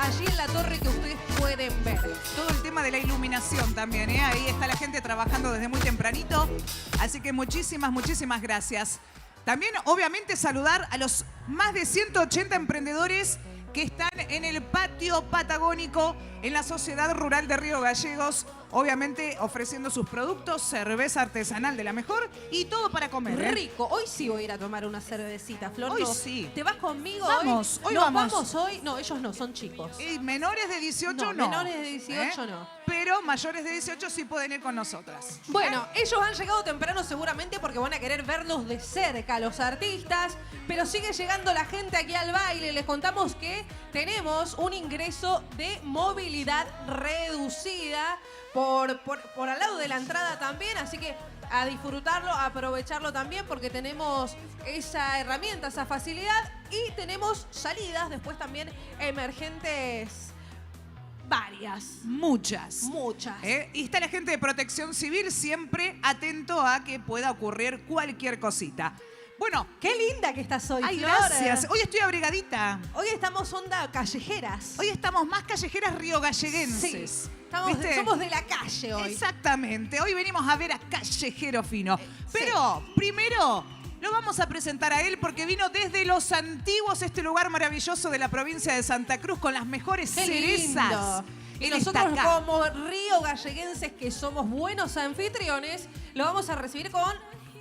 allí en la torre que ustedes pueden ver. Todo el tema de la iluminación también, ¿eh? Ahí está la gente trabajando desde muy tempranito. Así que muchísimas, muchísimas gracias. También, obviamente, saludar a los más de 180 emprendedores que están en el patio patagónico en la Sociedad Rural de Río Gallegos, obviamente ofreciendo sus productos, cerveza artesanal de la mejor y todo para comer. Rico. Hoy sí voy a ir a tomar una cervecita, Flor. Hoy no. sí. ¿Te vas conmigo Vamos, hoy ¿Nos vamos. vamos hoy? No, ellos no, son chicos. Y menores de 18 no. Menores de 18 no. Pero mayores de 18 sí pueden ir con nosotras. Bueno, ellos han llegado temprano seguramente porque van a querer verlos de cerca, los artistas, pero sigue llegando la gente aquí al baile. Les contamos que tenemos un ingreso de movilidad reducida por al lado de la entrada también, así que a disfrutarlo, a aprovecharlo también porque tenemos esa herramienta, esa facilidad y tenemos salidas después también emergentes. Varias. Muchas. Y está la gente de Protección Civil siempre atento a que pueda ocurrir cualquier cosita. Bueno. Qué linda que estás hoy, Ay, Flor. gracias. Hoy estoy abrigadita. Hoy estamos onda callejeras. Hoy estamos más callejeras riogalleguenses. Sí. Somos de la calle hoy. Exactamente. Hoy venimos a ver a Callejero Fino. Pero primero lo vamos a presentar a él porque vino desde Los Antiguos, este lugar maravilloso de la provincia de Santa Cruz con las mejores cerezas. Y nosotros como río galleguenses que somos buenos anfitriones, lo vamos a recibir con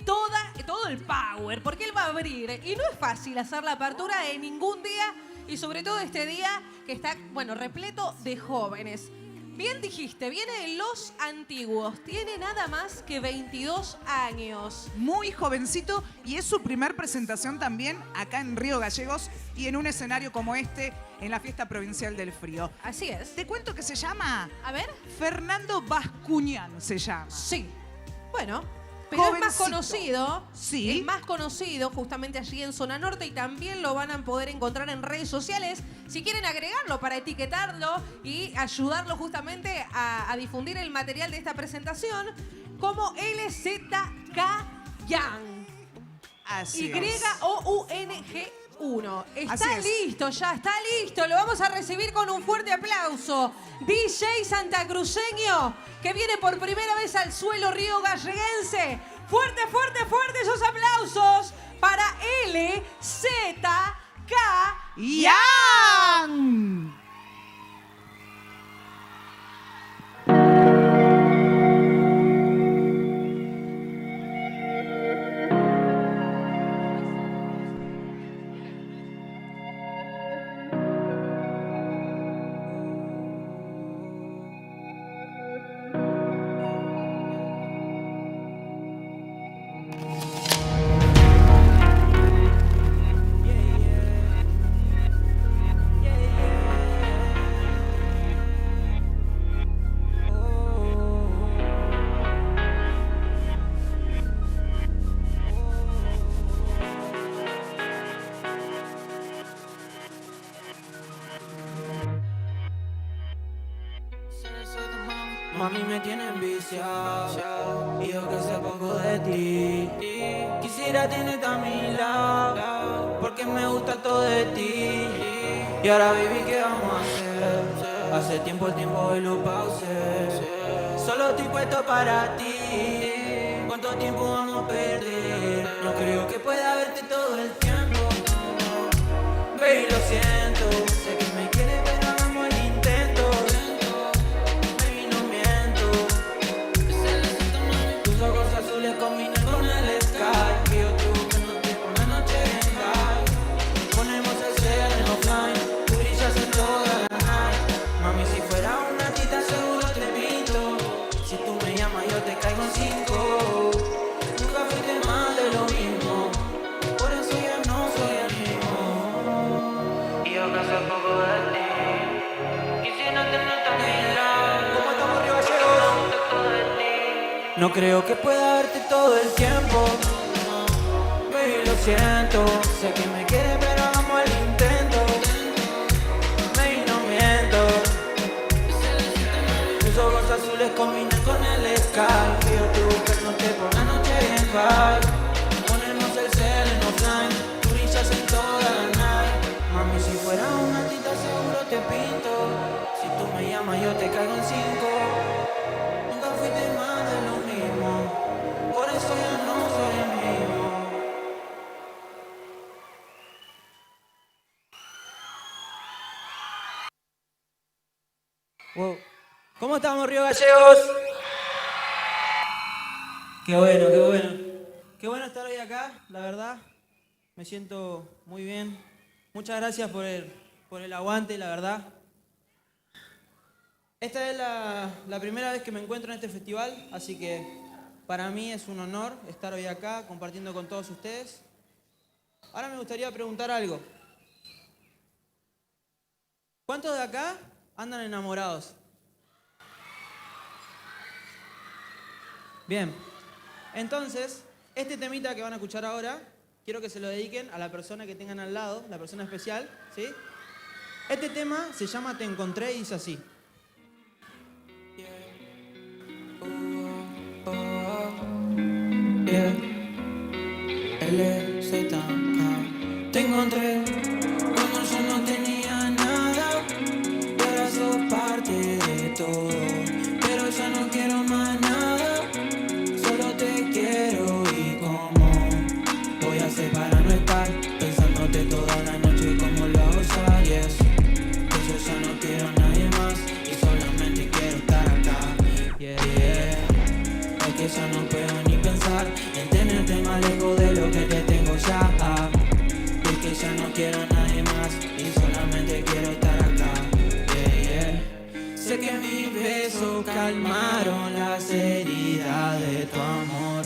todo el power, porque él va a abrir. Y no es fácil hacer la apertura de ningún día y sobre todo este día que está, bueno, repleto de jóvenes. Bien dijiste, viene de Los Antiguos. Tiene nada más que 22 años. Muy jovencito y es su primer presentación también acá en Río Gallegos y en un escenario como este en la Fiesta Provincial del Frío. Así es. Te cuento que se llama... A ver. Fernando Bascuñán se llama. Sí. Bueno, pero jovencito. Es más conocido. Sí. Es más conocido justamente allí en Zona Norte y también lo van a poder encontrar en redes sociales. Si quieren agregarlo para etiquetarlo y ayudarlo justamente a difundir el material de esta presentación como LZK Young. Así es. YOUNG1. Está listo ya, está listo. Lo vamos a recibir con un fuerte aplauso. DJ santacruceño que viene por primera vez al suelo río galleguense. Fuerte, fuerte, fuerte esos aplausos para LZK Young. Mami me tiene enviciado y yo que sé poco de ti. Quisiera tenerte a mi lado porque me gusta todo de ti. Y ahora baby, ¿qué vamos a hacer? Hace tiempo el tiempo hoy lo pausé. Solo estoy puesto para ti. ¿Cuánto tiempo vamos a perder? No creo que pueda verte todo el tiempo. Baby, lo siento, sé que me quieres pero hagamos el intento. Baby, no miento. Tus ojos azules combinan con el sky. Que yo te busco en noche por la noche en high. Ponemos el cel en offline. Tú brillas en toda la night. Mami, si fuera una tita seguro te pinto. Si tú me llamas yo te caigo en 5. Nunca fuiste más de lo mismo. Por eso ya no soy el mismo. Y yo que sé poco de ti. Quisiera tenerte a mi lado. Como estamos Río Gallegos. No creo que pueda verte todo el tiempo. Baby, lo siento. Sé que me quieres pero hagamos el intento. Baby, no miento. Tus ojos azules combinan con el sky. Que yo te busco en noche por la noche en high. Ponemos el cel en offline. Tú brillas en toda la night. Mami, si fuera una tita seguro te pinto. Si tú me llamas yo te caigo en 5. Nunca fuiste más de lo mismo, por eso ya no soy el mismo. Wow. ¿Cómo estamos, Río Gallegos? Qué bueno, qué bueno. Qué bueno estar hoy acá, la verdad. Me siento muy bien. Muchas gracias por el aguante, la verdad. Esta es la primera vez que me encuentro en este festival, así que para mí es un honor estar hoy acá compartiendo con todos ustedes. Ahora me gustaría preguntar algo. ¿Cuántos de acá andan enamorados? Bien. Entonces, este temita que van a escuchar ahora, quiero que se lo dediquen a la persona que tengan al lado, la persona especial, ¿sí? Este tema se llama Te Encontré y dice así. LZK. Te encontré cuando yo no tenía nada, y ahora sos parte de todo, pero ya no quiero más nada, solo te quiero. Y cómo voy a hacer para no estar pensándote toda la noche como lo hago ya, yes. Que yo ya no quiero a nadie más y solamente quiero estar acá, yeah, yeah. Es que ya no puedo ni pensar en tenerte más lejos de lo que te tengo ya. Es que ya no quiero a nadie más y solamente quiero estar acá, yeah, yeah. Sé que mis besos calmaron las heridas de tu amor,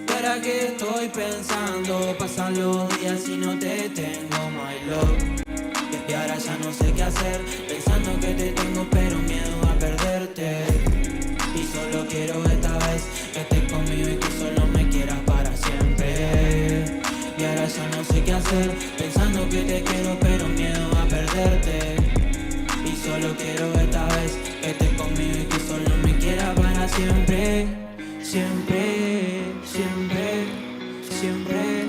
pero aquí estoy pensando, pasan los días y no te tengo, my love. Y ahora ya no sé qué hacer, pensando que te tengo pero miedo a perderte. Y solo quiero esta vez que estés conmigo y que solo me quieras para siempre. Y ahora ya no sé qué hacer, pensando que te quiero pero miedo a perderte. Y solo quiero esta vez que estés conmigo y que solo me quieras para siempre. Siempre, siempre, siempre,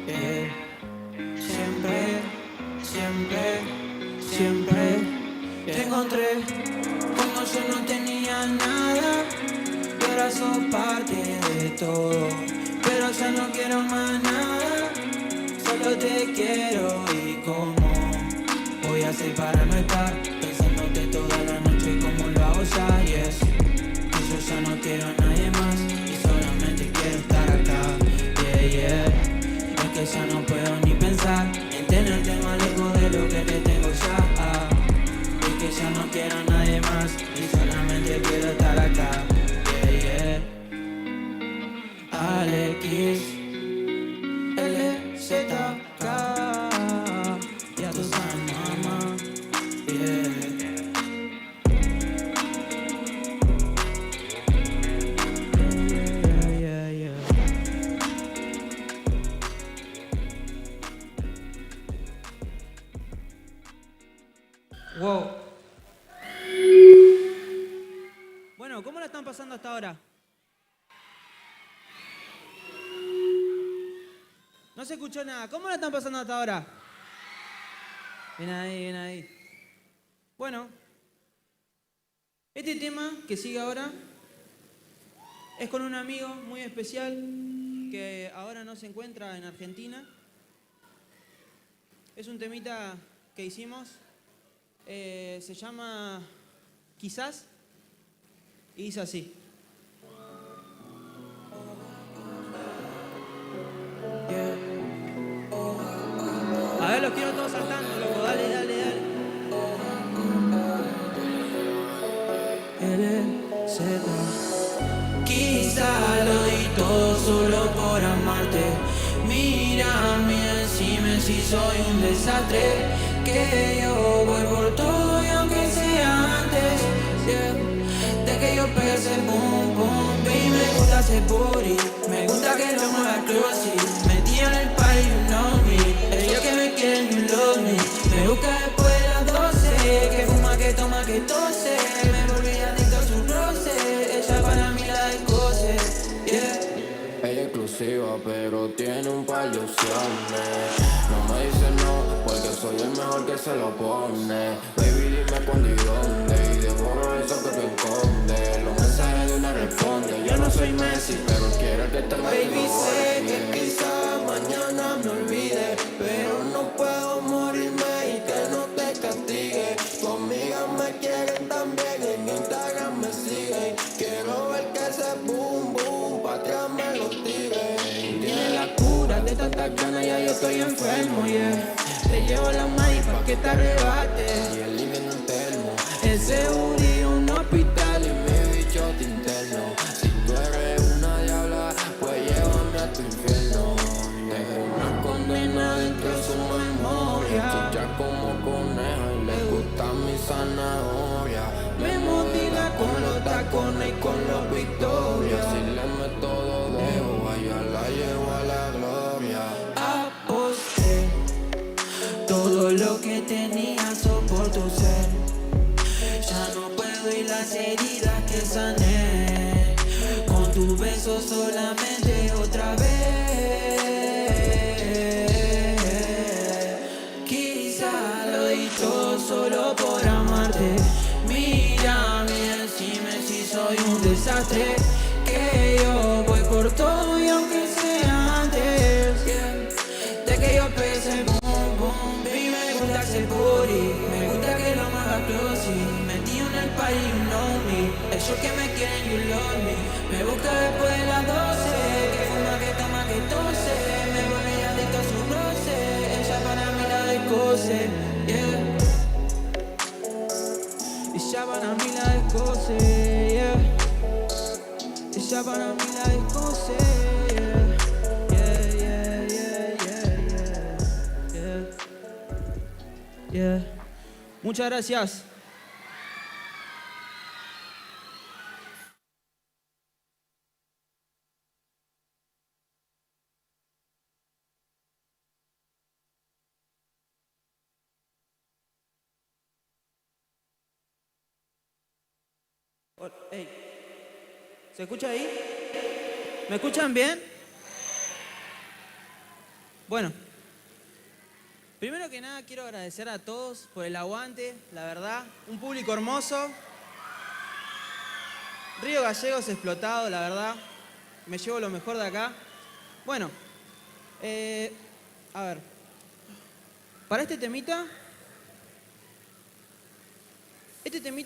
yeah. Siempre, siempre, siempre. Te encontré cuando yo no tenía nada, y ahora sos parte de todo, pero ya no quiero más nada, solo te quiero. Y cómo voy a hacer para no estar pensándote toda la noche como lo hago ya, yes. Que yo ya no quiero a nadie más y solamente quiero estar acá, yeah, yeah. Es que ya no puedo ni pensar en tenerte más lejos de lo que te tengo ya. Es que ya no quiero a nadie más y solamente quiero estar acá, yeah, yeah. Alex, LZK, ya tú sabes, mamá, yeah. Yeah, yeah, yeah. Wow. Bueno, ¿cómo la están pasando hasta ahora? No se escuchó nada. ¿Cómo la están pasando hasta ahora? Ven ahí, ven ahí. Bueno, este tema que sigue ahora es con un amigo muy especial que ahora no se encuentra en Argentina. Es un temita que hicimos. Se llama Quizás y dice así. Yeah. A ver, los quiero todos saltando, loco. Dale, dale, dale. LZ. Quizá lo di todo solo por amarte. Mírame, decime si soy un desastre. Que yo voy por todo y aunque sea antes, yeah. De que yo pese boom boom. Baby, me gusta ese booty, me gusta que lo muevas close. Metí en el party, you know me. Ellos que me quieren, you love me. Me busca después de las 12, que fuma, que toma, que tose. Me volví adicto a su roce, ella para mí la descoce, yeah. Ella es exclusiva, pero tiene un par de opciones. No me dice no, porque soy el mejor que se lo pone. Baby, dime cuándo y dónde. soy Messi, pero quiero que te baby, sé que quizá mañana me olvide, pero no puedo morirme y que no te castigue. Tu amiga me quieren también, en Instagram me siguen. Quiero ver que ese boom boom pa' atrás me lo tire. Tiene la cura de tantas ganas, ya yo estoy enfermo, yeah. Te llevo la maíz pa' que te arrebate. y el limpio enfermo. Ese Uri un hospital y Mi bicho te interno. Si tú eres una diabla, pues llévame a tu infierno. tengo una condena dentro de su memoria. Chicha como coneja y le gusta mi zanahoria. Me motiva con los tacones y con los Y victorias. si le meto dos dedos, vaya la llevo a la gloria. Aposté todo lo que tenía solo por tu ser. Ya no puedo y las heridas que sané con tu beso solamente otra vez. Quizá lo di todo solo por amarte. Mírame, decime si soy un desastre. Que yo voy por todo y aunque sea antes, de que yo pese boom boom. Y me gusta ese booty, me gusta que lo muevas close. Metido en el party, you know me. Ellos que me quieren, you love me. Me busca después de las 12, que fuma, que toma, que tose. Me vuelve adicto a su roce. Ella para mí la descoce, yeah. Ella para mí la descoce, yeah. Ella para mí la descoce, yeah. Yeah. Muchas gracias. Hey, ¿se escucha ahí? ¿Me escuchan bien? Bueno, primero que nada quiero agradecer a todos por el aguante, la verdad, un público hermoso. Río Gallegos explotado, la verdad, me llevo lo mejor de acá. Bueno, a ver, para este temita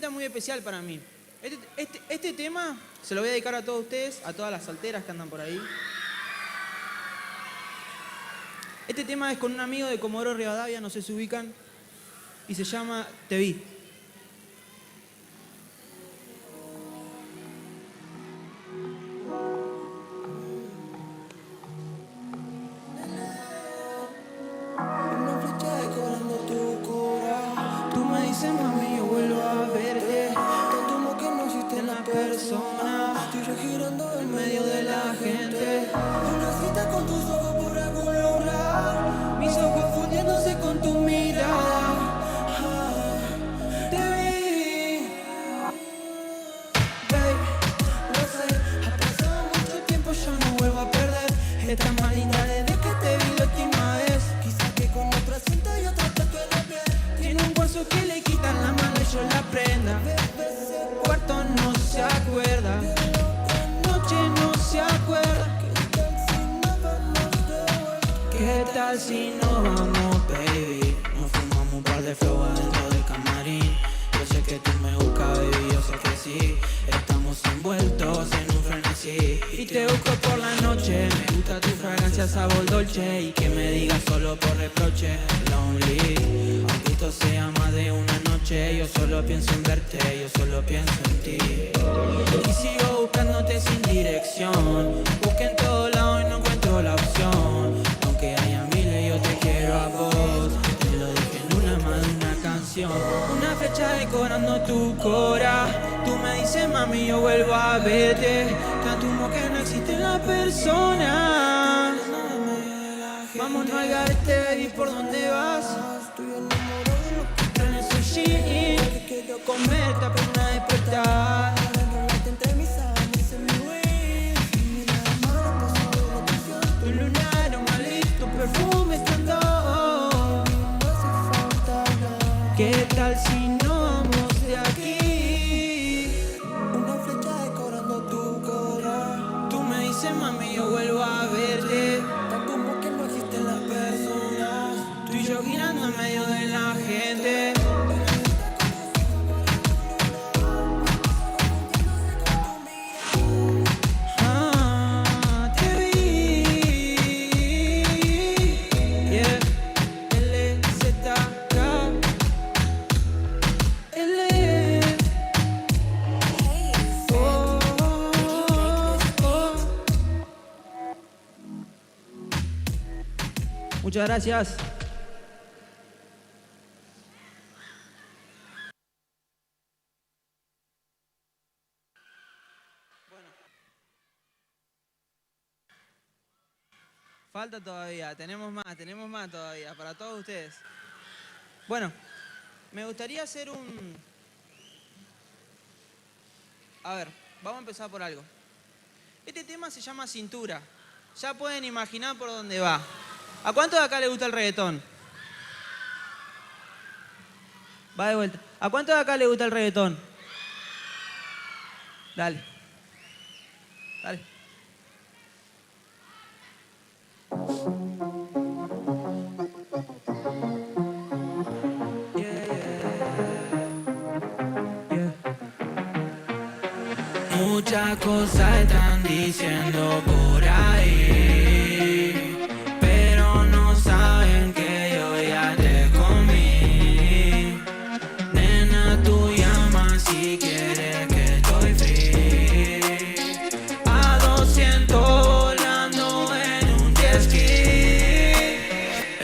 muy especial para mí. Este tema se lo voy a dedicar a todos ustedes, a todas las solteras que andan por ahí. Este tema es con un amigo de Comodoro Rivadavia, no sé si se ubican, y se llama Te Vi. Una flecha decorando tu cora. Tú me dices, mami, yo vuelvo a verte. Tanto como que no existe en la persona. Estoy regirando en medio de la gente. Una cita con tus ojos por algún lugar. Mis ojos fundiéndose con tu mirada. Te vi. Baby, lo sé, ha pasado mucho tiempo, yo no vuelvo a perder. Esta más linda desde que te vi la última vez. Quizás que con otra cinta y otra tatu en la piel. Tiene un hueso que le quitan la mano y yo la prenda. Ese cuarto no se acuerda. Noche no se acuerda. ¿Qué tal si nos vamos, baby? Nos fumamos un par de flow adentro del camarín. Yo sé que tú me buscas, baby, yo sé que sí. Estamos envueltos en un frenesí. Y te busco por la noche. Me gusta tu fragancia, sabor dolce. Y que me digas solo por reproche, lonely. Aunque esto sea más de una noche, yo solo pienso en verte, yo solo pienso en ti. Y sigo buscándote sin dirección. Busqué en todos lados y no encuentro la opción. Aunque haya miles, yo te quiero a vos. Te lo dije en una más de una canción. Una flecha decorando tu cora. Tú me dices, mami, yo vuelvo a verte. Tanto humo que no existe en la persona. Vámonos al garete, baby, ¿por dónde vas? Estoy enamorado de lo que traen esos jeans. Quiero comerte apenas despertar. Enrollarte entre mis sábanas en mi wings. Mira la mano, paso de la canción. Tu lunar, un malito, perfume estando. No hace falta hablar. ¿Qué tal si no vamos de aquí? Una flecha decorando tu cora. Muchas gracias. Falta todavía, tenemos más todavía, para todos ustedes. Bueno, me gustaría hacer un... A ver, vamos a empezar por algo. Este tema se llama Cintura. Ya pueden imaginar por dónde va. ¿A cuántos de acá les gusta el reggaetón? Va de vuelta. ¿A cuántos de acá les gusta el reggaetón? Dale. Dale. Muchas cosas están diciendo por ahí, pero no saben que yo ya te comí. Nena, tú llama si quieres que estoy free. A 200 volando en un jet ski.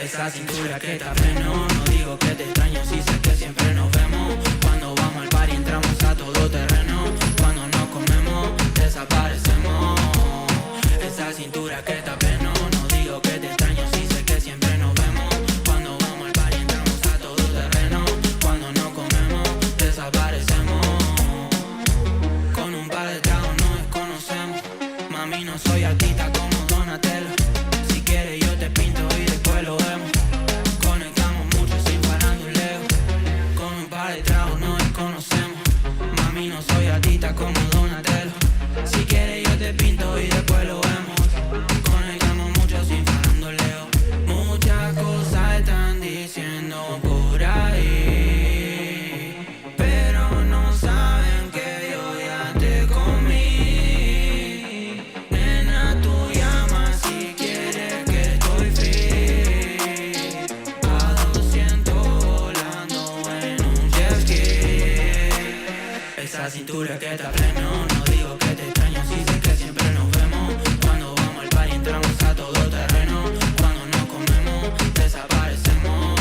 Esa cintura que está pleno, no digo que te extraño, si sé que siempre nos vemos. Cuando vamos al party entramos a todo terreno. Cuando nos comemos desaparecemos. Esa cintura que está pleno, no digo que te extraño, si sé que siempre nos vemos. Cuando vamos al party entramos a todo terreno. Cuando nos comemos desaparecemos. Con un par de tragos nos desconocemos. Mami, no soy artista como Donatello. Si quieres yo te pinto y después lo vemos. Conectamos mucho sin faranduleo. Con un par de tragos nos desconocemos. Mami, no soy artista como Donatello. Si quieres yo te pinto y después lo vemos. Conectamos mucho sin faranduleo. Muchas cosas están diciendo por ahí, pero no saben que yo ya te comí. Nena, tú llama si quieres que estoy free. A 200 volando en un jet ski. Esa cintura que está pleno, no digo que te extraño, si sé que siempre nos vemos. Cuando vamos al party entramos a todo terreno. Cuando nos comemos desaparecemos.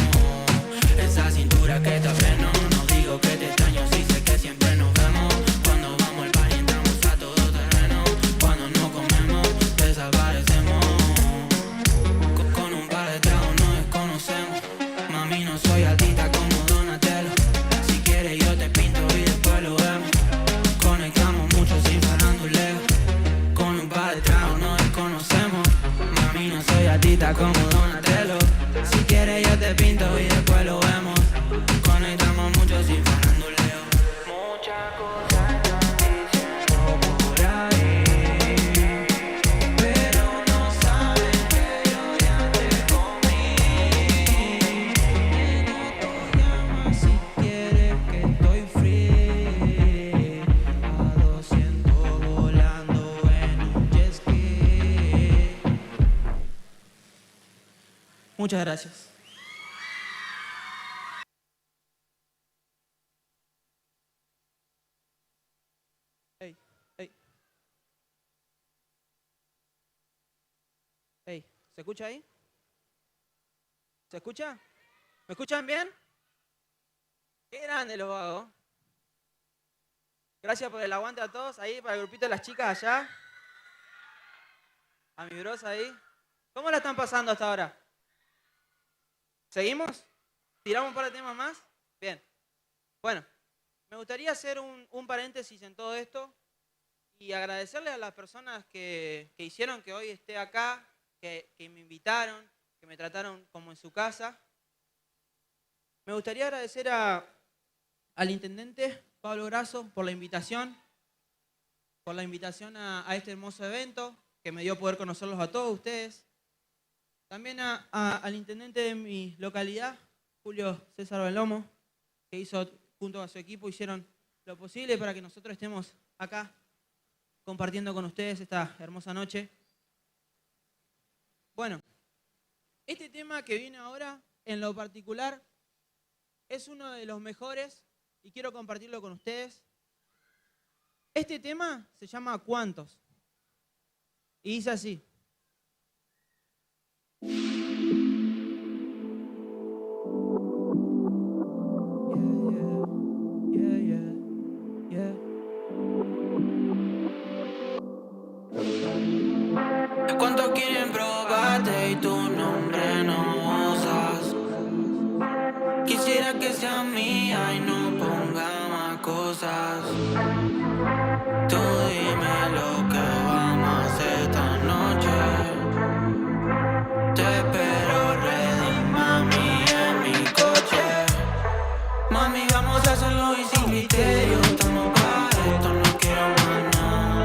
Esa cintura que está pleno, no digo que te extraño, si sé que siempre nos vemos. Cuando vamos al party entramos a todo terreno. Cuando nos comemos desaparecemos. Con un par de tragos nos desconocemos. Mami, no soy artista como Donatello. Si quieres yo te pinto y después lo vemos. Conectamos mucho sin faranduleo. Con un par de tragos nos desconocemos. Mami, no soy artista como Donatello. Si quieres yo te pinto y después lo vemos. Conectamos mucho sin faranduleo. Muchas cosas están diciendo por ahí, pero no saben que yo ya te comí. Nena, tú llama si quieres que estoy free. A 200 volando en un jet ski. Muchas gracias. Ey, ey. Ey, ¿se escucha ahí? ¿Se escucha? ¿Me escuchan bien? Qué grande los vagos. Gracias por el aguante a todos. Ahí para el grupito de las chicas allá. A mi bros ahí. ¿Cómo la están pasando hasta ahora? ¿Seguimos? ¿Tiramos un par de temas más? Bien. Bueno, me gustaría hacer un paréntesis en todo esto y agradecerle a las personas que hicieron que hoy esté acá, que me invitaron, que me trataron como en su casa. Me gustaría agradecer al intendente Pablo Grasso por la invitación a este hermoso evento, que me dio poder conocerlos a todos ustedes. También al intendente de mi localidad, Julio César Belomo, que hizo junto a su equipo, hicieron lo posible para que nosotros estemos acá compartiendo con ustedes esta hermosa noche. Bueno, este tema que viene ahora, en lo particular, es uno de los mejores y quiero compartirlo con ustedes. Este tema se llama ¿Cuántos? Y dice así. vamos a hacerlo y sin misterio. Estamos para esto, no quiero más nada.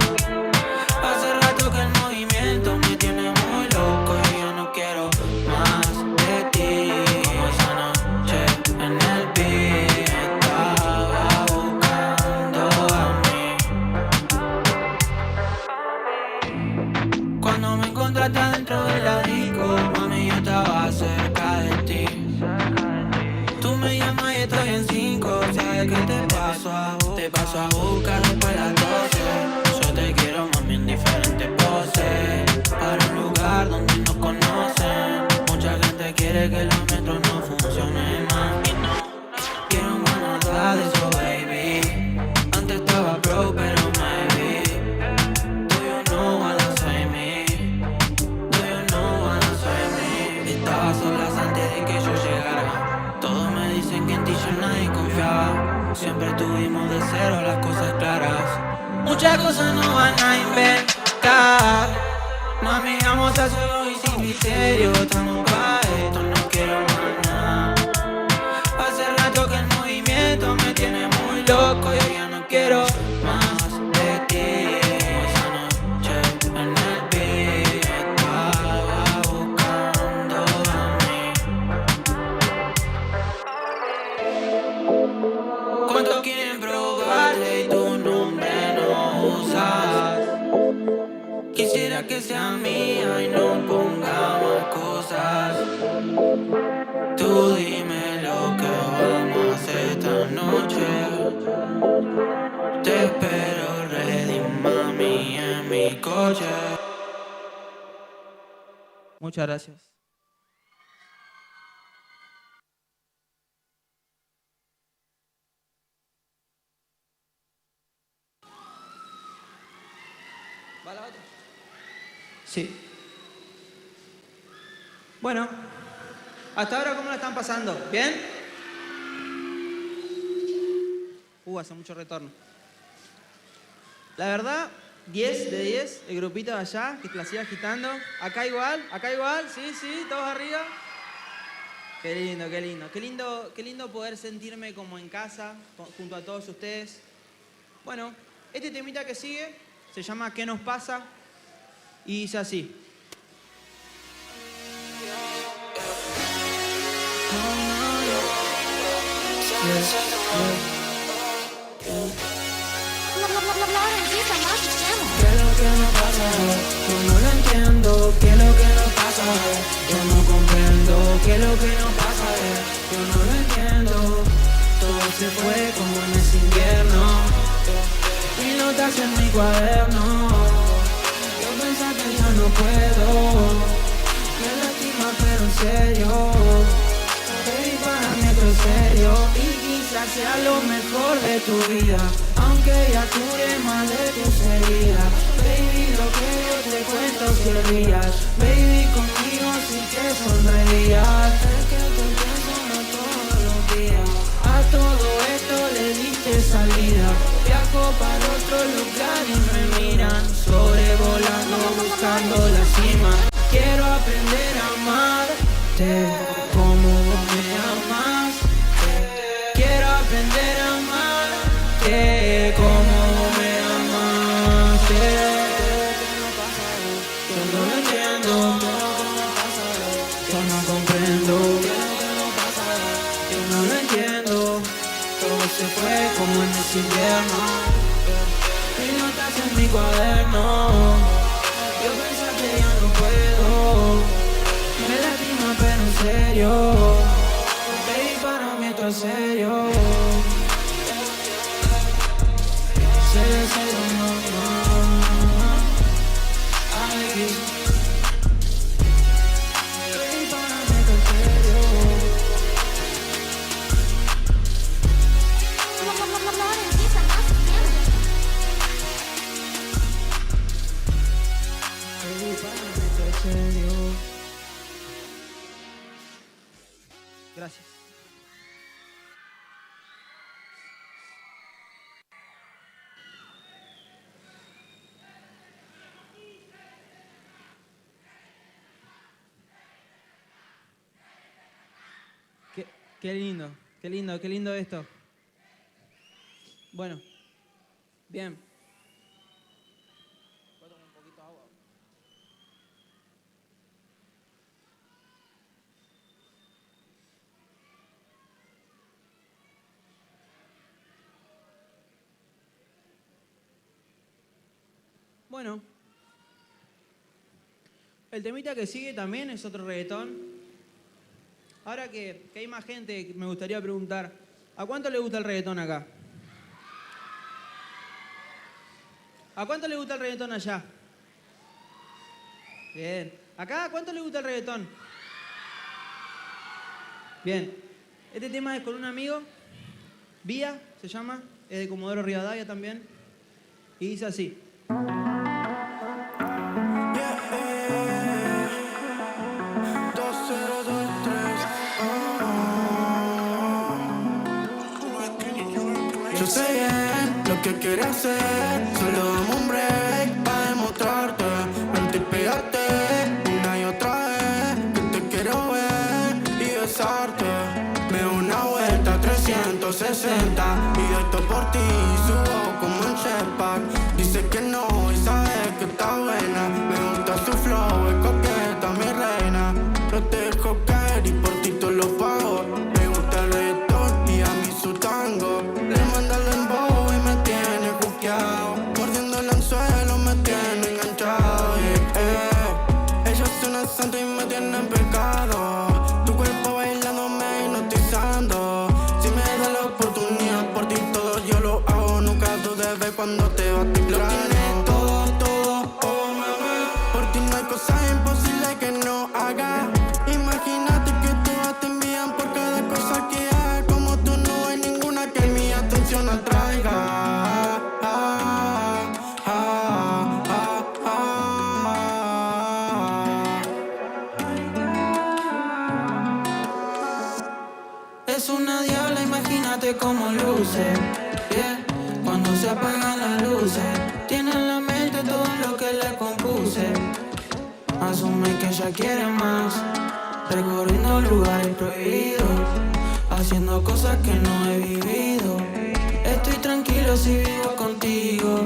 Hace rato que el movimiento me tiene muy loco y yo no quiero más de ti. Como esa noche en el beat estaba buscando a mí. Cuando me encontraste dentro de la disco, mami, yo estaba cerca de ti. Tú me llamas y estoy en 5. ¿Sabes qué te paso a buscar? Te paso a buscar después de las 12. Yo te quiero, mami, en diferentes poses. Para un lugar donde nos conocen. Mucha gente quiere que los metros no funcionen más. Y no quiero más nada de eso, baby. Antes estaba broke, pero maybe do you know what I say me? Do you know what I say me? Estaba solas antes de que yo llegara. Todos me dicen que en ti ya nadie confiaba. Siempre tuvimos de cero las cosas claras. Muchas cosas no van a inventar. Mami, vamos a hacerlo y sin misterio. Estamos pa' esto, no quiero más nada. Hace rato que el movimiento me tiene muy loco. Yo ya no quiero más de ti. Esa noche en el beat estaba buscando a mí. ¿Cuántos quieren probarte y tu nombre no usas? Quisiera que sea mía y no ponga más cosas. Tú dime lo que vamos a hacer esta noche. Te espero ready, mami, en mi coche. Muchas gracias. ¿Va la otra? Sí. Bueno, hasta ahora, ¿cómo la están pasando? ¿Bien? Hace mucho retorno. La verdad, 10 de 10, el grupito de allá, que la siga agitando. Acá igual, sí, todos arriba. Qué lindo, qué lindo. Qué lindo poder sentirme como en casa, junto a todos ustedes. Bueno, este temita que sigue se llama ¿Qué nos pasa? Y dice así. ¿Qué es lo que nos pasa? Yo no lo entiendo. ¿Qué es lo que nos pasa? Yo no comprendo. ¿Qué es lo que nos pasa? Yo no lo entiendo. Todo se fue como en ese invierno. Y notas en mi cuaderno. Yo pensaba que ya no puedo. Me lastima pero en serio. Baby, para mí esto es serio. Y quizás sea lo mejor de tu vida, aunque ya cure más de tus heridas. Baby, lo que yo te cuento si rías. Baby, conmigo sí que sonreías. Es que te pienso no todos los días. A todo esto le diste salida. Viajo para otro lugar y me miran sobrevolando, buscando la cima. Quiero aprender a amarte como vos me amas. Quiero aprender a amarte como vos me amaste. Yo no lo entiendo. Yo no comprendo. Yo no lo entiendo. Todo se fue como en ese invierno. Y notas en mi cuaderno. Yo pensaba que ya no puedo. Me lastima pero en serio. Baby, para mí esto es serio. Serio, no. Ay, baby, para mí esto es serio. Baby, para mí esto es serio. Gracias. Qué lindo esto. Bueno, bien. Bueno, el temita que sigue también es otro reggaetón. Ahora que hay más gente, me gustaría preguntar, ¿a cuánto le gusta el reggaetón acá? ¿A cuánto le gusta el reggaetón allá? Bien. ¿Acá a cuánto le gusta el reggaetón? Bien. Este tema es con un amigo, Vía se llama, es de Comodoro Rivadavia también, y dice así. 2023. Yo sé bien lo que quieres hacer, solo dame un break para demostrarte, vente y pegarte una y otra vez, que te quiero ver y besarte. Me doy una vuelta 360 y doy todo por ti, subo como un jetpack. Dice que no y sabe que está buena, me gusta su flow, es coqueta mi reina. No te dejo caer y por ti todo lo pago. Me gusta el reggaetón y a mí su tango. Le manda el dembow y me tiene juqueado, mordiendo el anzuelo me tiene enganchado. Ella es una santa y me tiene en pecado, tu cuerpo bailándome hipnotizando. Si me da la oportunidad, por ti todo yo lo hago. Nunca dudes de cuando te va temprano. Lo tienes todo, todo, oh mamá. Por ti no hay cosa imposible que no haga. Imagínate que todas te envían por cada cosa que haga. Como tú no hay ninguna que mi atención atraiga. Es una diabla, imagínate cómo luce, yeah. Cuando se apagan las luces, tiene en la mente todo lo que le compuse. Asume que ella quiere más, recorriendo lugares prohibidos, haciendo cosas que no he vivido. Estoy tranquilo si vivo contigo,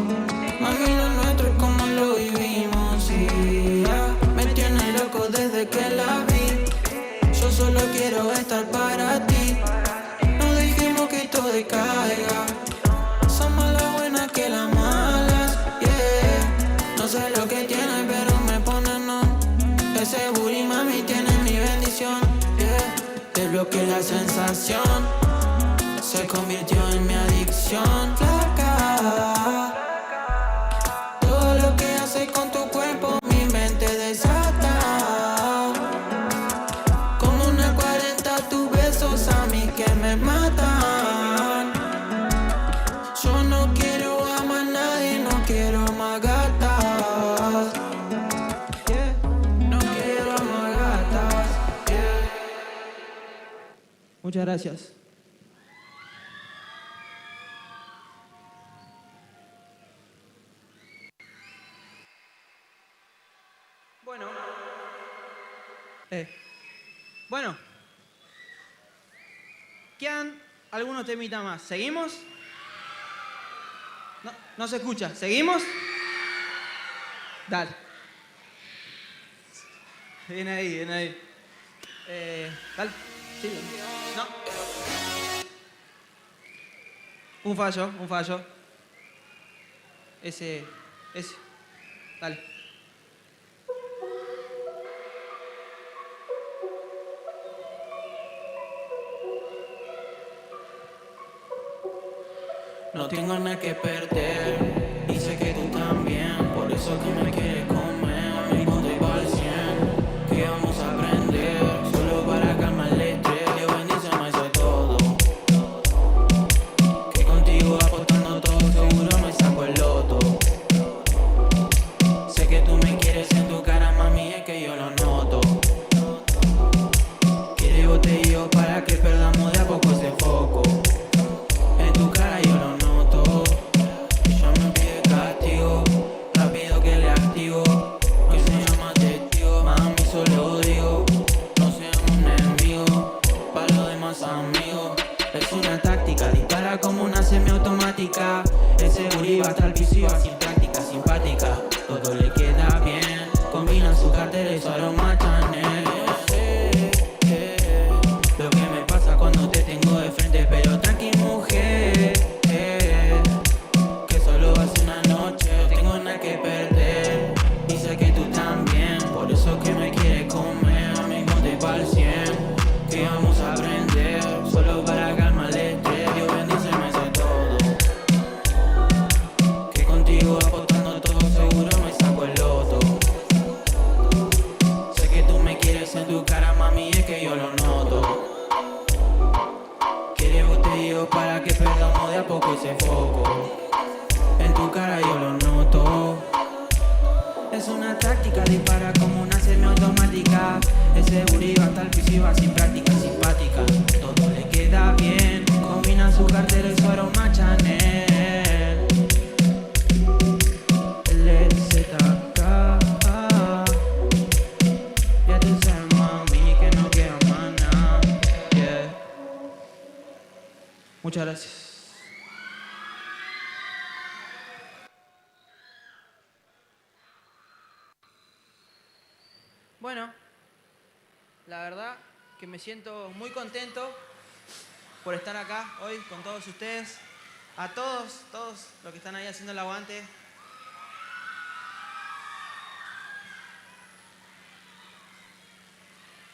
mami, lo nuestro es como lo vivimos, y me tiene loco desde que la vi. Yo solo quiero estar para ti. No dejemos que todo decaiga. Son más las buenas que las malas, yeah. No sé lo que tiene, pero me pone no. Ese booty, mami, tiene mi bendición, yeah. Desbloqueé la sensación, se convirtió en mi adicción. Flaca, todo lo que haces con tu cuerpo, mi mente desata. A mí que me matan. Yo no quiero a más nadie, no quiero más gatas, yeah. No quiero más gatas, yeah. Muchas gracias. Bueno. ¿Quedan algunos temitas más? ¿Seguimos? No se escucha. ¿Seguimos? Dale. Viene ahí. Dale. Sí. No. Un fallo. Ese. Dale. No tengo nada que perder y sé que tú también, por eso que me quieres comer. Mi mundo iba al 100, que vamos a aprender, solo para calmar el estrés. Dios bendice más de todo, que contigo apostando todo, seguro me saco el loto. Sé que tú me quieres en tu cara, mami, es que yo lo noto. Quiere botellillo para que perdamos de a poco ese foco. En tu cara yo lo noto. Ella me pide castigo, rápido que le activo, que se llama testigo. Mami, solo digo, no seamos enemigos, para los demás amigos. Es una táctica, dispara como una semiautomática. automática. Ese booty va hasta el piso y va sin práctica, simpática. Todo le queda bien, combina su cartera y su aroma Chanel. Lo que me pasa cuando te tengo de frente, pero tranqui mujer, que solo va a ser una noche, no tengo nada que perder. Y sé que tú también, por eso que me quieres comer. Amigo, te pa'l 100, que vamos a aprender, solo para calmar el estrés. Dios bendíceme, sé todo, que contigo apostando todo seguro me saco el loto. Sé que tú me quieres en tu cara, mami, es que yo lo noto. Quieres botellero para que perdamos de a poco ese foco. En tu cara yo lo noto. Es una táctica, dispara como una semiautomática. Ese booty va hasta el piso y va sin práctica, simpática. Todo le queda bien, combina su cartera y su aroma Chanel. LZK. Ya tú sabes, mami, que no quiero más nada. Yeah. Muchas gracias. Bueno, la verdad que me siento muy contento por estar acá hoy con todos ustedes. A todos los que están ahí haciendo el aguante.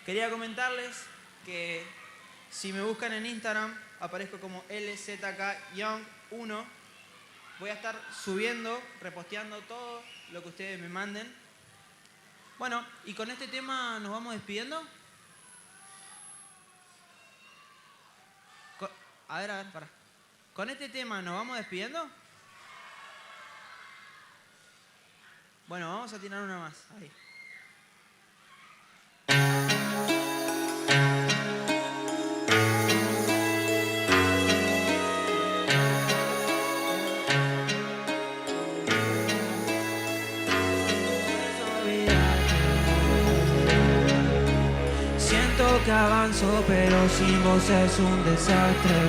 Quería comentarles que si me buscan en Instagram, aparezco como LZK-1. Voy a estar subiendo, reposteando todo lo que ustedes me manden. Bueno, y con este tema nos vamos despidiendo. A ver, para. ¿Con este tema nos vamos despidiendo? Bueno, vamos a tirar una más. Ahí. Que avanzo, pero sin vos es un desastre.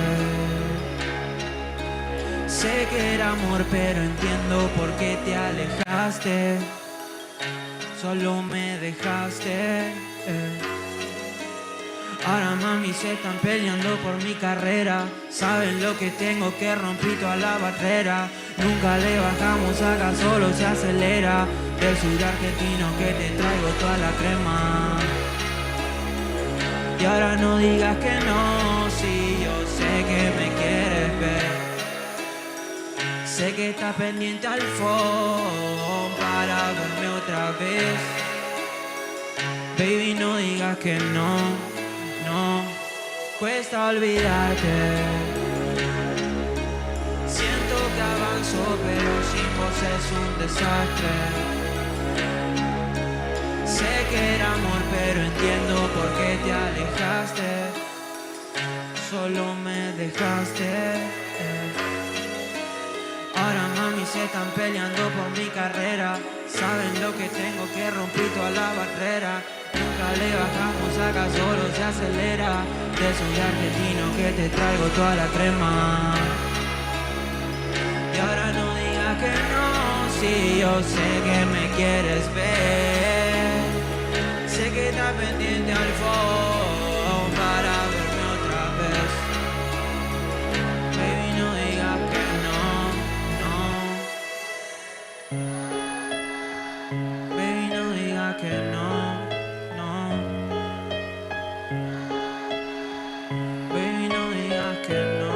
Sé que era amor, pero entiendo por qué te alejaste. Solo me dejaste. Ahora mami se están peleando por mi carrera. Saben lo que tengo, que rompí toda la barrera. Nunca le bajamos acá, solo se acelera. Del sur argentino que te traigo toda la crema. Y ahora no digas que no, si yo sé que me quieres ver. Sé que estás pendiente al phone para verme otra vez. Baby, no digas que no, no, cuesta olvidarte. Siento que avanzo, pero sin vos es un desastre. Sé que era amor, pero entiendo por qué te alejaste. Solo me dejaste. Ahora mami se están peleando por mi carrera. Saben lo que tengo, que rompí toda la barrera. Nunca le bajamos acá, solo se acelera. De soy argentino que te traigo toda la crema. Y ahora no digas que no, si yo sé que me quieres ver. Sé que estás pendiente al phone para verme otra vez. Baby, no digas que no, no. Baby, no digas que no, no. Baby, no digas que no,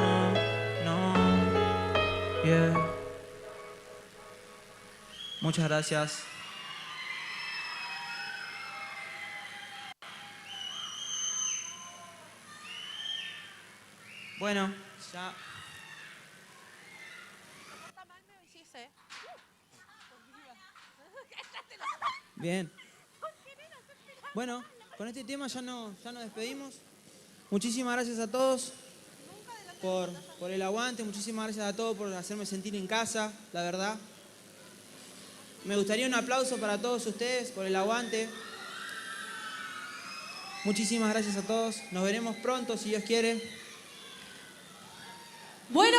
no. Yeah. Muchas gracias. Bueno, ya. Bien. Bueno, con este tema ya nos despedimos. Muchísimas gracias a todos por el aguante. Muchísimas gracias a todos por hacerme sentir en casa, la verdad. Me gustaría un aplauso para todos ustedes por el aguante. Muchísimas gracias a todos. Nos veremos pronto, si Dios quiere. Bueno,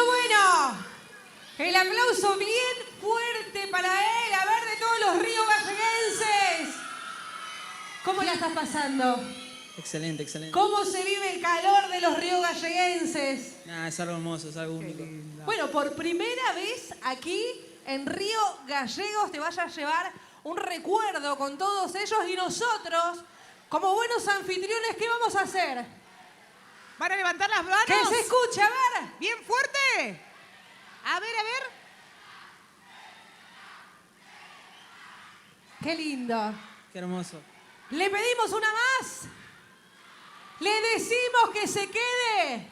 El aplauso bien fuerte para él. A ver, de todos los ríos galleguenses. ¿Cómo la estás pasando? Excelente, excelente. ¿Cómo se vive el calor de los ríos galleguenses? Nah, es algo hermoso, es algo único. Bueno, por primera vez aquí en Río Gallegos te vaya a llevar un recuerdo con todos ellos y nosotros, como buenos anfitriones, ¿qué vamos a hacer? ¿Van a levantar las manos? Que se escuche, a ver. Bien fuerte. A ver, a ver. Qué lindo. Qué hermoso. Le pedimos una más. Le decimos que se quede.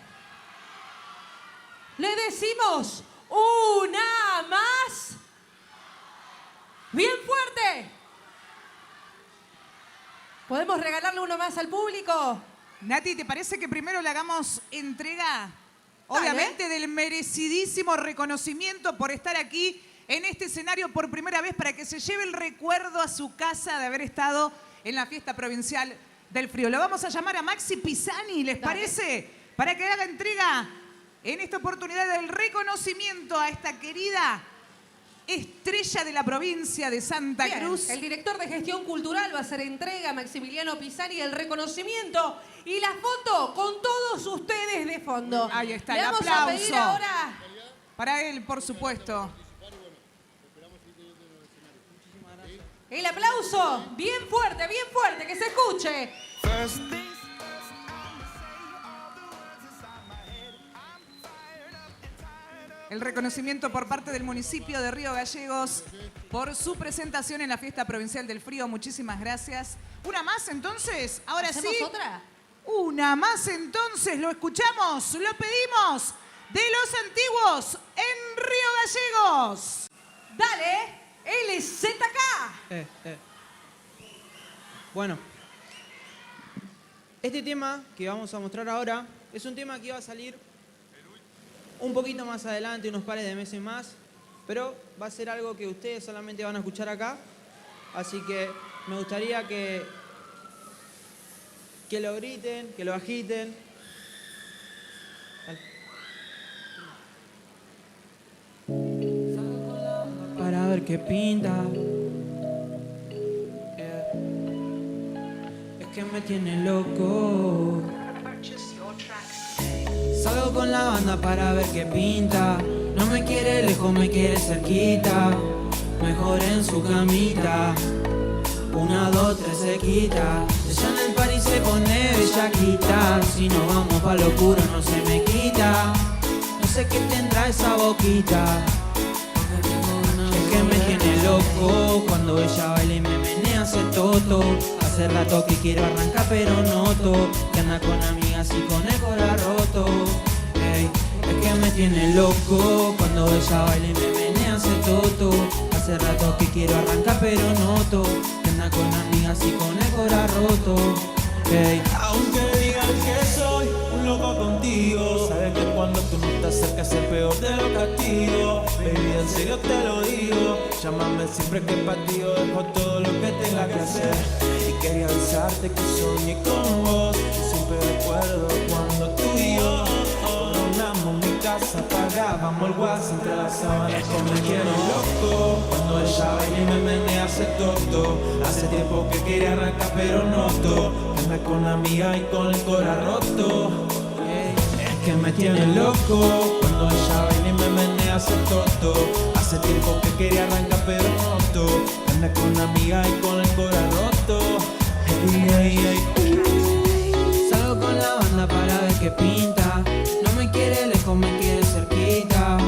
Le decimos una más. Bien fuerte. ¿Podemos regalarle uno más al público? Nati, ¿te parece que primero le hagamos entrega, Dale. obviamente, del merecidísimo reconocimiento por estar aquí en este escenario por primera vez para que se lleve el recuerdo a su casa de haber estado en la fiesta provincial del frío? Lo vamos a llamar a Maxi Pisani, ¿les parece? Para que haga entrega en esta oportunidad del reconocimiento a esta querida estrella de la provincia de Santa Bien, Cruz. el director de gestión cultural va a hacer entrega, Maximiliano Pisani, el reconocimiento y la foto con todos ustedes de fondo. Ahí está, Le el vamos aplauso. a pedir ahora. Para él, por supuesto. El aplauso, bien fuerte, que se escuche. El reconocimiento por parte del municipio de Río Gallegos por su presentación en la Fiesta Provincial del Frío. Muchísimas gracias. ¿Una más entonces? Ahora sí. ¿Hacemos otra? Una más entonces. Lo escuchamos, lo pedimos de los antiguos en Río Gallegos. Dale, LZK. Bueno, este tema que vamos a mostrar ahora es un tema que iba a salir un poquito más adelante, unos pares de meses más, pero va a ser algo que ustedes solamente van a escuchar acá, así que me gustaría que lo griten, que lo agiten. Para ver qué pinta. Es que me tiene loco. Salgo con la banda para ver qué pinta. No me quiere lejos, me quiere cerquita. Mejor en su camita. 1, 2, 3 se quita. Ella en el party se pone bellaquita. Si no vamos pa' lo oscuro no se me quita. No sé qué tendrá esa boquita. Es que me tiene loco. Cuando ella baila y me menea hace toto. Hace rato que quiero arrancar pero noto que anda con amigas y con el corazón roto. Ey, es que me tiene loco. Cuando ella baila y me menea hace toto. Hace rato que quiero arrancar pero noto que anda con amigas y con el corazón roto. Ey. Aunque digan que soy un loco contigo, sabes que cuando tú no te acercas es peor de lo castigo. Baby, en serio te lo digo, llámame siempre que pa' ti yo dejo todo lo que tenga que hacer. Y quería avisarte que soñé con vos, y siempre recuerdo cuando tú y yo coronamos mi casa, pagábamos el guas entre las sábanas con me quiero loco. Cuando ella baila y me menea hace toto. Hace tiempo que quería arrancar pero noto que anda con amiga y con el corazón roto. Es que me tiene loco. Cuando ella baila y me menea hace toto. Hace tiempo que quería arrancar pero noto que anda con amiga y con el corazón roto. Salgo con la banda para ver qué pinta. No me quiere lejos, me quiere cerquita.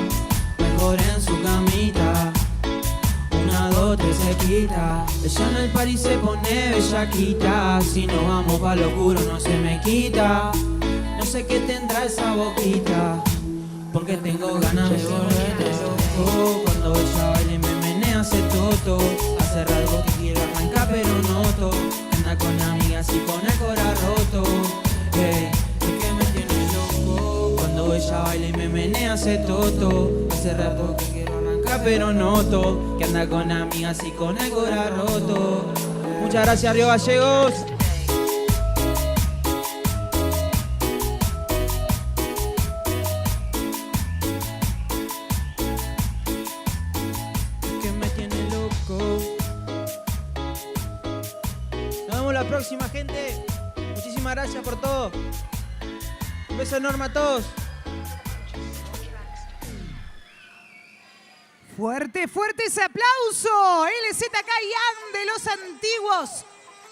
Mejor en su camita. 1, 2, 3 se quita. Ella en el party se pone bellaquita. Si no vamos pa' lo oscuro no se me quita. No sé qué tendrá esa boquita, porque tengo ganas de volverte loco. Cuando ella baila y me menea hace toto. Hace rato que quiero arrancar pero noto que anda con amigas y con el corazón roto. Hey, es que me tiene loco. Cuando ella baila y me menea hace toto. Hace rato que quiero arrancar pero noto que anda con amigas y con el corazón roto. Muchas gracias, Río Gallegos. próxima, gente. Muchísimas gracias por todo. Un beso enorme a todos. Fuerte, fuerte ese aplauso. LZK Young de los antiguos.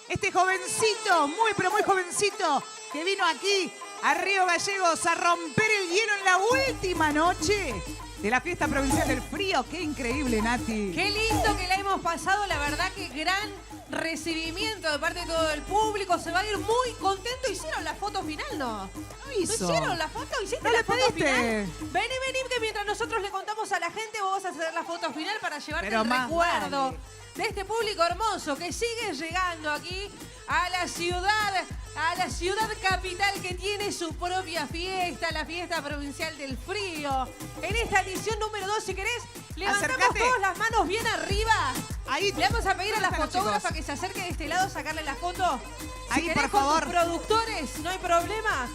Este jovencito, muy pero muy jovencito, que vino aquí a Río Gallegos a romper el hielo en la última noche de la fiesta provincial del frío. Qué increíble, Nati. Qué lindo que la hemos pasado, la verdad que gran recibimiento de parte de todo el público. Se va a ir muy contento. ¿Hicieron la foto final, no? No hizo. ¿No hicieron la foto? ¿Hiciste No la le foto pediste. final? Vení, que mientras nosotros le contamos a la gente, vos vas a hacer la foto final para llevarte Pero el más recuerdo vale. de este público hermoso que sigue llegando aquí a la ciudad capital, que tiene su propia fiesta, la fiesta provincial del frío. En esta edición número 2, si querés, levantamos Acércate. todas las manos bien arriba. Ahí Le vamos a pedir a la ¿Dónde están los fotógrafa chicos? que se acerque de este lado, sacarle la foto. Si Ahí, querés, por con favor. tus productores, no hay problema.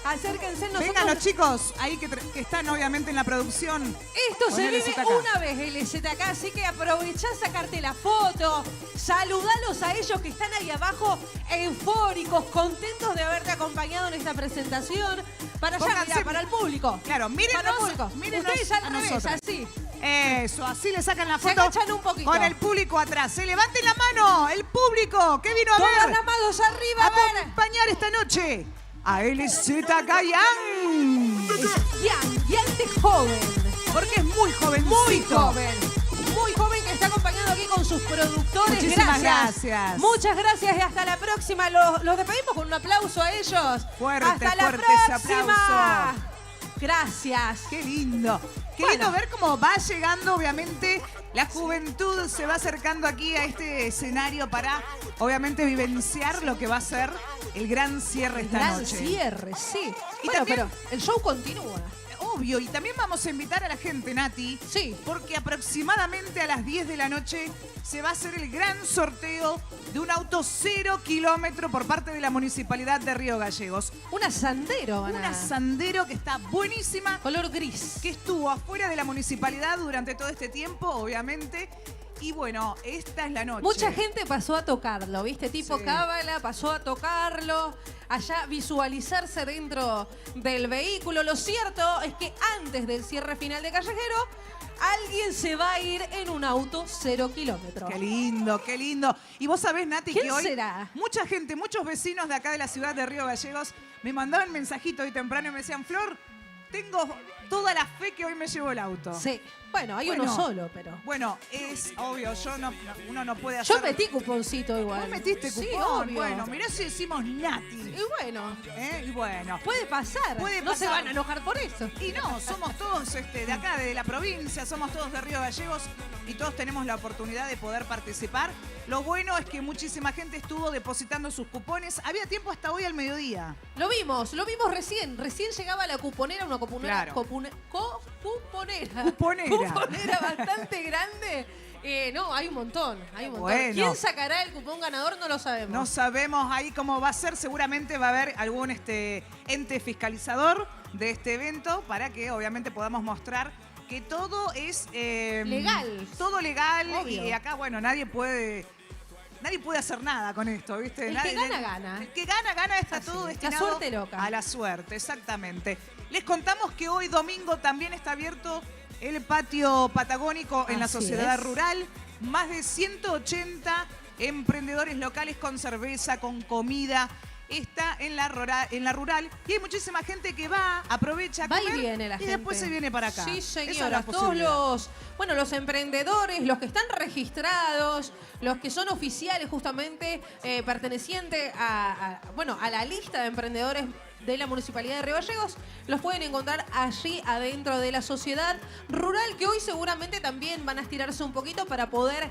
Acérquense nosotros. Vengan los chicos, ahí que están obviamente en la producción. Esto Con se vive LZK. una vez, LZK, así que aprovechá, sacarte la foto, saludalos a ellos que están ahí abajo, eufóricos, contentos de haberte acompañado en esta presentación. Para allá, Pónganse- mirá, para el público. Claro, mírennos, Para el público. mírennos Ustedes al a revés, nosotros. así. Eso, así le sacan la Se foto agachan un poquito. con el público atrás. Se levanten la mano, el público que vino a Todas ver, las manos arriba, a a ver. acompañar esta noche a LZK Young. Young de joven. Porque es muy jovencito. Muy joven. Muy joven, que está acompañado aquí con sus productores. Muchísimas gracias. Muchas gracias y hasta la próxima. Los despedimos con un aplauso a ellos. Fuerte, hasta la fuerte ese próxima. aplauso. Gracias. Qué lindo. Qué Bueno. lindo ver cómo va llegando, obviamente, la juventud se va acercando aquí a este escenario para, obviamente, vivenciar lo que va a ser el gran cierre esta Gran noche. cierre, sí. Y Bueno, también- pero el show continúa. Obvio, y también vamos a invitar a la gente, Nati, Sí. porque aproximadamente a las 10 de la noche se va a hacer el gran sorteo de un auto 0 kilómetro por parte de la Municipalidad de Río Gallegos. Una Sandero, van Una a... Sandero que está buenísima, color gris. que estuvo afuera de la municipalidad durante todo este tiempo, obviamente. Y bueno, esta es la noche. Mucha gente pasó a tocarlo, ¿viste? Tipo Sí. cábala, pasó a tocarlo, allá visualizarse dentro del vehículo. Lo cierto es que antes del cierre final de Callejero, alguien se va a ir en un auto 0 kilómetros. Qué lindo, qué lindo. Y vos sabés, Nati, ¿Quién que hoy será? mucha gente, muchos vecinos de acá de la ciudad de Río Gallegos me mandaban mensajito hoy temprano y me decían, Flor, tengo toda la fe que hoy me llevo el auto. Sí. Bueno, hay uno Bueno. solo, pero... Bueno, es obvio, uno no puede hacer... Yo metí cuponcito igual. ¿Vos metiste Sí, cupón? obvio. Bueno, mirá si decimos Nati. Y bueno, Y bueno. puede pasar. Puede No se pasar. van a enojar por eso. Y no, somos todos de acá, de la provincia, somos todos de Río Gallegos y todos tenemos la oportunidad de poder participar. Lo bueno es que muchísima gente estuvo depositando sus cupones. Había tiempo hasta hoy al mediodía. Lo vimos recién. Recién llegaba la cuponera, una cuponera. Claro. Cuponera. Cuponera. Cuponera bastante grande. No, hay un montón. Hay un montón. Bueno. ¿Quién sacará el cupón ganador? No lo sabemos. No sabemos ahí cómo va a ser. Seguramente va a haber algún ente fiscalizador de este evento para que obviamente podamos mostrar que todo es... Legal. Todo legal. Obvio. Y acá, bueno, nadie puede hacer nada con esto, ¿viste? El que gana, gana. El que gana, gana. Está Así, todo la destinado suerte loca. a la suerte, exactamente. Les contamos que hoy domingo también está abierto el patio patagónico en la Así sociedad es. rural. Más de 180 emprendedores locales con cerveza, con comida. Está en la rural y hay muchísima gente que va, aprovecha a Va y comer viene la y gente. después se viene para acá. Sí, Esa es la señora. Todos posibilidad. los emprendedores, los que están registrados, los que son oficiales justamente, pertenecientes a la lista de emprendedores de la Municipalidad de Río Gallegos, los pueden encontrar allí adentro de la sociedad rural, que hoy seguramente también van a estirarse un poquito para poder,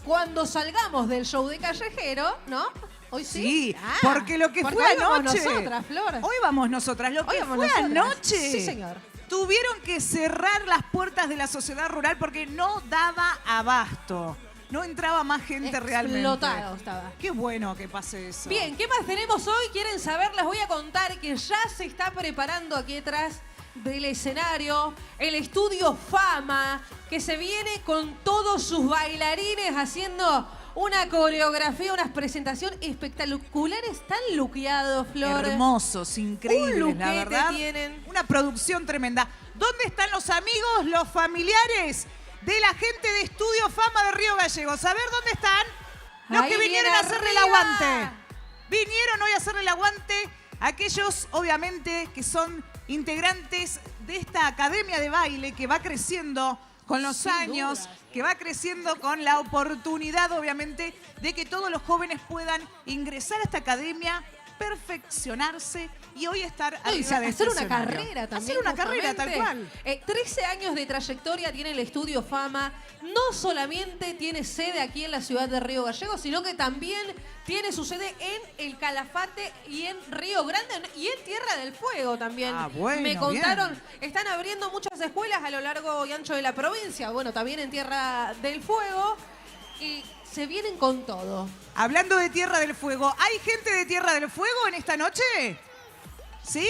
cuando salgamos del show de Callejero, ¿no? Hoy sí. Sí, Ah, porque lo que porque fue hoy vamos anoche. nosotras, Flor. Hoy vamos nosotras. Lo Hoy que vamos fue nosotras. anoche. Sí, señor. Tuvieron que cerrar las puertas de la sociedad rural porque no daba abasto. No entraba más gente realmente. Explotado estaba. Qué bueno que pase eso. Bien, ¿qué más tenemos hoy? ¿Quieren saber? Les voy a contar que ya se está preparando aquí detrás del escenario el estudio Fama, que se viene con todos sus bailarines haciendo una coreografía, una presentación espectaculares, tan luqueados, Flor. Hermosos, increíbles, Un la luquete verdad. tienen. Una producción tremenda. ¿Dónde están los amigos, los familiares de la gente de Estudio Fama de Río Gallegos? A ver, ¿dónde están? Los Ahí que vinieron viene a hacerle el arriba. aguante. Vinieron hoy a hacerle el aguante a aquellos, obviamente, que son integrantes de esta academia de baile que va creciendo con los Sin años, dudas. que va creciendo con la oportunidad, obviamente, de que todos los jóvenes puedan ingresar a esta academia, perfeccionarse y hoy estar No, y arriba de hacer este una escenario. carrera también. Hacer una carrera, tal justamente. cual. 13 años de trayectoria tiene el Estudio Fama. No solamente tiene sede aquí en la ciudad de Río Gallegos, sino que también tiene su sede en el Calafate y en Río Grande y en Tierra del Fuego también. Ah, bueno, Me contaron, bien. están abriendo muchas escuelas a lo largo y ancho de la provincia. Bueno, también en Tierra del Fuego. Y se vienen con todo. Hablando de Tierra del Fuego, ¿hay gente de Tierra del Fuego en esta noche? ¿Sí?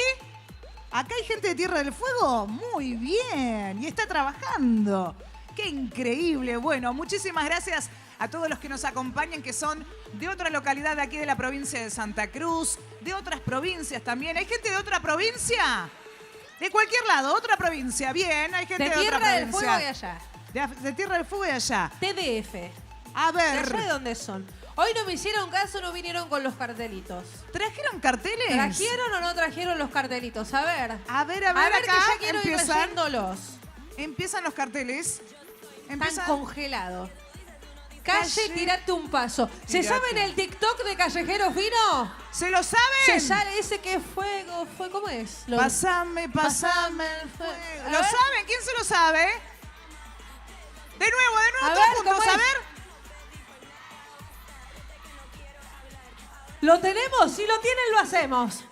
¿Acá hay gente de Tierra del Fuego? Muy bien. Y está trabajando. ¡Qué increíble! Bueno, muchísimas gracias a todos los que nos acompañan, que son de otra localidad de aquí de la provincia de Santa Cruz, de otras provincias también. ¿Hay gente de otra provincia? De cualquier lado, otra provincia. Bien, hay gente De de, otra Tierra del provincia. Fuego y allá. De Tierra del Fuego y allá. TDF. A ¿De ver, allá de dónde son? Hoy no me hicieron caso, no vinieron con los cartelitos. ¿trajeron carteles? ¿Trajeron o no trajeron los cartelitos? A ver. A ver, A ver, acá que ya quiero ir empiezan, leyéndolos. empiezan los carteles. Están Empiezan, congelados. Calle, Calle, tirate un paso. ¿Se tirate. saben el TikTok de Callejero Fino? ¿Se lo saben? Se sale ese que fuego, ¿cómo es? Pasame Pasame el el fuego. A ¿Lo ver. saben? ¿Quién se lo sabe? De nuevo, A todos ver, juntos, ¿cómo a es? ver. ¿Lo tenemos? Si lo tienen, lo hacemos.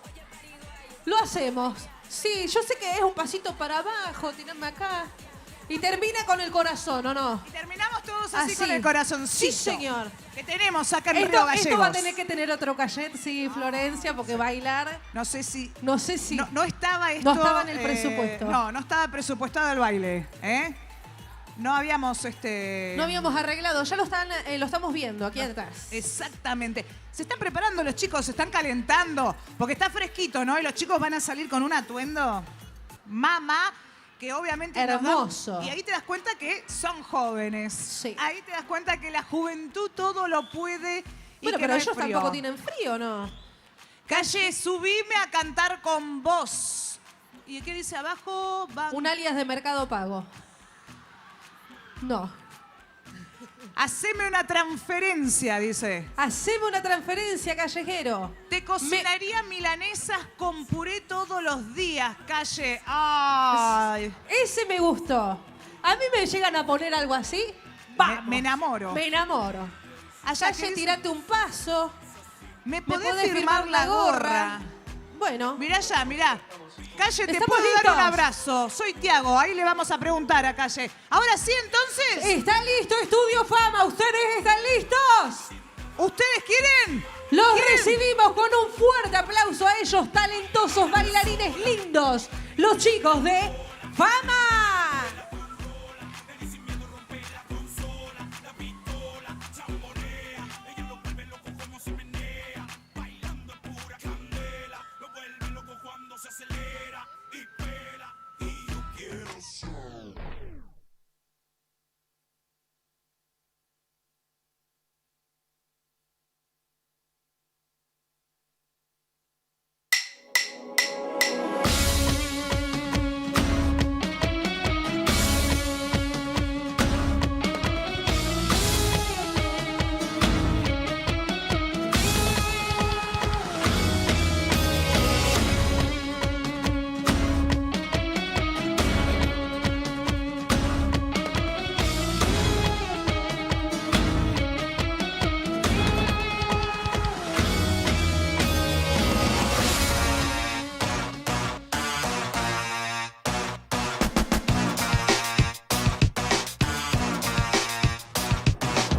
Lo hacemos. Sí, yo sé que es un pasito para abajo, tirarme acá. Y termina con el corazón, ¿o no? Y terminamos todos así Así. con el corazoncito. Sí, señor. Que tenemos acá en Río Esto Gallegos. va a tener que tener otro cachet, sí, Florencia, porque bailar, No sé si... no sé si... No estaba esto... No estaba en el presupuesto. No estaba presupuestado el baile. No habíamos... No habíamos arreglado, ya lo estamos viendo aquí atrás. Exactamente. Se están preparando los chicos, se están calentando, porque está fresquito, ¿no? Y los chicos van a salir con un atuendo, mamá, que obviamente nos da- Hermoso. y ahí te das cuenta que son jóvenes. Sí. Ahí te das cuenta que la juventud todo lo puede y Bueno, que pero no hay ellos frío. tampoco tienen frío, ¿no? Calle, subime a cantar con vos. ¿Y qué dice abajo? Un alias de Mercado Pago. No. Haceme una transferencia, dice. Haceme una transferencia, callejero. Te cocinaría milanesas con puré todos los días, Calle. Ay. Ese me gustó. A mí me llegan a poner algo así. Vamos. Me enamoro. Me enamoro. Allá que Calle, dice, tirate un paso. ¿me ¿Me podés firmar la gorra? Bueno. Mirá ya, mirá. Calle, ¿te Estamos puedo dar listos. un abrazo? Soy Tiago, ahí le vamos a preguntar a Calle. Ahora sí, entonces, ¿Está listo Estudio Fama? ¿Ustedes están listos? ¿ustedes quieren? Los ¿Quieren? recibimos con un fuerte aplauso a ellos, talentosos bailarines lindos, los chicos de Fama.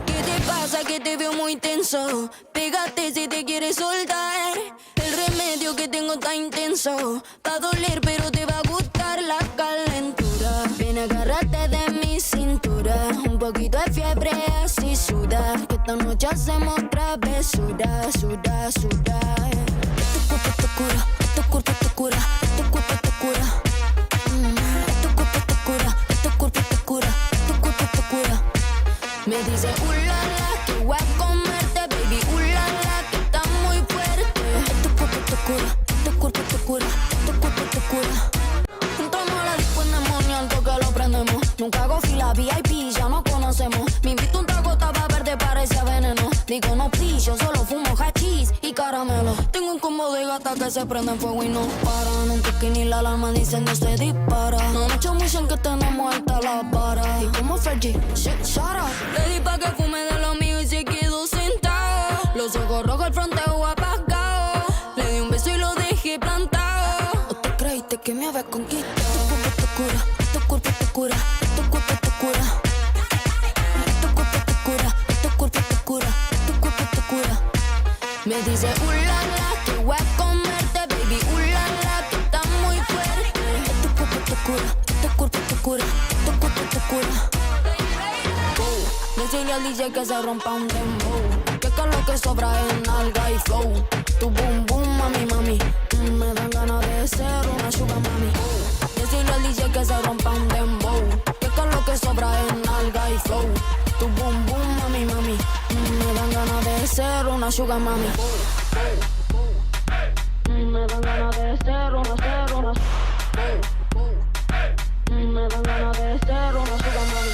¿Qué te pasa? Que te veo muy tenso. Pégate si te quieres soltar. El remedio que tengo está intenso. Va a doler, pero te va a gustar la calentura. Ven, agárrate de mi cintura. Un poquito de fiebre, así suda. Que esta noche hacemos travesura, sura, sura. Tu cuerpo te cura, tu cuerpo te cura, tu cuerpo te cura. Tu cuerpo te cura, tu cuerpo te cura, tu cuerpo te cura. Me dice, ulala, que voy a comerte, baby, ulala, que está muy fuerte. Tu cuerpo te cura, tu cuerpo te cura, tu cuerpo te cura. Entramos a la disco endemonial, que lo prendemos. Nunca hago fila VIP, ya nos conocemos. Me invito un trago, estaba verde, parecía veneno. Digo, no, please, yo solo fumo hachís y caramelo. Tengo un combo de gata que se prende en fuego y no para. Nunca que ni la alarma dicen no se dispara. No me chamuchen que tenemos alta la vara. Y como Fergie, shit, shut up. Le di pa' que fume de lo mío y se quedó sentado. Los ojos rojos, el fronteo apagado. Le di un beso y lo dejé plantado. ¿O te creíste que me habías conquistado? Tu cuerpo te cura, tu cuerpo te cura, tu cuerpo te cura. Tu cuerpo te cura, tu cuerpo te cura, tu cuerpo te cura. Me dice, ulala, que voy a comerte, baby, ulala, que está muy fuerte. Tu cuerpo te cura, tu cuerpo te cura, tu cuerpo te cura. Decirle al DJ que se rompa un dembow, que lo que sobra es nalga y flow. Tu boom boom, mami, mami, me dan ganas de ser una sugar mami. Decirle al DJ que se rompa un dembow, que lo que sobra es nalga y flow. Tu boom boom, mami, mami, me dan ganas de ser una sugar mami. Me dan ganas de ser una. Me dan ganas de ser una sugar mami.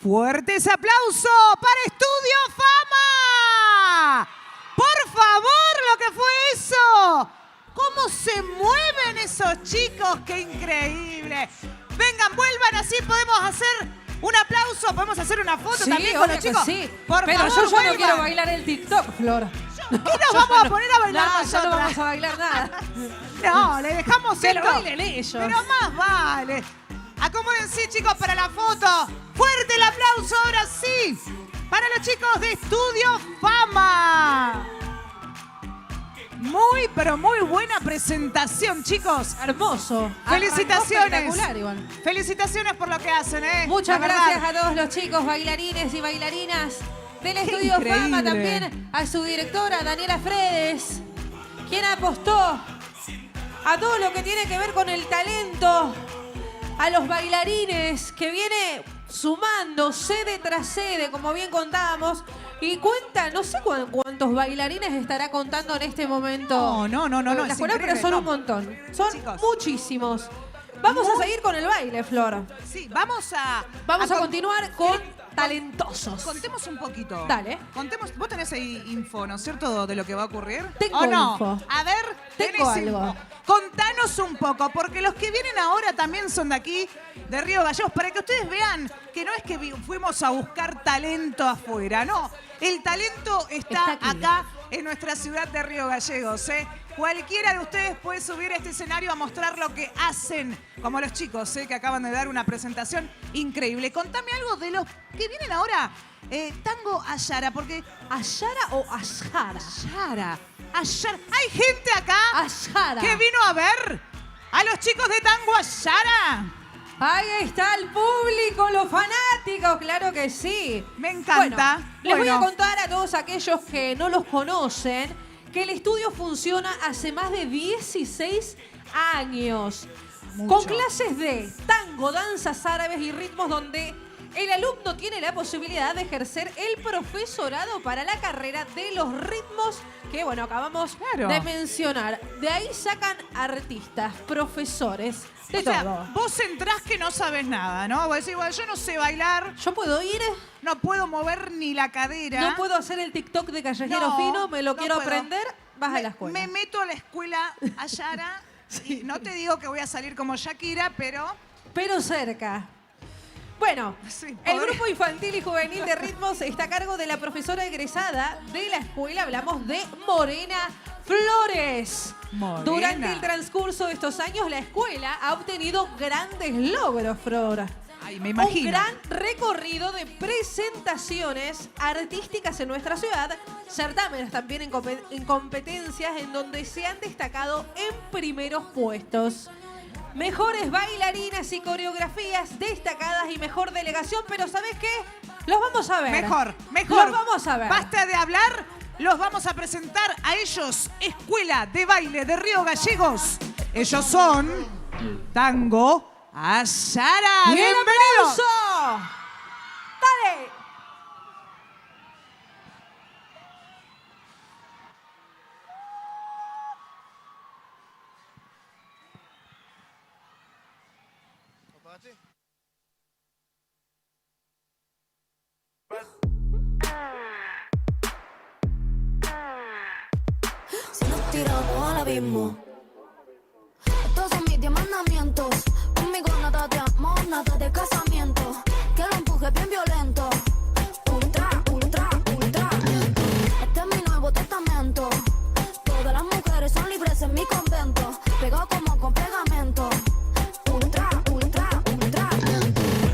Fuertes aplausos para Estudio Fama. Por favor, lo que fue eso. ¿Cómo se mueven esos chicos? ¡Qué increíble! Vengan, vuelvan, así podemos hacer un aplauso, podemos hacer una foto también con los chicos. Sí. Por pero favor, yo ya vuelvan. no quiero bailar el TikTok, Flor. ¿Qué nos vamos a poner a bailar No, nosotras? ya no vamos a bailar nada. No, le dejamos Que lo esto. bailen ellos. Pero más vale. Acomódense, chicos, para la foto. Fuerte el aplauso, ahora sí. Para los chicos de Estudio Fama. Muy, pero muy buena presentación, chicos. Hermoso. Felicitaciones. Espectacular, igual. Felicitaciones por lo que hacen, ¿eh? Muchas La verdad. gracias a todos los chicos, bailarines y bailarinas del Qué Estudio increíble. Fama. También a su directora, Daniela Fredes, quien apostó a todo lo que tiene que ver con el talento, a los bailarines que viene sumando sede tras sede, como bien contábamos. Y cuenta, no sé cuántos bailarines estará contando en este momento. No. La es escuela, pero increíble, son no. un montón. Son Chicos. muchísimos. Vamos a seguir con el baile, Flor. Sí, vamos a continuar con talentosos. Contemos un poquito. Dale. Contemos, vos tenés ahí info, ¿no es cierto?, de lo que va a ocurrir. Tengo ¿O no? info. A ver, Tengo tenés algo. info. Contanos un poco, porque los que vienen ahora también son de aquí, de Río Gallegos, para que ustedes vean que no es que fuimos a buscar talento afuera, no. El talento está aquí. acá en nuestra ciudad de Río Gallegos, ¿eh? Cualquiera de ustedes puede subir a este escenario a mostrar lo que hacen, como los chicos, que acaban de dar una presentación increíble. Contame algo de los que vienen ahora. Tango Ayara, porque... ¿Ayara o Ashara? Ayara. Hay gente acá Ayara. que vino a ver a los chicos de Tango Ayara. Ahí está el público, los fanáticos, claro que sí. Me encanta. Bueno, les voy a Bueno. contar a todos aquellos que no los conocen que el estudio funciona hace más de 16 años. Mucho. Con clases de tango, danzas árabes y ritmos donde el alumno tiene la posibilidad de ejercer el profesorado para la carrera de los ritmos que, bueno, acabamos Claro. de mencionar. De ahí sacan artistas, profesores, de O sea, todo. vos entrás que no sabes nada, ¿no? Vos decís, bueno, yo no sé bailar, Yo puedo ir, no puedo mover ni la cadera. no puedo hacer el TikTok de callejero No, fino, me lo no quiero puedo. aprender, vas a la escuela. Me meto a la escuela Ayara y no te digo que voy a salir como Shakira, pero... Pero cerca. Bueno, Sí, el podría. grupo infantil y juvenil de ritmos está a cargo de la profesora egresada de la escuela. Hablamos de Morena Flores. Morena. Durante el transcurso de estos años, la escuela ha obtenido grandes logros, Flor. Ay, me imagino. Un gran recorrido de presentaciones artísticas en nuestra ciudad, certámenes también en competencias en donde se han destacado en primeros puestos. Mejores bailarinas y coreografías destacadas y mejor delegación, pero ¿sabes qué? Los vamos a ver. Mejor. Los vamos a ver. Basta de hablar, los vamos a presentar a ellos, Escuela de Baile de Río Gallegos. Ellos son Tango Ayara. ¡Y el ¡Bienvenidos! aplauso! ¡Dale! Si nos tiramos al abismo, estos son mis 10 mandamientos. Conmigo nada de amor, nada de casamiento. Que lo empuje bien violento. Ultra, ultra, ultra. Este es mi nuevo testamento. Todas las mujeres son libres en mi convento. Pegado como con pegamento. Ultra, ultra, ultra.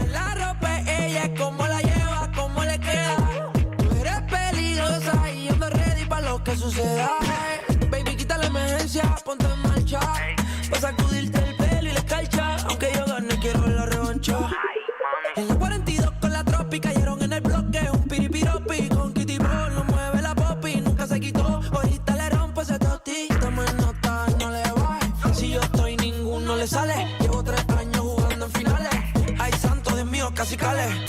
La ropa es ella, cómo la lleva, cómo le queda. Tú eres peligrosa y yo ando ready para lo que suceda. Baby, quita la emergencia, ponte en marcha. Pa' sacudirte el pelo y la escarcha. Aunque yo gane, quiero la revancha. En la 42 con la tropi cayeron en el bloque. Un piripiropi con Kitty Bro. No mueve la popi, nunca se quitó. Ahorita le rompo ese toti. Estamos en nota, no le va. Si yo estoy, ninguno le sale. Llevo 3 años jugando en finales. Ay, santo, Dios mío, casi cale.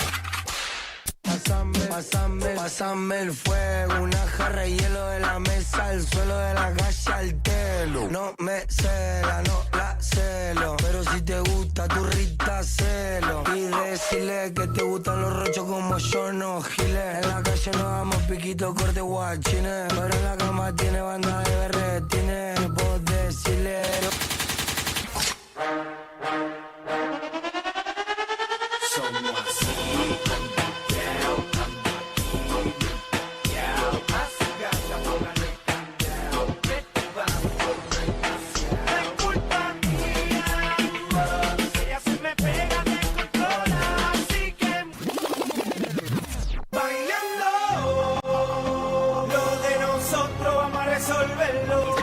Pásame el fuego, una jarra de hielo de la mesa, el suelo de la calle al telo. No me cela, no la celo, pero si te gusta tu Rita, celo. Y decirle que te gustan los rochos como yo, no giles. En la calle nos damos piquito, corte guachines, pero en la cama tiene banda de berretines. No puedo decirle... Lo de nosotros vamos a resolverlo.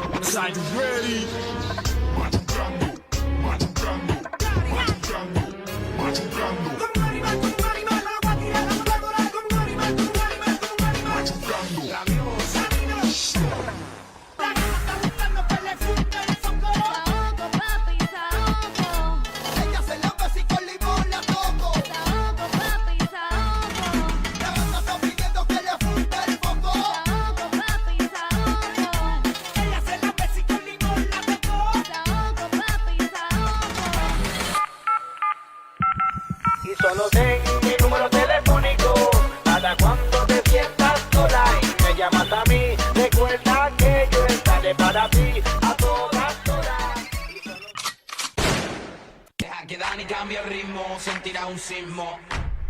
Saoco, papi, saoco. Ella se la besa y con limón la toco. Saoco, papi, saoco. La banda está pidiendo que le funda el foco. Saoco, papi, saoco. Ella se la besa y con limón la tocó. Saoco, papi, saoco. Búscanos en mi número telefónico. Para cuando te sientas sola y me llamas a mí, recuerda que yo estaré para ti a todas horas. Deja que Dani cambie el ritmo, sentirá un sismo.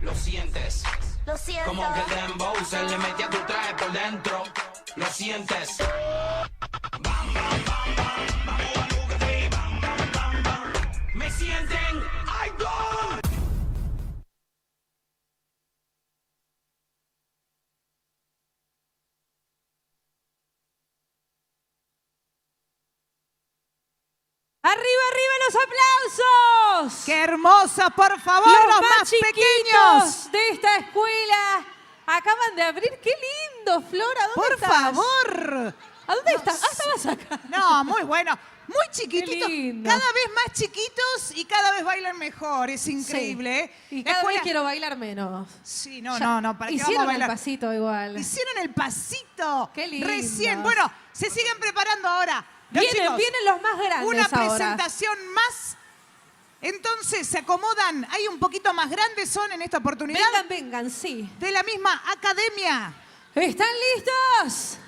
Lo sientes. Lo siento. Como que el dembow se le mete a tu traje por dentro. Lo sientes. Bam, bam, bam, bam. Vamos a Bugatti. Bam, bam, bam, bam. Me sienten. ¡Ay, God! ¡Arriba, arriba los aplausos! ¡Qué hermosa, por favor! Los Los más pequeños. chiquitos de esta escuela acaban de abrir. ¡Qué lindo, Flora! ¿Dónde Por estás? favor. ¿A dónde estás? Ah, estabas acá. No, muy bueno. Muy chiquititos, Qué lindo. cada vez más chiquitos y cada vez bailan mejor. Es increíble, ¿eh? Y La cada escuela- vez quiero bailar menos. Sí, no, Ya no, ¿para qué vamos a hicieron el bailar? pasito igual. Hicieron el pasito. Qué lindo. Recién. Bueno, se siguen preparando ahora. Los chicos, Vienen los más grandes una ahora. presentación más. Entonces se acomodan, hay un poquito más grandes, son en esta oportunidad Vengan, sí. de la misma academia. ¿Están listos?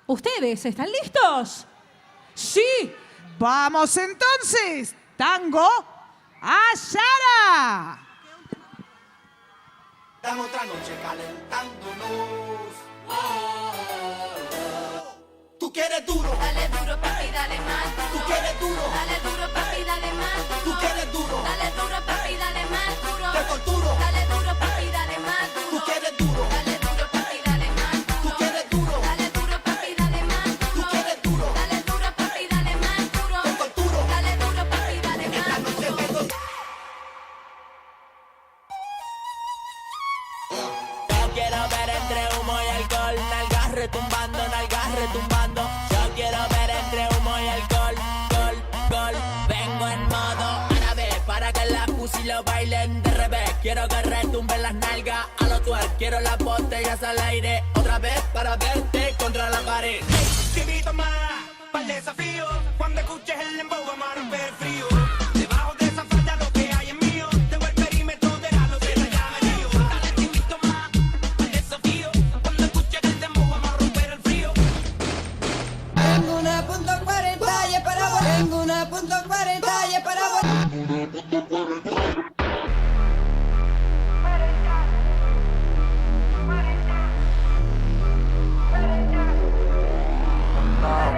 ¿Ustedes están listos? Sí. Vamos entonces, tango a Yara. Dame otra noche calentándonos. Tú quieres duro. Dale duro, papi, dale más. Tú quieres duro. Dale duro, papi, dale más. Tú quieres duro. Dale duro, papi, dale más duro. Te torturo. Dale duro, papi, dale más duro. Tú quieres duro. Dale duro, papi, dale más duro. Tú quieres duro. Dale duro, papi, dale más duro. Tú quieres duro. Dale duro, papi, dale más duro. Te torturo. Dale duro, papi, dale Esta más noche duro. me Yo quiero ver entre humo y alcohol, nalgas retumbando. Yo quiero ver entre humo y alcohol, gol. Vengo en modo árabe para que las pussy lo bailen de revés. Quiero que retumben las nalgas a lo twerk. Quiero las botellas al aire otra vez para verte contra la pared. Te invito más para el desafío. Cuando escuches el dembow vamos a romper frío. Debajo de esa falda lo que hay es mío. Tengo el perímetro de la lotería ya metido. Dale, te invito más para el desafío. Cuando escuches el dembow vamos a romper el frío. Tengo una .40 y es para vos. Tengo una .40 y es para vos.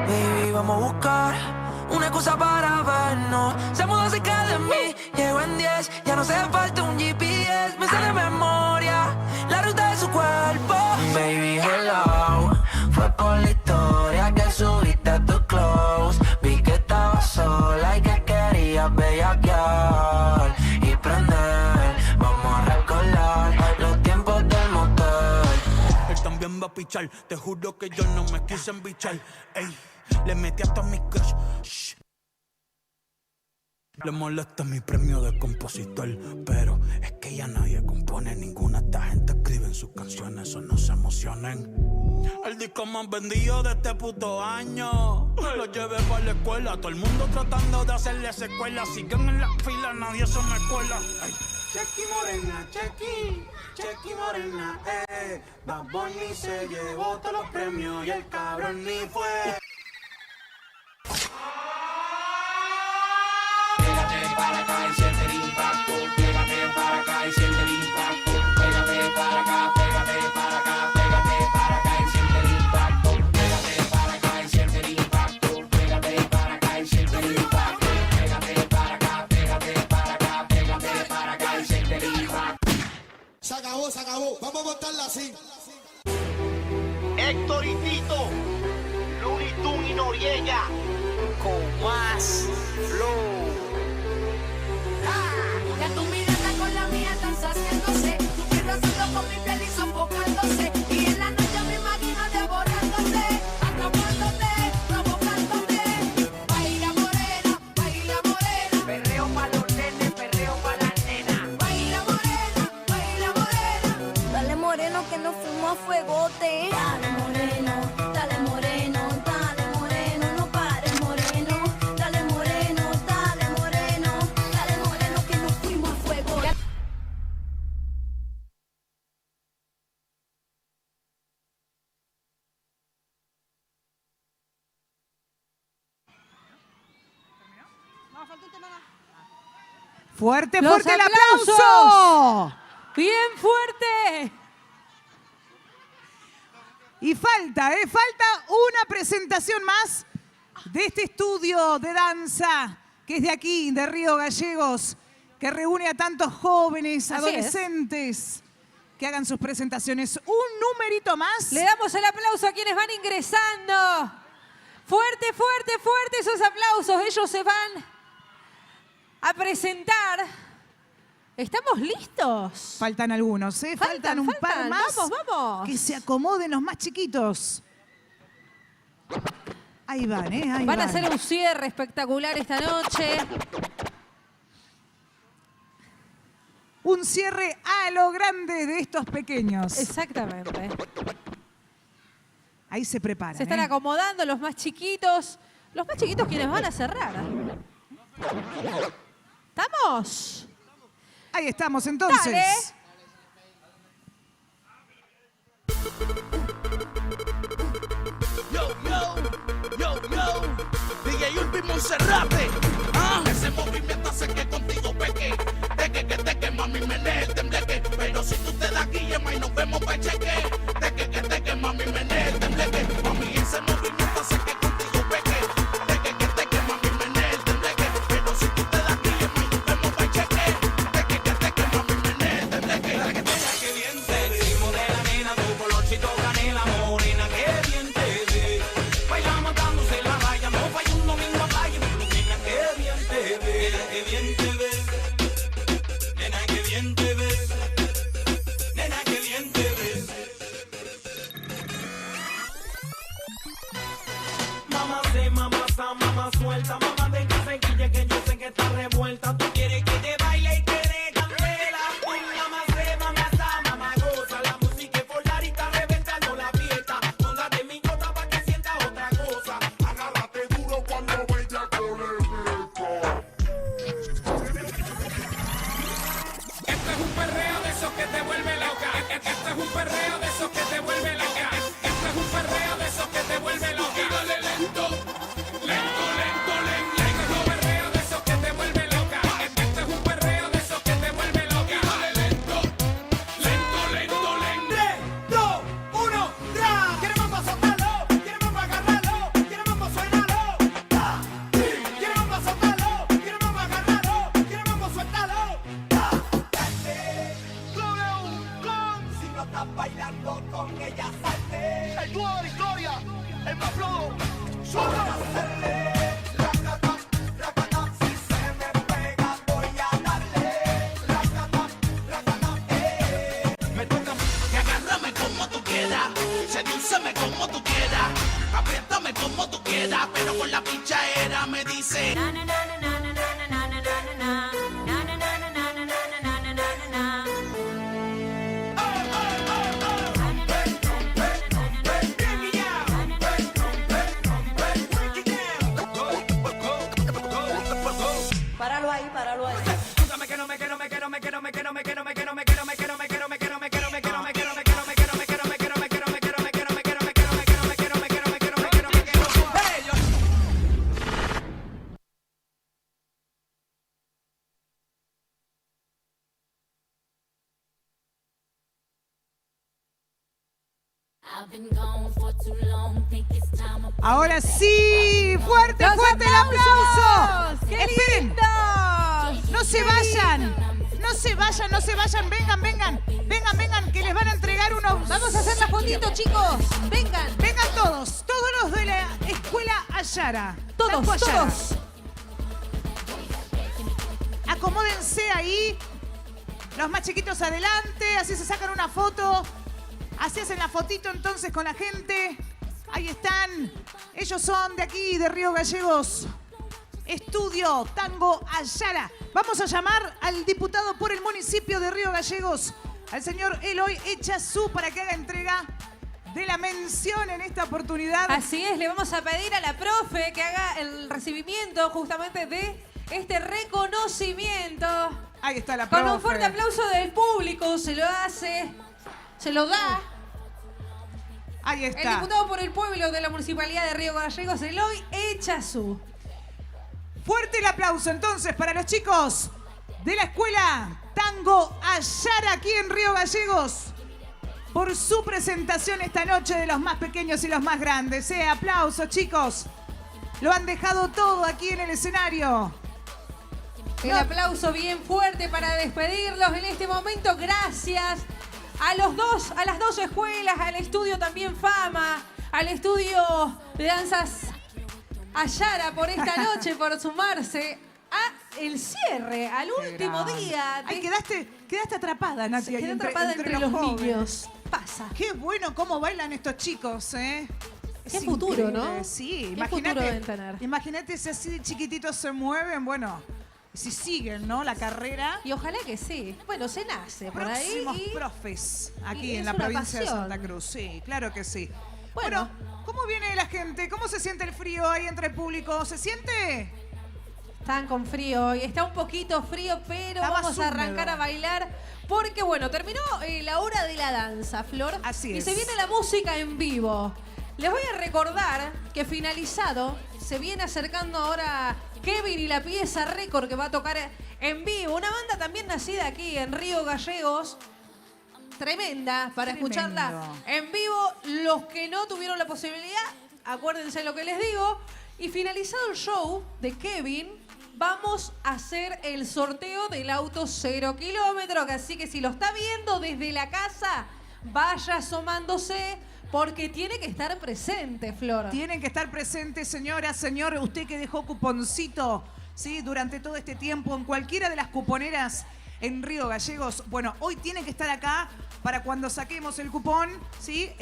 Baby, vamos a buscar una excusa para vernos. Se mudó cerca de mí, llego en 10. Ya no hace falta un GPS, me sale de memoria la ruta de su cuerpo. Baby, hello, fue por la historia que subiste a tu close. Vi que estabas sola y que querías bellaquear y prender. Vamos a recordar los tiempos del motel. Él también va a pichar, te juro que yo no me quise embichar. Ey, le metí hasta mis crush. Shh. Le molesta mi premio de compositor, pero es que ya nadie compone ninguna. Esta gente escribe en sus canciones, eso no se emocionen. El disco más vendido de este puto año. Lo llevé para la escuela, todo el mundo tratando de hacerle secuela. Siguen en la fila, nadie se me cuela. Ay. Chequi morena, chequi morena, Bad Bunny se llevó todos los premios y el cabrón ni fue. Pégate para acá y siente el impacto. Pégate para acá y siente el impacto. Pégate para acá, pégate para acá, pégate para acá y siente el impacto. Pégate para acá y siente el impacto. Pégate para acá y siente el impacto. Pégate para acá, pégate para acá, pégate para acá y siente el impacto. Se acabó, vamos a montarla así. Héctor y Tito, Looney Tunes y Noriega, con más flow. Que tu mirada con la mía están saciándose. Quiero hacerlo con mi piel y sofocándose. Y en la noche me imagino devorándote, atrapándote, provocándote. Baila morena, perreo pa' los nenes, perreo pa' las nenas. Baila morena, Dale moreno que no fume. Fuerte, Los fuerte el aplausos. aplauso. Bien fuerte. Y falta una presentación más de este estudio de danza que es de aquí, de Río Gallegos, que reúne a tantos jóvenes, Así adolescentes, que hagan sus presentaciones. Un numerito más. Le damos el aplauso a quienes van ingresando. Fuerte, fuerte, fuerte esos aplausos. Ellos se van a presentar. ¿Estamos listos? Faltan algunos, ¿eh? Faltan un par más. Vamos, vamos. Que se acomoden los más chiquitos. Ahí van, ¿eh? Ahí Van a hacer un cierre espectacular esta noche. Un cierre a lo grande de estos pequeños. Exactamente. Ahí se preparan. Se están acomodando los más chiquitos. Los más chiquitos quienes van a cerrar. ¿Estamos? Ahí estamos entonces. Dale. DJ Último Monserrate. Ese movimiento hace que contigo peque. Teque, mami, menee el tembleque. Pero si tú te das guillema y nos vemos pa' cheque. Teque, mami, menee el tembleque. Mami, ese movimiento hace que contigo peque. Teque, mami, menee el tembleque. Pero si tú te das guillema y nos vemos pa' cheque. Teque, mami, menee el tembleque. Que bien te decimos de la nena, tu colorcito canela, morena, que bien te ve. Bailamos dándose la raya, no falla un domingo a playa. Nena, que bien te ve, que bien te ve. Nena, que bien te ves. Nena, que bien te ves. Mamá suelta, mamá de casequilla que yo sé que está revuelta. Tú quieres que te baile y te dé candela. Mamá goza, la música es volar y está reventando la fiesta. Póngate mi gota pa' que sientas otra cosa. Agárrate duro cuando vaya con el grito. Este es un perreo de esos que te vuelve loca. Este es un perreo de esos que te vuelve loca. Este es un perreo de esos que te vuelve loca. Y dale lento, lento, lento, lento. Este es un perreo de esos que te vuelve loca. Este es un perreo de esos que te vuelve loca. Y dale lento, lento, lento, lento. 3, 2, 1, ¡tra! Queremos pa' soltarlo, queremos pa' agarrarlo, queremos pa' suénalo. Queremos pa' soltarlo, queremos pa' agarrarlo, queremos pa' suéltalo. Si no estás bailando con ella, salte. El dúo de Victoria, el más flojo. Solo hacerle. Si se me pega, voy a darle. Me toca que agárrame como tú quieras, sedúceme como tú quieras, apriétame como tú quieras, pero con la pichadera me dice. Páralo ahí, páralo ahí. Ahora sí, fuerte, ¡Los fuerte el aplausos! aplauso. ¡Qué Esperen, lindos! no se vayan, no se vayan, vengan, que les van a entregar unos. Vamos a hacer la fotito, chicos. Vengan. Vengan todos los de la escuela Ayara. Todos, Tango Ayara. todos. Acomódense ahí, los más chiquitos adelante, así se sacan una foto, así hacen la fotito entonces con la gente. Ahí están, ellos son de aquí, de Río Gallegos. Estudio Tango Ayara. Vamos a llamar al diputado por el municipio de Río Gallegos, al señor Eloy Echazú, para que haga entrega de la mención en esta oportunidad. Así es, le vamos a pedir a la profe que haga el recibimiento justamente de este reconocimiento. Ahí está la profe. Con un fuerte aplauso del público se lo da. Ahí está. El diputado por el pueblo de la Municipalidad de Río Gallegos, Eloy Echazú. Fuerte el aplauso entonces para los chicos de la escuela Tango Ayara aquí en Río Gallegos por su presentación esta noche de los más pequeños y los más grandes. Aplausos, chicos. Lo han dejado todo aquí en el escenario. El aplauso bien fuerte para despedirlos en este momento. Gracias a las dos escuelas, al estudio también Fama, al estudio de danzas Ayara por esta noche, por sumarse a el cierre, al último día. Ay, quedaste atrapada, Nati. Quedé atrapada entre los niños. Pasa. Qué bueno cómo bailan estos chicos, ¿eh? Qué futuro, ¿no? Sí, Qué futuro deben tener. Imagínate si así de chiquititos se mueven, bueno, si siguen, ¿no? La carrera. Y ojalá que sí. Bueno, se nace por ahí. Próximos profes aquí y en es la una provincia de pasión. Santa Cruz. Sí, claro que sí. Bueno. ¿Cómo viene la gente? ¿Cómo se siente el frío ahí entre el público? ¿Se siente? Están con frío hoy. Está un poquito frío, pero Está más vamos a arrancar húmedo. a bailar. Porque, bueno, terminó la hora de la danza, Flor. Así y es. se viene la música en vivo. Les voy a recordar que finalizado se viene acercando ahora Kevin y la pieza récord que va a tocar en vivo. Una banda también nacida aquí en Río Gallegos. Tremenda para Tremendo. escucharla en vivo. Los que no tuvieron la posibilidad, acuérdense lo que les digo. Y finalizado el show de Kevin, vamos a hacer el sorteo del auto 0 kilómetros. Así que si lo está viendo desde la casa, vaya asomándose porque tiene que estar presente, Flor. Tienen que estar presentes, señora, señor. Usted que dejó cuponcito, ¿sí? Durante todo este tiempo en cualquiera de las cuponeras en Río Gallegos. Bueno, hoy tienen que estar acá para cuando saquemos el cupón, ¿sí?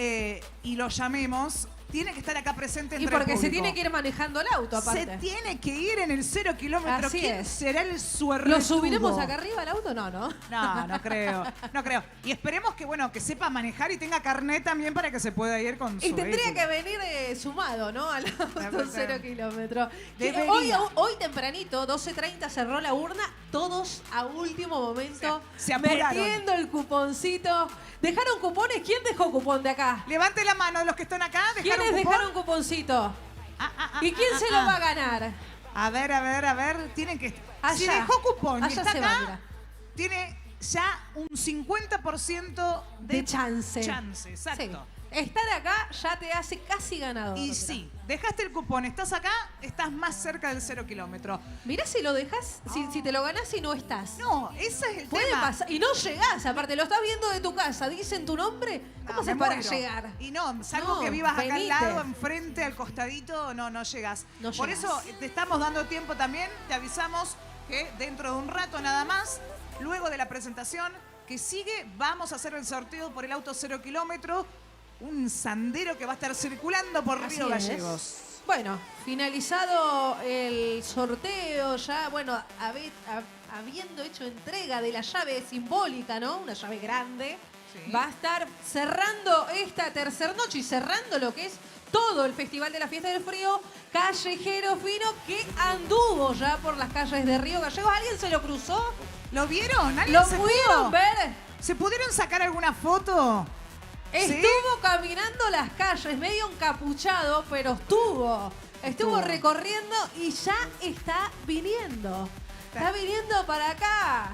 Y lo llamemos. Tiene que estar acá presente entre Y porque el se público. tiene que ir manejando el auto, aparte. Se tiene que ir en el 0 kilómetros. Así ¿Quién es. será el suertudo? ¿Lo subiremos acá arriba al auto? No, ¿no? No, no creo. No creo. Y esperemos que, bueno, que sepa manejar y tenga carnet también para que se pueda ir con su Y tendría vehículo. que venir sumado, ¿no? Al auto 0 kilómetros. Que Debería. Hoy tempranito, 12:30, cerró la urna. Todos a último momento Se apuraron. metiendo el cuponcito. ¿Dejaron cupones? ¿Quién dejó cupón de acá? Levante la mano los que están acá. ¿Dejaron ¿Quiénes cupón? dejaron cuponcito? ¿Y quién se lo va a ganar? A ver. Tienen que... Si Allá. dejó cupón y Allá está se va, acá, mira. tiene ya un 50% De chance. Chance, exacto. Sí. Estar acá ya te hace casi ganador. Y sí, dejaste el cupón, estás acá, estás más cerca del 0 kilómetro. Mirá si lo dejas, si te lo ganás y no estás. No, ese es el Puede tema. pasar. Y no llegás, aparte, lo estás viendo de tu casa, dicen tu nombre. ¿Cómo No, se me para muero. llegar? Y no, salvo No, que vivas acá al venite. lado, enfrente, al costadito, no llegas. No Por llegás. eso te estamos dando tiempo también, te avisamos que dentro de un rato nada más, luego de la presentación que sigue, vamos a hacer el sorteo por el auto 0 kilómetros, un sandero que va a estar circulando por Así Río es. Gallegos. Bueno, finalizado el sorteo, ya, bueno, habiendo hecho entrega de la llave simbólica, ¿no? Una llave grande. Sí. Va a estar cerrando esta tercera noche y cerrando lo que es todo el Festival de la Fiesta del Frío Callejero Fino, que anduvo ya por las calles de Río Gallegos. ¿Alguien se lo cruzó? ¿Lo vieron? ¿Alguien ¿Lo se pudieron pudo? ver? ¿Se pudieron sacar alguna foto? Estuvo caminando las calles, medio encapuchado, pero estuvo Estuvo. recorriendo y ya está viniendo. Está viniendo para acá.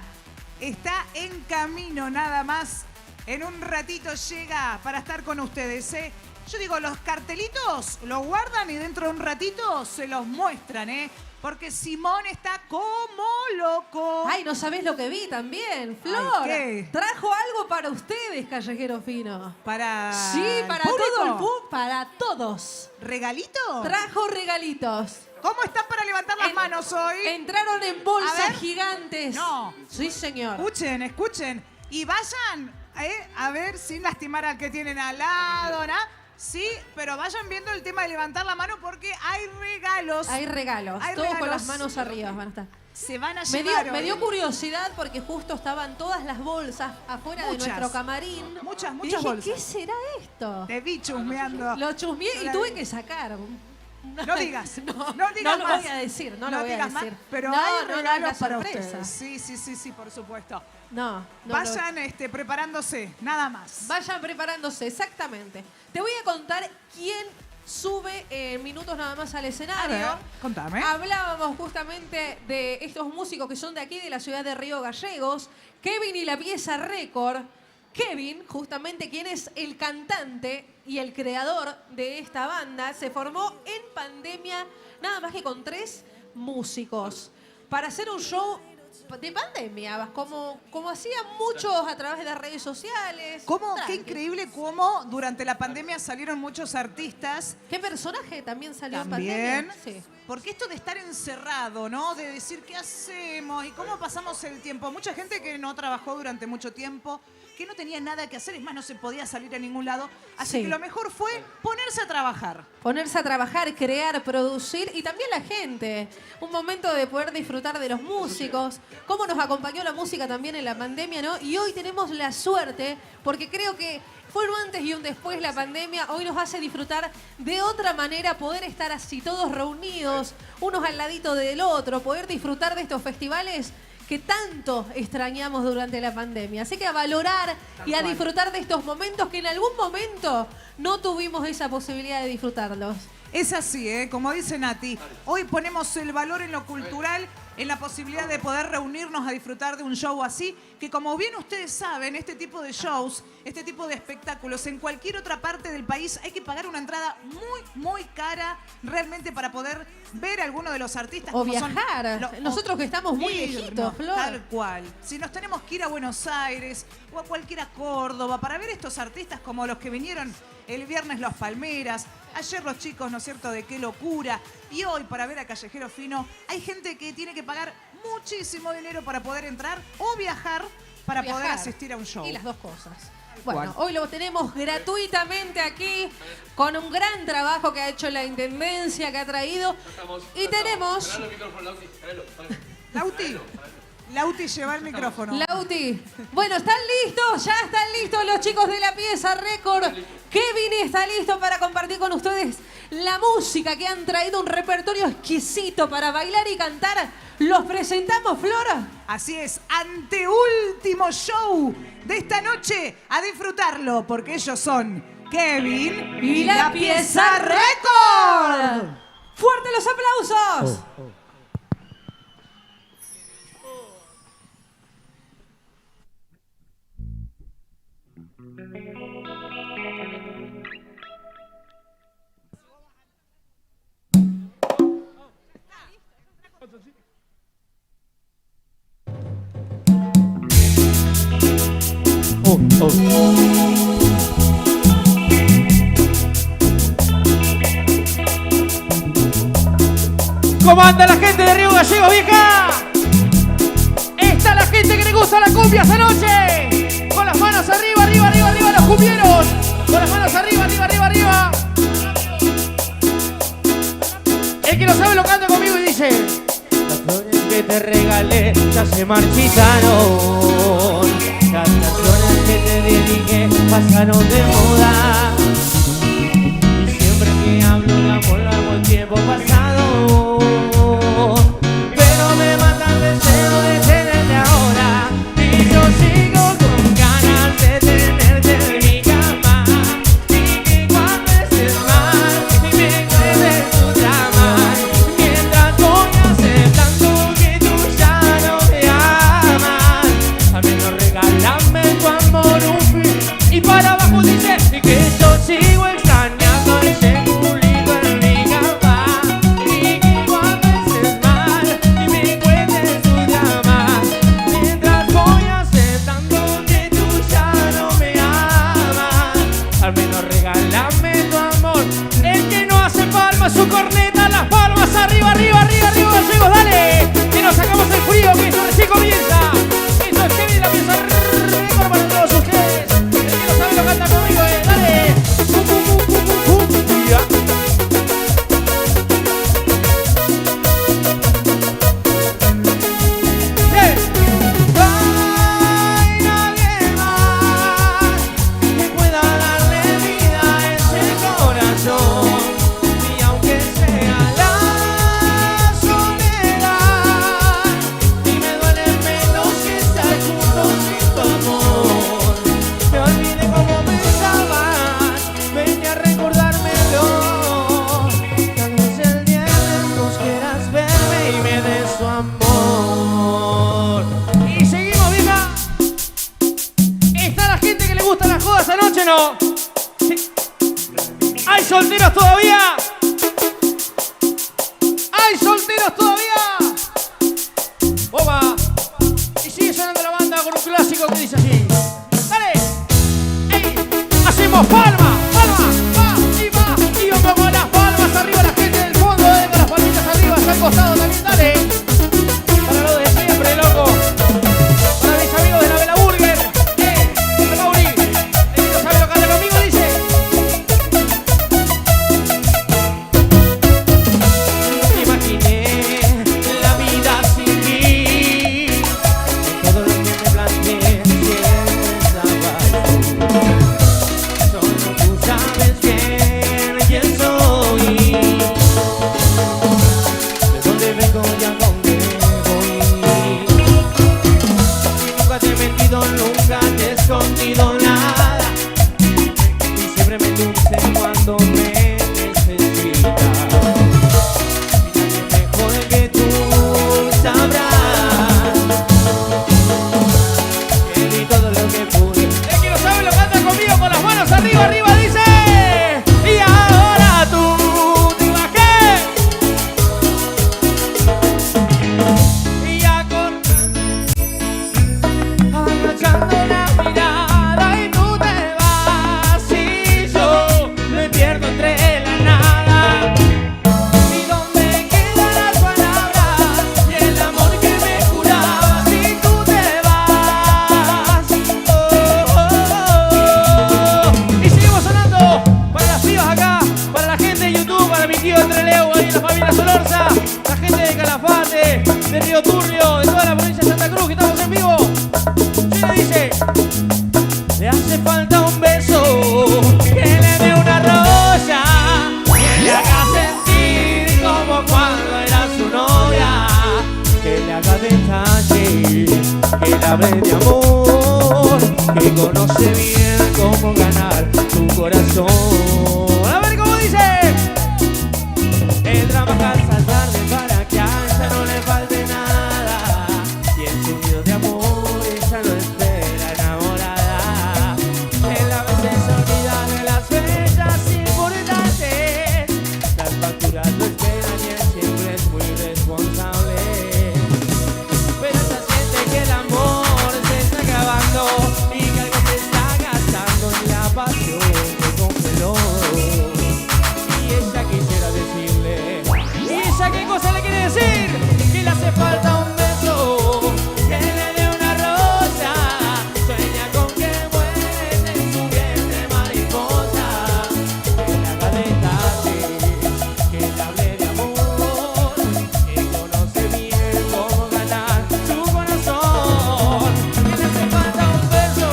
Está en camino nada más. En un ratito llega para estar con ustedes, ¿eh? Yo digo, los cartelitos los guardan y dentro de un ratito se los muestran, ¿eh? Porque Simón está como loco. Ay, no sabés lo que vi también, Flor. ¿qué? Trajo algo para ustedes, Callejero Fino. Para Sí, para el público. todo el público, para todos. ¿Regalito? Trajo regalitos. ¿Cómo están para levantar las manos hoy? Entraron en A bolsas ver. gigantes. No. Sí, señor. Escuchen. Y vayan, a ver, sin lastimar al que tienen al lado, ¿no? Sí, pero vayan viendo el tema de levantar la mano porque hay regalos. Hay regalos. Hay Todos con regalos. las manos arriba van a estar. Se van a Me llevar dio hoy. curiosidad porque justo estaban todas las bolsas afuera de Muchas. nuestro camarín. Muchas Y dije, bolsas. ¿qué será esto? Te vi chusmeando. Lo chusmeé y tuve que sacar. No digas, no digas no lo más. voy a decir, no lo voy a digas más, decir. pero No, hay no, no, regalos la para sorpresa. ustedes. Sí, por supuesto. No, no Vayan preparándose, nada más. Vayan preparándose, exactamente. Te voy a contar quién sube en minutos nada más al escenario. A ver, contame. Hablábamos justamente de estos músicos que son de aquí, de la ciudad de Río Gallegos. Kevin y la pieza Récord. Kevin, justamente quien es el cantante y el creador de esta banda, se formó en pandemia nada más que con 3 músicos para hacer un show de pandemia, como hacían muchos a través de las redes sociales. Qué increíble cómo durante la pandemia salieron muchos artistas. ¿Qué personaje también salió También, en pandemia? Sí. porque esto de estar encerrado, ¿no? De decir qué hacemos y cómo pasamos el tiempo. Mucha gente que no trabajó durante mucho tiempo, que no tenía nada que hacer, es más, no se podía salir a ningún lado. Así Sí. que lo mejor fue ponerse a trabajar. Ponerse a trabajar, crear, producir y también la gente. Un momento de poder disfrutar de los músicos, cómo nos acompañó la música también en la pandemia, ¿no? Y hoy tenemos la suerte, porque creo que fue un antes y un después la pandemia, hoy nos hace disfrutar de otra manera, poder estar así todos reunidos, unos al ladito del otro, poder disfrutar de estos festivales que tanto extrañamos durante la pandemia. Así que a valorar y a disfrutar de estos momentos que en algún momento no tuvimos esa posibilidad de disfrutarlos. Es así, ¿eh? Como dice Nati, hoy ponemos el valor en lo cultural, en la posibilidad de poder reunirnos a disfrutar de un show así, que como bien ustedes saben, este tipo de shows, este tipo de espectáculos, en cualquier otra parte del país hay que pagar una entrada muy, muy cara realmente para poder ver a alguno de los artistas. O como son viajar. Nosotros que estamos muy irnos, viejitos, Flor. Tal cual. Si nos tenemos que ir a Buenos Aires o a cualquiera Córdoba para ver estos artistas como los que vinieron el viernes Los Palmeras, ayer los chicos, ¿no es cierto?, de Qué Locura, y hoy para ver a Callejero Fino, hay gente que tiene que pagar muchísimo dinero para poder entrar o viajar para poder asistir a un show. Y las dos cosas. Bueno, hoy lo tenemos gratuitamente aquí, con un gran trabajo que ha hecho la Intendencia, que ha traído. Y tenemos... Lauti, lleva el micrófono. Lauti. Bueno, ¿están listos? Ya están listos los chicos de la pieza Récord. Kevin está listo para compartir con ustedes la música que han traído, un repertorio exquisito para bailar y cantar. ¿Los presentamos, Flora? Así es, anteúltimo show de esta noche. A disfrutarlo, porque ellos son Kevin y la pieza Récord. ¡Fuerte los aplausos! ¿Cómo anda la gente de Río Gallegos, vieja? Está la gente que le gusta la cumbia esta noche. Con las manos arriba, arriba, arriba, arriba, los cumbieros. Con las manos arriba, arriba, arriba, arriba. El que no sabe lo canta conmigo y dice: las flores que te regalé ya se marchitaron. Las canciones que te dediqué pasaron de moda. Y siempre que hablo de amor lo hago en tiempo pasado. Pero me mata el deseo de tenerte ahora. Y yo sigo con ganas de tenerte en mi cama. Y que cuando estés mal me quedes tu trama. Mientras voy aceptando que tú ya no me amas, al menos regálame tu amor un fin. Y para abajo dice que yo con un clásico que dice así. ¡Dale! ¡Ey! ¡Hacemos palma! ¡Palma! ¡Va! ¡Y va! ¡Y yo pongo las palmas arriba! La gente del fondo, con las palmitas arriba, hasta al costado también, dale. Para lo de siempre, loco. Para mis amigos de la Vela Burger. Para Mauri. El que no sabe lo que anda conmigo dice. Imaginé la vida sin mí. Todo lo que me planteé siempre estaba tú. Solo tú sabes bien quién soy. De dónde vengo y a dónde voy. Nunca te he mentido, nunca te he escondido nada. Y siempre me dulce cuando me necesitas. Mejor que tú sabrás que di todo lo que pude. El que no sabe lo canta conmigo con las manos arriba, arriba, dice. Y ahora tú te bajé. Y ya Agachando la mirada y tú te vas y yo me pierdo entre la nada. ¿Y dónde quedan las palabras y el amor que me curaba si tú te vas? Y seguimos sonando para las pibas acá, para la gente de YouTube, para mi tío Entre Leo, ahí en la familia Solorza, la gente de Calafate, de Río Turbio, de toda la provincia de Santa Cruz, que estamos en vivo. ¿Sí le dice? Le hace falta un beso que le dé una rosa, que le haga sentir como cuando era su novia, que le haga detalles, que le hable de amor, que conoce bien cómo ganar tu corazón. A ver cómo dice. Él trabaja hasta tarde para que a ella no le falte nada, y en su nido de amor ella lo espera enamorada. Él a veces se olvida de las fechas importantes, las facturas lo esperan y él siempre es muy responsable. Pero ella siente que el amor se está acabando y que algo se está gastando en la pasión que congeló. Y ella quisiera decirle, ¿Y ella qué cosa le quiere decir? que le hace falta un beso, que le dé una rosa, sueña con que vuelen en su vientre mariposa, que le haga detalles, que le hable de amor, que conoce bien cómo ganar su corazón. Que le hace falta un beso,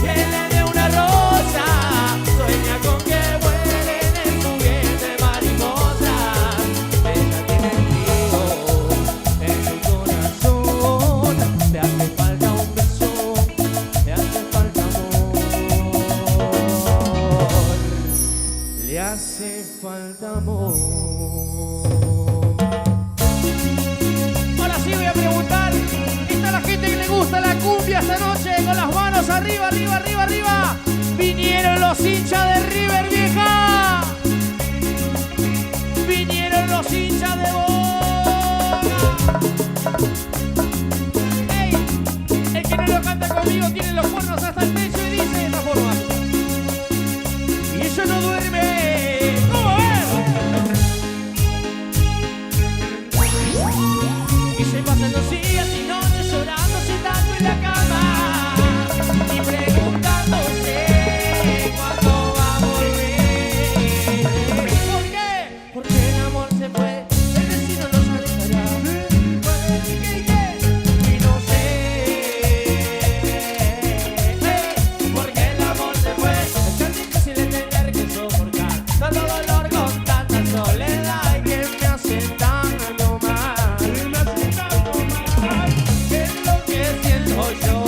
que le dé una rosa, sueña con que vuelen en su vientre mariposa. Ella tiene frío en el corazón, le hace falta un beso, le hace falta amor, le hace falta amor. Ahora sí voy a preguntar. ¿Está la gente que le gusta la cumbia esta noche? Con las manos arriba, arriba, arriba, arriba. Vinieron los hinchas de River, vieja. Vinieron los hinchas de Boca. Ey, el que no lo canta conmigo tiene los cuernos hasta el techo y dice de esta forma. Y ella no duerme. ¿Cómo es? Y se pasan los días y noches llorando, sentado en la cama y preguntándose cuándo va a volver. ¿Por qué? Porque el amor se fue, el destino nos alejará. Y no sé, porque el amor se fue, es tan difícil entender que soportar tanto dolor con tanta soledad y que me hace tanto mal. Es lo que siento yo.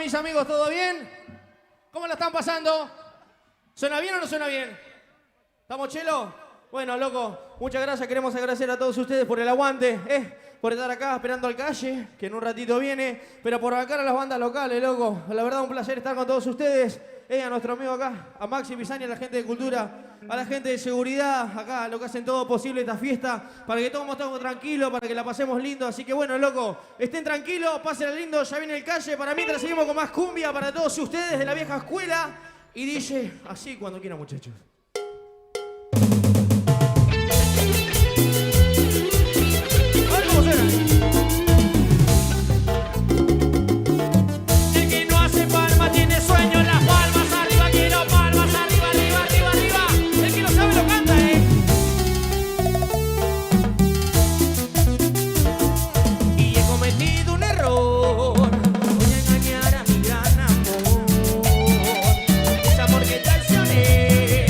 mis amigos? ¿Todo bien? ¿Cómo la están pasando? ¿Suena bien o no suena bien? ¿Estamos chelo? Bueno, loco, muchas gracias. Queremos agradecer a todos ustedes por el aguante, por estar acá esperando al Calle, que en un ratito viene, pero por bancar a las bandas locales, loco. La verdad, un placer estar con todos ustedes. A nuestro amigo acá, a Maxi Pisani, a la gente de cultura, a la gente de seguridad, acá, lo que hacen todo posible esta fiesta, para que todos estemos tranquilos, para que la pasemos lindo. Así que bueno, loco, estén tranquilos, pásenla lindo, ya viene el Calle. Para mientras seguimos con más cumbia para todos ustedes de la vieja escuela. Y dice así cuando quieran, muchachos. A ver cómo suena. El que no hace palma tiene sueño en las palmas. Arriba quiero palmas, arriba, arriba, arriba, arriba. El que no sabe lo canta, Y he cometido un error. Voy a engañar a mi gran amor. Ese amor que traicioné.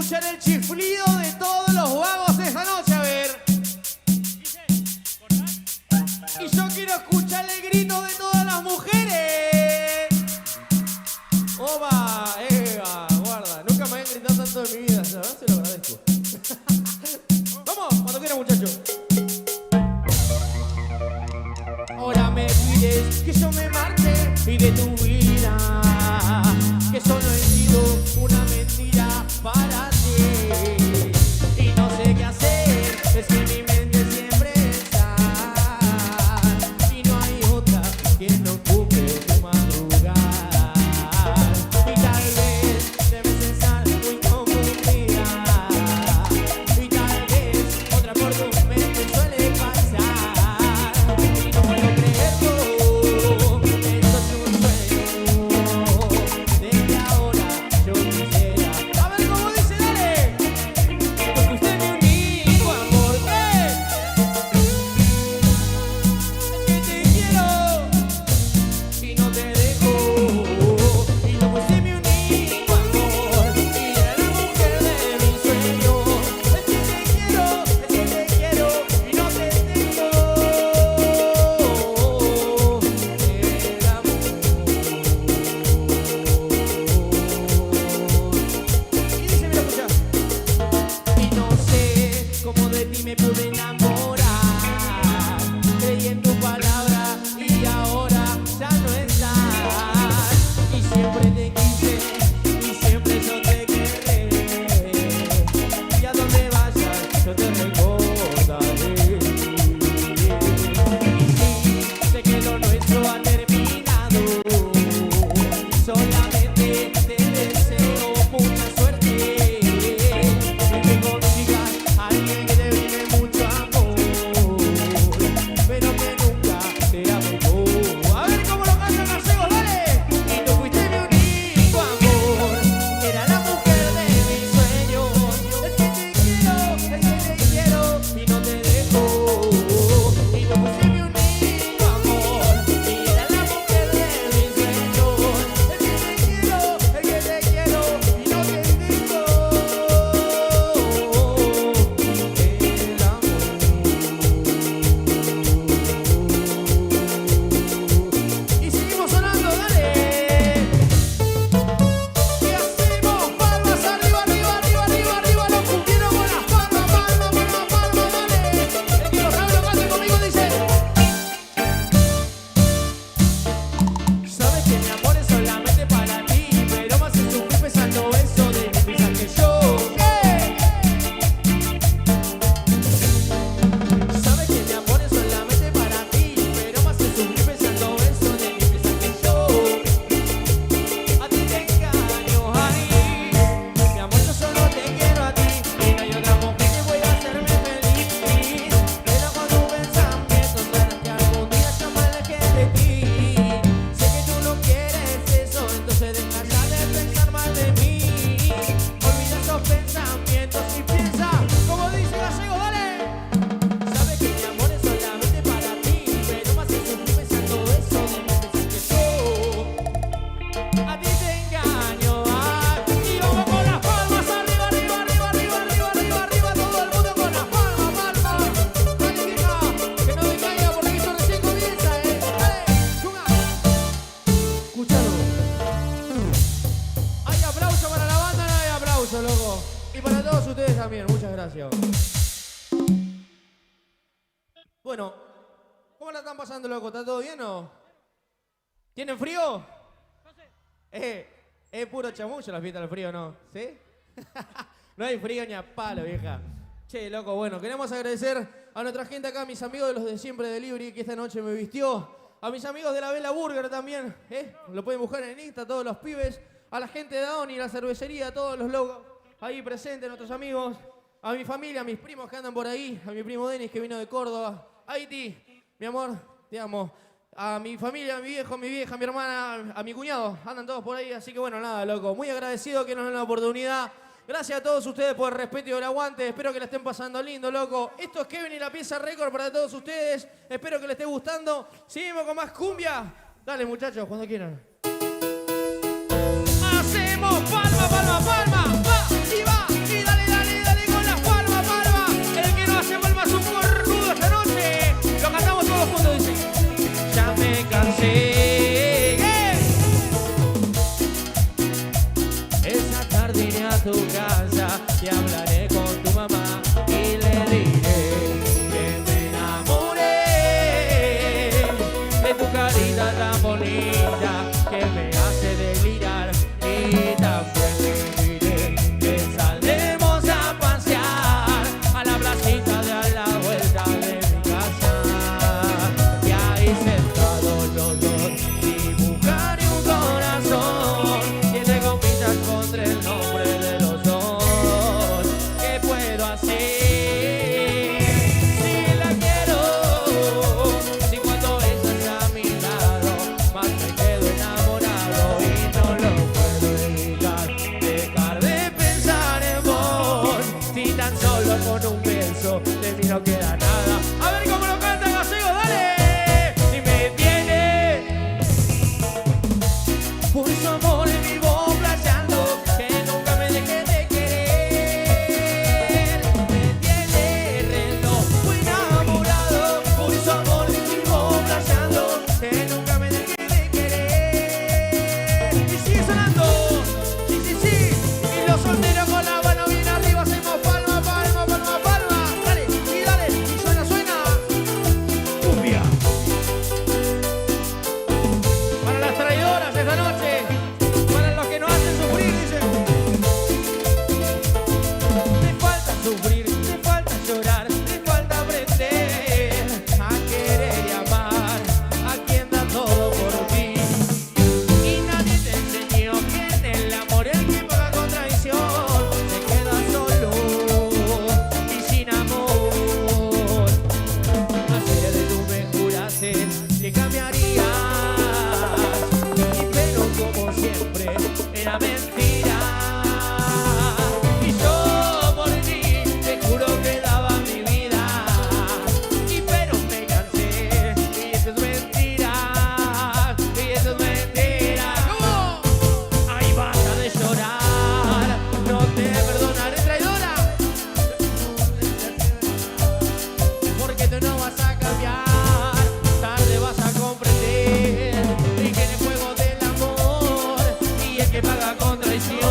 escuchar el chiflido de todos los vagos de esta noche, a ver. Y yo quiero escuchar el grito de todas las mujeres. Oba, Eva, guarda. Nunca me habían gritado tanto en mi vida, ¿sabes? Se lo agradezco. Vamos, cuando quiera, muchachos. Ahora me pides que yo me marche y de tu vida, que solo he sido una mentira para ti. Y no sé qué hacer, es que mi mente siempre está, y no hay otra que no ocupe tu madrugada. Y tal vez debes estar muy confundida, y tal vez otra por tu mente suele pasar. Y no puedo creerlo, esto es un sueño, de que ahora yo quisiera. A ver cómo dice, dale. Porque usted me unió, amor, ¿qué? Es que te quiero y no te dejo. Y no usted me unió, amor, y era la mujer de mis sueños. Es que te quiero y no te dejo. El amor. Y dice, mira, escucha. Y no sé cómo de ti me pude enamorar. Creí en tu palabra y ahora ya no estás. Y siempre te quise y siempre yo te querré. Y a donde vayas yo te recordaré. Y sí, sé que lo nuestro ha terminado. Solamente te deseo mucha suerte y que consigas a alguien que te brinde mucho amor, pero que nunca sea mejor. A ver cómo lo cantan los ciegos, dale. Y tú fuiste mi único amor, era la mujer de mis sueños. Es que te quiero y no te dejo. Y tú fuiste mi único amor, y era la mujer de mis sueños. Es que te quiero y no te dejo. El amor. Y seguimos sonando, dale. Y hacemos palmas arriba, arriba, arriba, arriba, arriba. Los cumpieron con las palmas, palmas, palmas, palmas, dale. El que lo sabe lo cante conmigo dice. Sabes que mi amor es solamente para ti, pero me hace sufrir pensando eso de que piensas que yo. Sabes que mi amor es solamente para ti, pero me hace sufrir pensando eso de que piensas que yo a ti te engaño, ay. Mi amor, yo solo te quiero a ti y no hay otra mujer que pueda hacerme feliz. Pero con tu pensamiento tendrás que algún día yo me aleje de ti. Sé que tú no quieres eso, entonces deja ya de pensar mal de mí. Olvida esos pensamientos y piensa como dice Gallego, dale. Sabes que mi amor es solamente para ti, pero me hace sufrir pensando eso de que piensas que yo a ti te engaño, ay. Y vamos con las palmas arriba, arriba, arriba, arriba, arriba, arriba, arriba, todo el mundo con las palmas, palmas. Dale, vieja, que no me caiga porque esto recién comienza, dale, chunga. Escuchalo. Hay aplauso para la banda, no hay aplauso, loco. Y para todos ustedes también, muchas gracias. Bueno, ¿cómo la están pasando, loco? ¿Está todo bien o? ¿Tienen frío? Es puro chamullo la fiesta del frío, ¿no? ¿Sí? No hay frío ni a palo, vieja. Che, loco, bueno, queremos agradecer a nuestra gente acá, a mis amigos de los de Siempre Delivery, que esta noche me vistió. A mis amigos de la Vela Burger también, lo pueden buscar en Insta, todos los pibes. A la gente de Aoni, la cervecería, todos los logos ahí presentes, nuestros amigos. A mi familia, a mis primos que andan por ahí. A mi primo Denis que vino de Córdoba. A Iti, mi amor, te amo. A mi familia, a mi viejo, a mi vieja, a mi hermana, a mi cuñado. Andan todos por ahí, así que bueno, nada, loco. Muy agradecido que nos den la oportunidad. Gracias a todos ustedes por el respeto y el aguante. Espero que la estén pasando lindo, loco. Esto es Kevin y la Pieza Récord para todos ustedes. Espero que les esté gustando. Seguimos con más cumbia. Dale, muchachos, cuando quieran. Hacemos palma, palma, palma. Va y va y tu casa y hablaré con tu mamá y le diré que me enamoré de tu carita tan bonita que me hace delirar y también le diré que saldremos a pasear a la placita de a la vuelta de mi casa y ahí sentados los dos dibujaré un corazón y entre comillas pondré el nombre de los dos. ¿Qué puedo hacer si la quiero? Si cuando ella está a mi lado más me quedo enamorado y no lo puedo evitar dejar de pensar en vos. Si tan solo con un beso de mí no queda nada. A ver cómo lo canta Gallego, dale. Y me tiene por su amor vivo playando, que nunca me deje de querer. Me tiene re loco enamorado, por su amor vivo playando, que nunca me deje de querer. Y sigue sonando, sí, sí, sí. Y los solteros con la mano bien arriba hacemos palma, palma, palma, palma. Dale, y suena, suena. Cumbia. Para las traidoras esta noche, para los que nos hacen sufrir, dicen. Me falta sufrir, me falta llorar, me falta aprender a querer y amar a quien da todo por ti. Y nadie te enseñó que en el amor el que paga con traición se queda solo y sin amor. Ayer tú me juraste que cambiarías, y pero como siempre era mentira. Y yo por ti te juro que daba mi vida, y pero me cansé, y eso es mentira, y eso es mentira. ¿Cómo? Ay, basta de llorar, no te perdonaré, traidora, porque tú no vas a cambiar, tarde vas a comprender y que en el juego del amor y el que paga con traición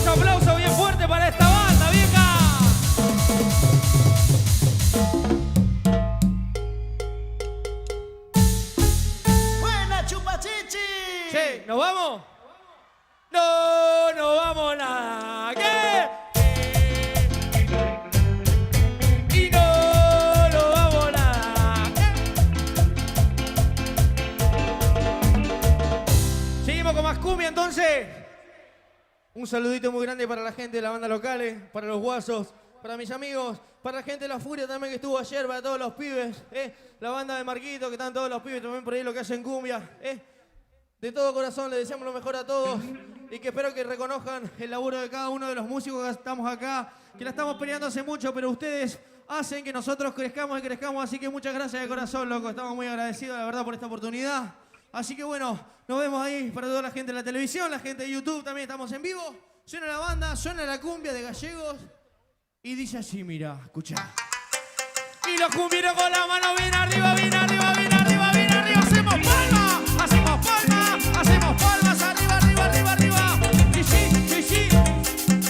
Otro aplauso bien fuerte para esta banda, vieja. Buena chupachichi. Che, ¿nos vamos? No, no vamos nada. ¿Qué? Y no, no vamos nada. Seguimos con más cumbia entonces. Un saludito muy grande para la gente de la banda locales, para los guasos, para mis amigos, para la gente de La Furia también que estuvo ayer, para todos los pibes, la banda de Marquito, que están todos los pibes también por ahí lo que hacen cumbia. De todo corazón les deseamos lo mejor a todos y que espero que reconozcan el laburo de cada uno de los músicos que estamos acá, que la estamos peleando hace mucho, pero ustedes hacen que nosotros crezcamos y crezcamos, así que muchas gracias de corazón, loco, estamos muy agradecidos, la verdad, por esta oportunidad. Así que bueno, nos vemos ahí para toda la gente de la televisión, la gente de YouTube, también estamos en vivo. Suena la banda, suena la cumbia de Gallegos y dice así, mira, escucha. Y los cumbieros con la mano bien arriba, bien arriba, bien arriba, bien arriba. Hacemos palmas, hacemos palmas, hacemos palmas, arriba, arriba, arriba, arriba. Sí, sí, sí, sí.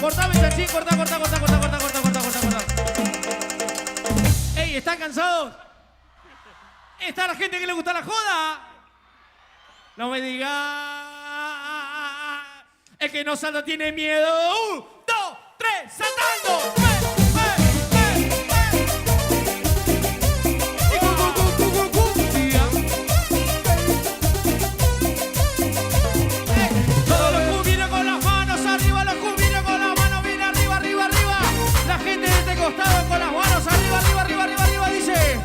Cortame, Chanchín, corta, corta, corta, corta, corta, corta, corta, corta, corta. Ey, ¿están cansados? ¿Está la gente que le gusta la joda? No me digas. El que no salta tiene miedo. 1, 2, 3, saltando. Todos los cumbieros con las manos arriba, los cumbieros con las manos bien arriba, arriba, arriba. La gente de este costado con las manos arriba, arriba, arriba, arriba, arriba, dice.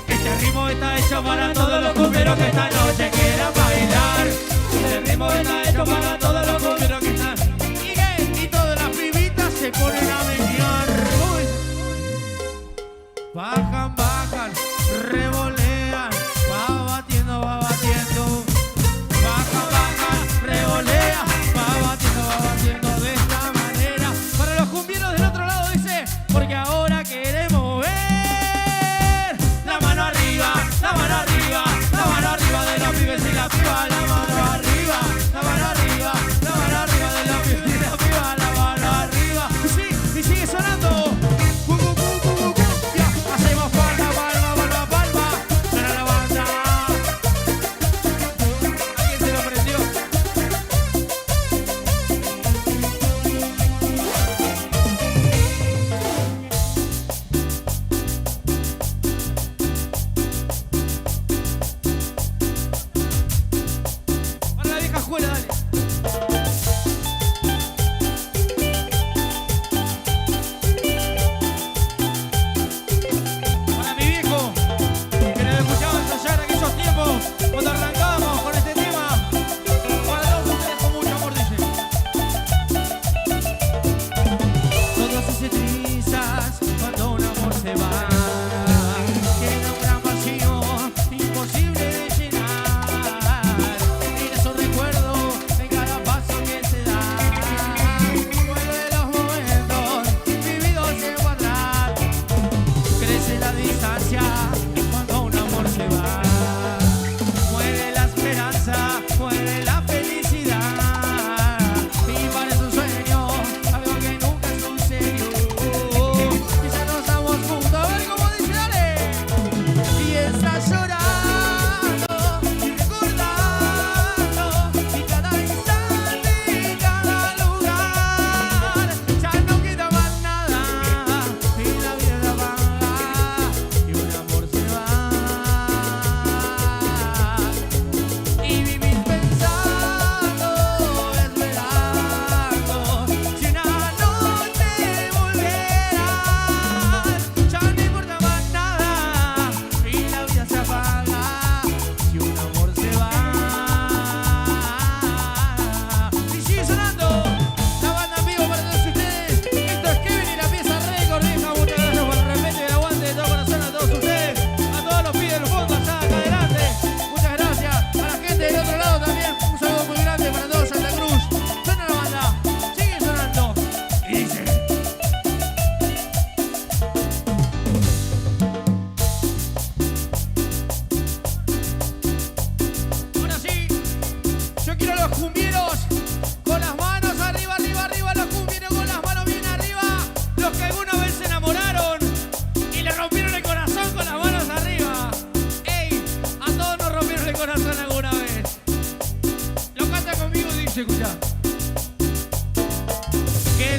Este ritmo está hecho para todos los cumbieros que esta noche quieran bailar. Este ritmo está hecho para todos los cumbieros que están. Y todas las pibitas se ponen a menear.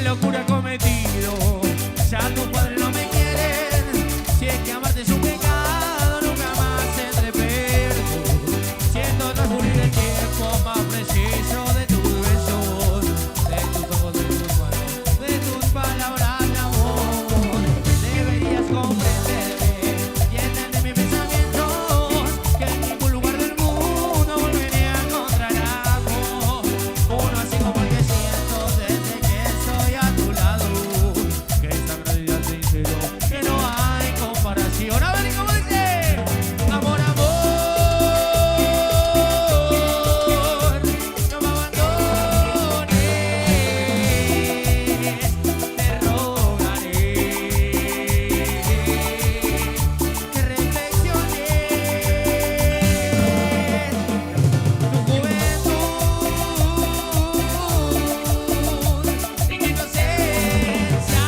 locura he cometido. Ya tus padres no me quieren. Si es que amarte es un pecado, nunca más tendré perdón. Siento transcurrir el tiempo más preciso de tus besos, de tus ojos, de tus manos, de tus palabras de amor. Deberías comprenderme y entender mis pensamientos, que en ningún lugar del mundo volveré a encontrar amor. Uno así como el que siento desde que estoy a tu lado, que esta realidad sincero, que no hay comparación. A ver, ¿y cómo dice? Amor, amor, no me abandones, te rogaré que reflexiones tu juventud y que inocencia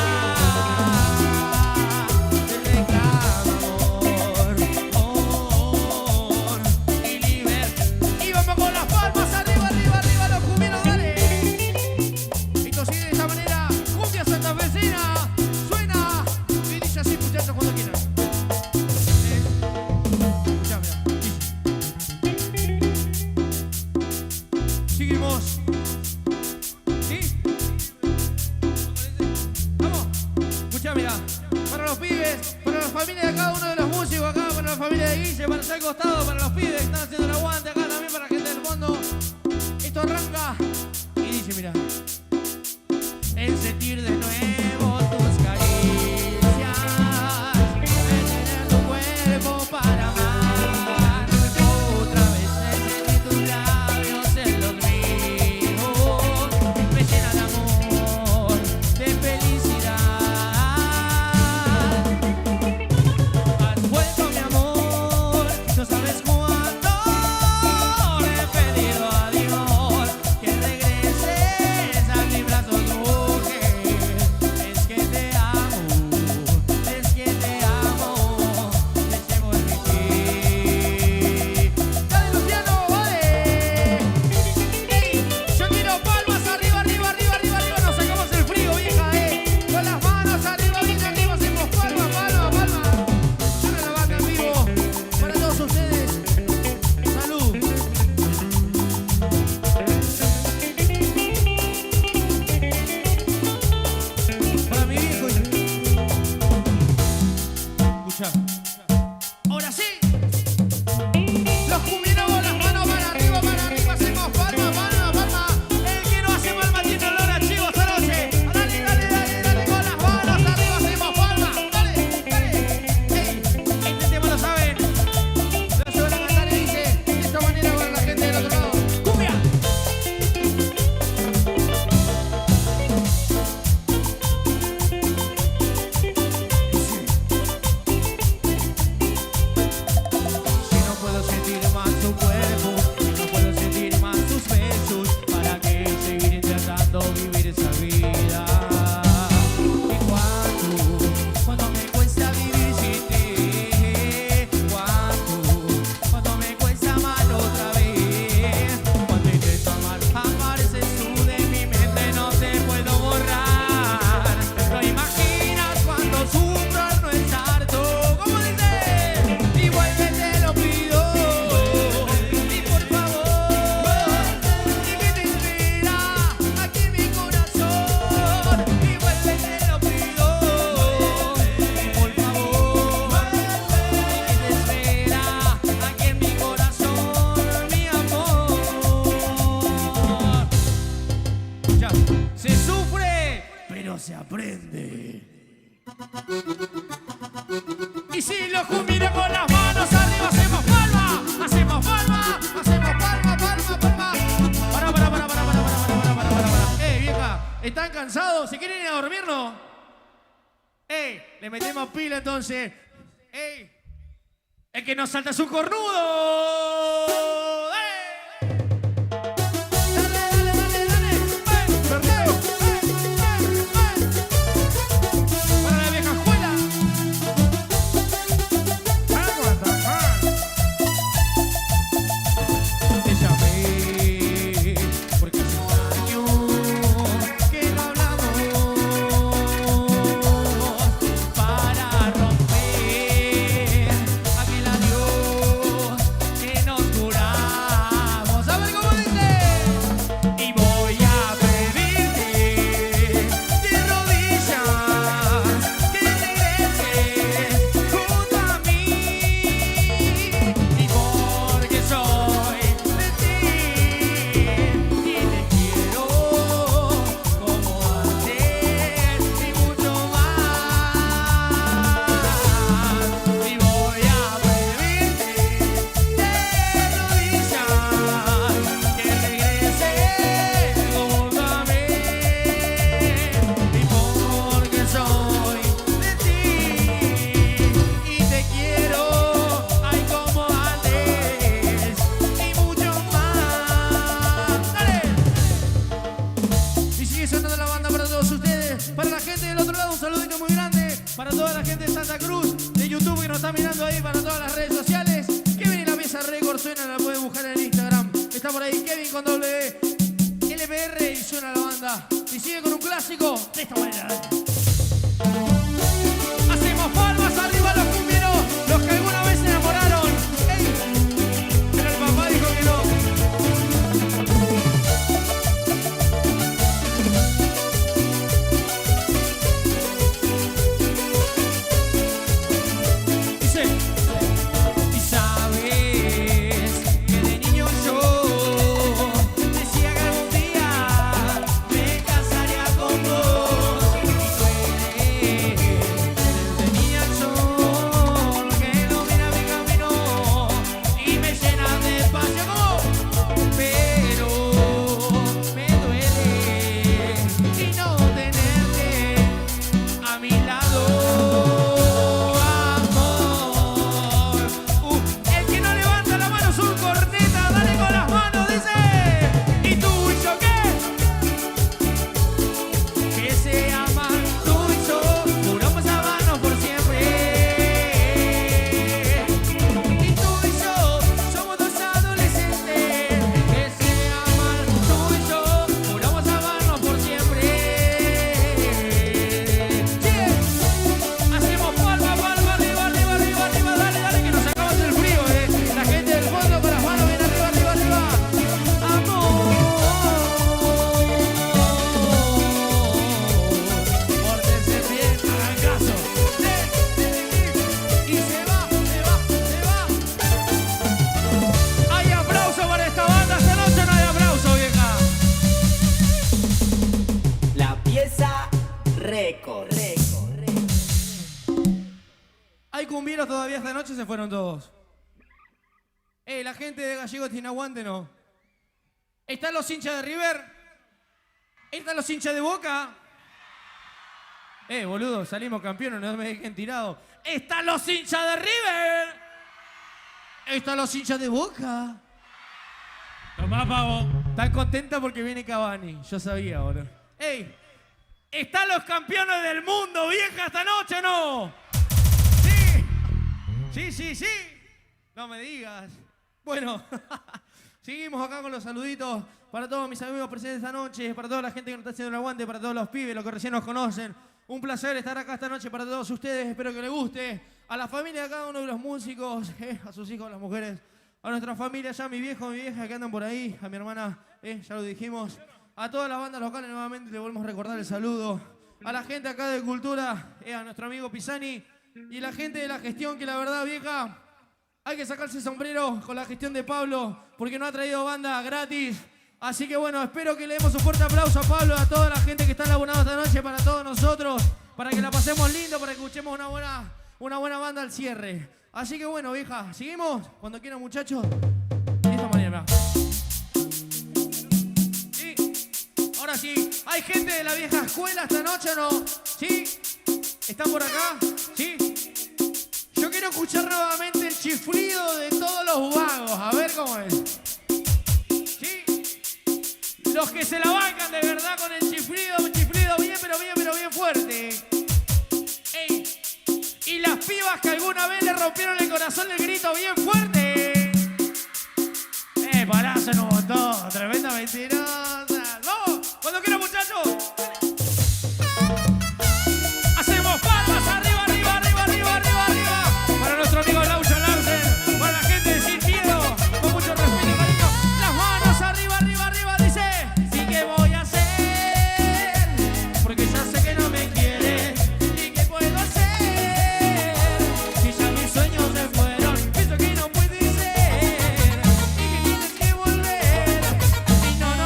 te reclama amor y libertad. Y vamos con las palmas arriba, arriba, arriba, los cumbiros, dale. Esto sigue de esta manera, cumbia santafesina, suena y dice así, muchachos, cuando quieran. Escuchá, mirá, dice. Seguimos. ¿Sí? Vamos. Escuchá, mirá. Para los pibes, para la familia de cada uno de los músicos acá, para la familia de Guille, para estar al costado, para los pibes que están haciendo el aguante acá también, para la gente del fondo. Esto arranca y dice, mirá. El sentir de nuevo tus caricias, de tener tu cuerpo para amar. Otra vez sentir tus labios en los míos, me llena de amor, de felicidad. Has vuelto mi amor, no sabes cuánto le he pedido a Dios que regreses a mis brazos, mujer. Es que te amo, es que te amo, dejemos vivir. Dale, Luciano, vale. Ey, yo quiero palmas arriba, arriba, arriba, arriba, arriba. Nos sacamos el frío, vieja, con las manos arriba, bien arriba, hacemos palmas, palmas, palmas. Suena la banda en vivo para todos ustedes. Salud. Para mi viejo. Escucha. Ahora sí. Los cumbieros con las manos para arriba, hacemos palmas, palmas, palmas. El que no hace palmas tiene olor a chivo esta noche. Dale, dale, dale, dale, con las manos arriba, hacemos palmas. Dale, dale. Ey, este tema lo saben. Lo suelen cantar y dice de esta manera para la gente del otro lado. ¡Cumbia! Si no puedo sentir más tu cuerpo, si no puedo sentir más tus besos, ¿para qué seguir intentando vivir esa vida? ¿Y cuánto me cuesta vivir sin ti? ¿Cuánto me cuesta amar otra vez? Cuando intento amar, apareces tú de mi mente, no te puedo borrar. No imaginas cuando sufro al no estar tú. ¿Cómo dice? Y vuelve, te lo pido. Y por favor, y que te espera aquí mi corazón. Y vuelve, te lo pido. Y por favor, y que te espera aquí en mi corazón, mi amor. Ya, se sufre, pero se aprende. Y si lo cumbieros con las manos arriba, hacemos palma, hacemos palma, hacemos palma, palma, palma. Para. Vieja, ¿están cansados? ¿Se quieren ir a dormir, no? Le metemos pila entonces. El que nos salta es un cornudo. Para la vieja escuela. Te llamé porque hace un año que no hablamos. Sigue sonando la banda para todos ustedes. Para la gente del otro lado, un saludito muy grande. Para toda la gente de Santa Cruz, de YouTube que nos está mirando ahí, para todas las redes sociales. Kevin y la Pieza Record suena, la pueden buscar en Instagram. Está por ahí Kevin con doble LPR y suena la banda. Y sigue con un clásico de esta manera. Hacemos palmas arriba los cumbieros, los que alguna vez se enamoraron. ¡Ey! Pero el papá dijo que no. Dice, y sabes que de niño yo decía que algún día me casaría con vos. Y tú eres tenía el sol que ilumina mi camino y me llena de pasión. Pero me duele y no tenerte a mi lado, amor. El que no levanta la mano es un corneta, dale con las manos, dice. ¿Y tú y yo qué? Que se aman tú y yo, juramos amarnos por siempre. Y tú y yo somos dos adolescentes que se aman tú y yo, juramos amarnos por siempre. Hacemos palma, palma, arriba, arriba, arriba, arriba, dale, dale, que nos sacamos el frío, La gente del fondo con las manos bien arriba, arriba, arriba. Amor, pórtense bien, hagan caso. Y se va, se va, se va. ¿Hay aplauso para esta banda esta noche o no hay aplauso, vieja? La Pieza Record. ¿Hay cumbieros todavía esta noche? Se fueron todos. La gente de Gallegos tiene aguante, ¿no? ¿Están los hinchas de River? ¿Están los hinchas de Boca? Boludo, salimos campeones, no me dejen tirado. ¿Están los hinchas de River? ¿Están los hinchas de Boca? Tomá, pavo. Están contentas porque viene Cavani. Yo sabía, boludo. ¿Están los campeones del mundo, vieja, esta noche o no? Sí. No me digas. Bueno, seguimos acá con los saluditos para todos mis amigos presentes esta noche, para toda la gente que nos está haciendo el aguante, para todos los pibes, los que recién nos conocen. Un placer estar acá esta noche para todos ustedes. Espero que les guste. A la familia de cada uno de los músicos, a sus hijos, a las mujeres, a nuestra familia, ya mi viejo, mi vieja que andan por ahí, a mi hermana, ya lo dijimos. A todas las bandas locales nuevamente le volvemos a recordar el saludo. A la gente acá de Cultura, a nuestro amigo Pisani. Y la gente de la gestión, que la verdad, vieja, hay que sacarse el sombrero con la gestión de Pablo, porque no ha traído banda gratis. Así que bueno, espero que le demos un fuerte aplauso a Pablo, a toda la gente que está labonando esta noche, para todos nosotros, para que la pasemos lindo, para que escuchemos una buena banda al cierre. Así que bueno, vieja, ¿seguimos? Cuando quieran, muchachos. De esta manera. Sí, ahora sí. ¿Hay gente de la vieja escuela esta noche o no? ¿Sí? ¿Están por acá? ¿Sí? Yo quiero escuchar nuevamente el chiflido de todos los vagos. A ver cómo es. ¿Sí? Los que se la bancan de verdad con el chiflido. Un chiflido bien, pero bien fuerte. ¡Ey! Y las pibas que alguna vez le rompieron el corazón el grito bien fuerte. Pará, se nos botó. Tremenda mentirosa. ¡Vamos! Cuando quieran, muchachos. Hacemos palmas arriba, arriba, arriba, arriba, arriba, arriba. Para nuestro amigo Laucha Larsen, para la gente de Sin Miedo, con mucho respeto y cariño. Las manos arriba, arriba, arriba, dice. ¿Y qué voy a hacer? Porque ya sé que no me quieres. ¿Y qué puedo hacer? Si ya mis sueños se fueron, eso que no puede ser. Y que tienes que volver. Y no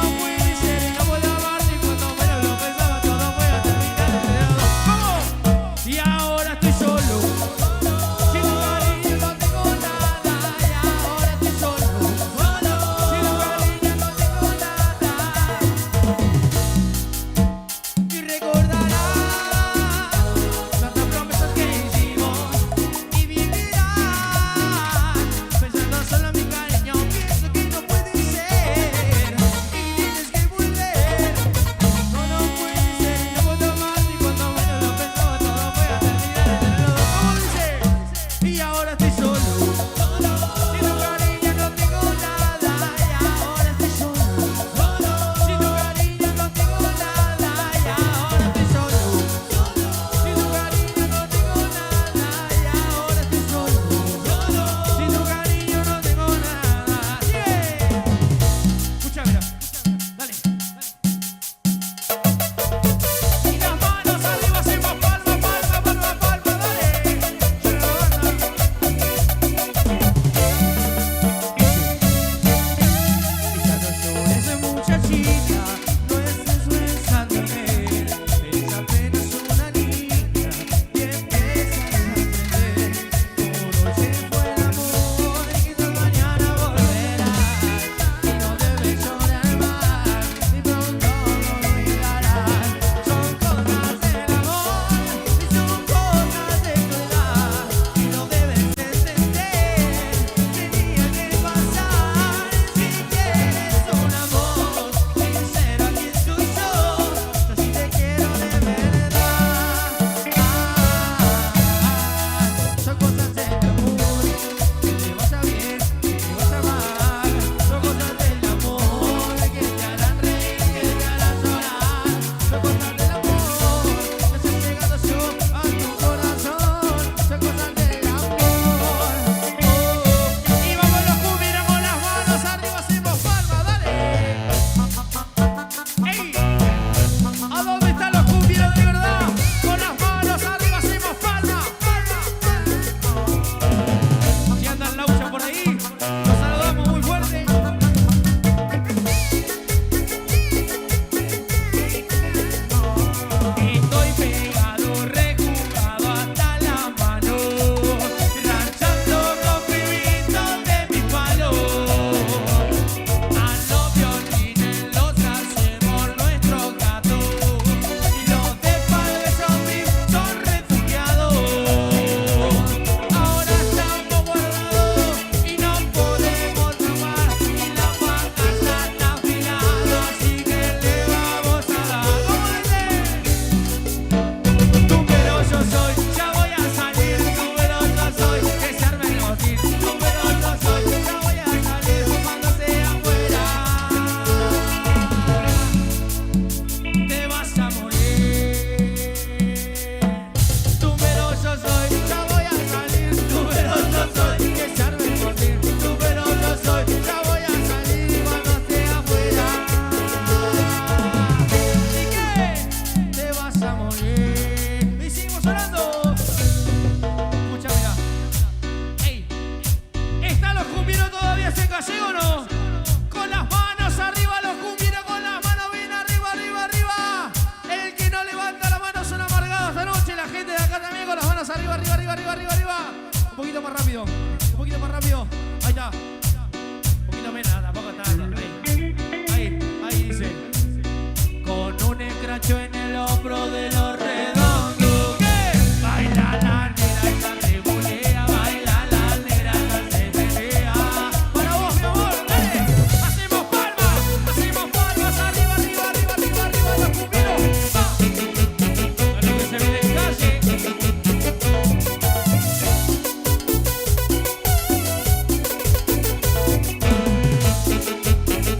rápido. Un poquito más rápido. Ahí está. Un poquito menos, tampoco está. Ahí dice. Con un escracho en el hombro de los redondos. ¿Qué? Baila la negra y la revolea. Baila la negra y la revolea. Para vos, mi amor, dale. Hacemos palmas arriba, arriba, arriba, arriba, arriba, los cumbieros. Va. A lo que se viene en calle.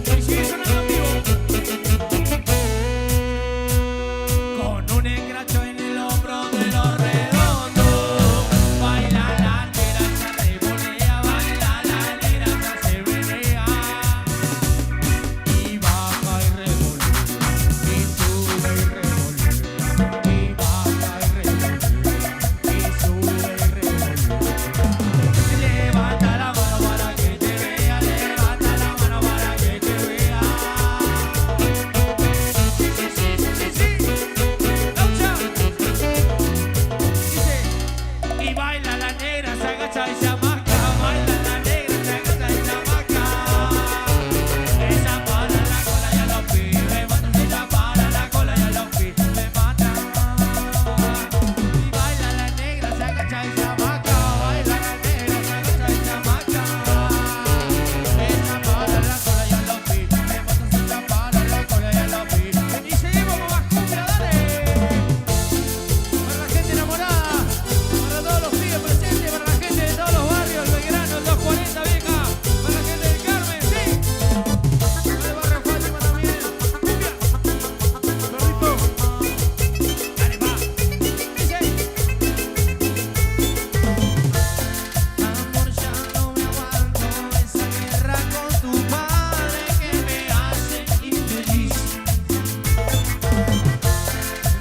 Y sigue sonando en vivo. Con un escracho en el hombro de los redondos. Baila la negra, se revolea. Baila la negra, se menea. Y baja y revolea. Y sube y revolea. Y baja y revolea. Y sube y revolea. Levanta la mano para que te vea. Levanta la mano para que te vea. Laucha. Dice, y baila la negra, se agacha y se amaca. Baila la negra, se agacha y se amaca. Ella para la cola y a los pies me mata. Ella para la cola y a los pies me mata. Y baila la negra, se agacha y se amaca. Baila la negra, se agacha y se amaca. Ella para la cola y a los pies me mata. Ella para la cola y a los pies. Y seguimos con más cumbia, dale. Para la gente enamorada, para todos los pibes presentes, para la gente de todos los barrios, Belgrano, el 240, vieja, para la gente del Carmen, sí. Para el barrio Fátima también. Cumbia. Perrito. Dale, va. Dice. Amor, ya no me aguanto esa guerra con tu padre que me hace infeliz.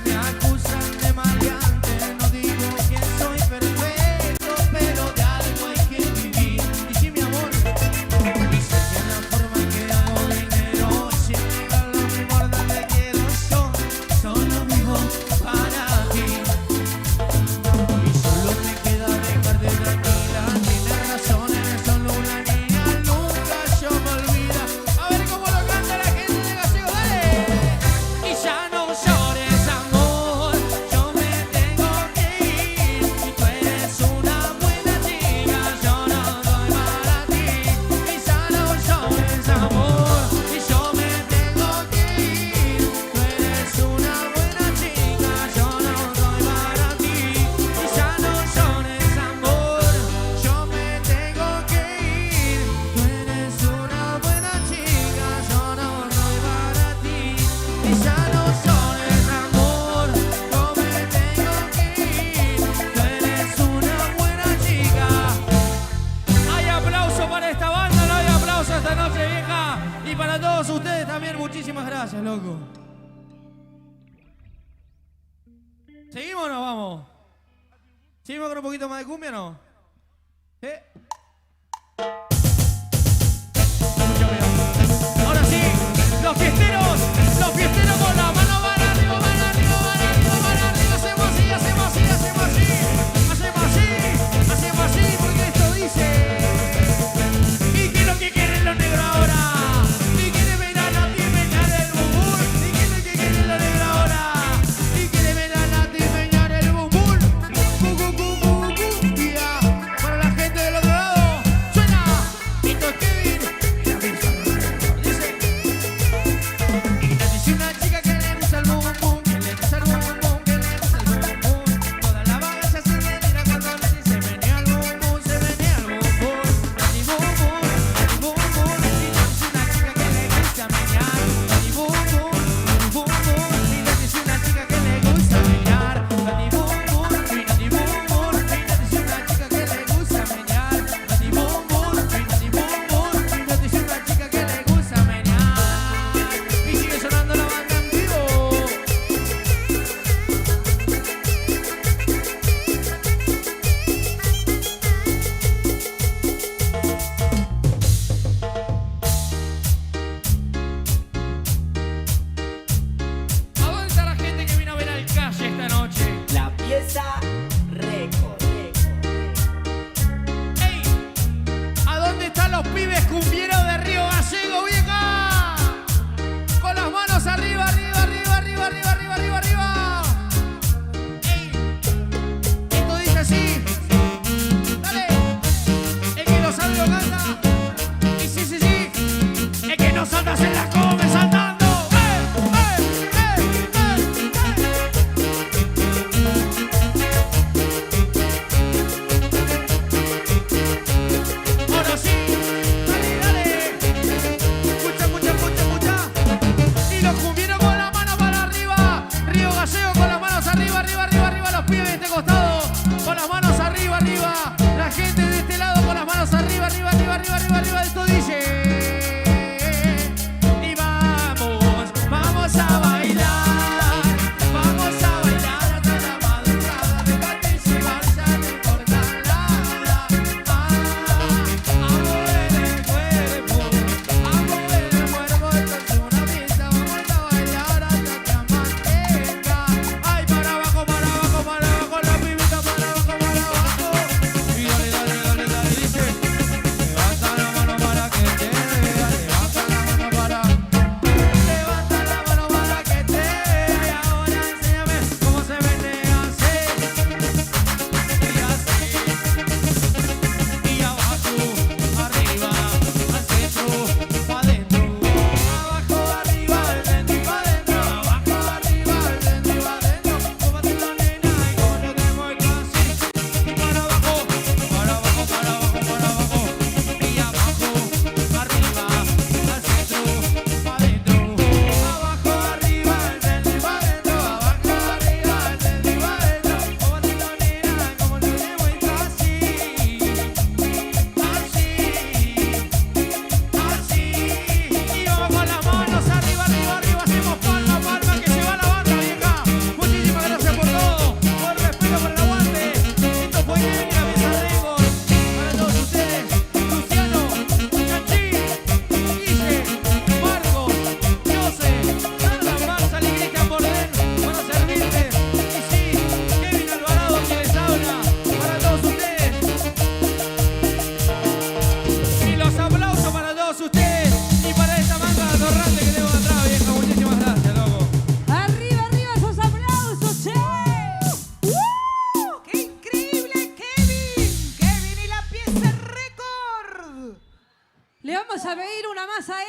Me acusan de maleante, no digo que soy perfecto, pero de algo hay que vivir. Y sí, mi amor, dice que la forma en que hago dinero, sin negar lo primordial que quiero son lo mejor para ti. Y solo me queda dejarte tranquila, tienes razón, eres solo una niña, nunca yo me olvida. A ver cómo lo canta la gente de Gallego, dale. Y ya no llores, amor, yo me tengo que ir. Y tú eres una buena chica, yo no doy para ti. Y ya no llores, amor, y yo me tengo que ir. Tú eres una buena chica, yo no doy para ti. Y ya no llores, amor, yo me tengo que ir. Tú eres una buena chica, yo no doy para ti. Y ya no llores, amor, yo me tengo que ir. Tú eres una buena chica. Hay aplauso para esta banda, no hay aplauso esta noche, vieja. Y para todos ustedes también, muchísimas gracias, loco. ¿Seguimos o no vamos? ¿Seguimos con un poquito más de cumbia o no? ¿Sí? Mucho cuidado. Ahora sí, los fiesteros con la mano para arriba, para arriba, para arriba, para arriba. Hacemos así, hacemos así, hacemos así. Hacemos así, hacemos así, porque esto dice. ¿Y qué es lo que quieren los negros ahora? ¿Y quieren ver a Nati meñar el bumbur? ¿Y qué es lo que quieren los negros ahora? ¿Y quieren ver a Nati meñar el bumbur? Cumbia. Para la gente del otro lado.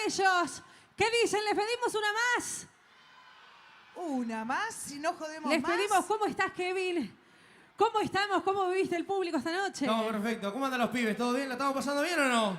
ellos. ¿Qué dicen? ¿Les pedimos una más? Una más, si no jodemos Les más. pedimos, ¿cómo estás, Kevin? ¿Cómo estamos? ¿Cómo viviste el público esta noche? No, perfecto. ¿Cómo andan los pibes? ¿Todo bien? ¿La estamos pasando bien o no?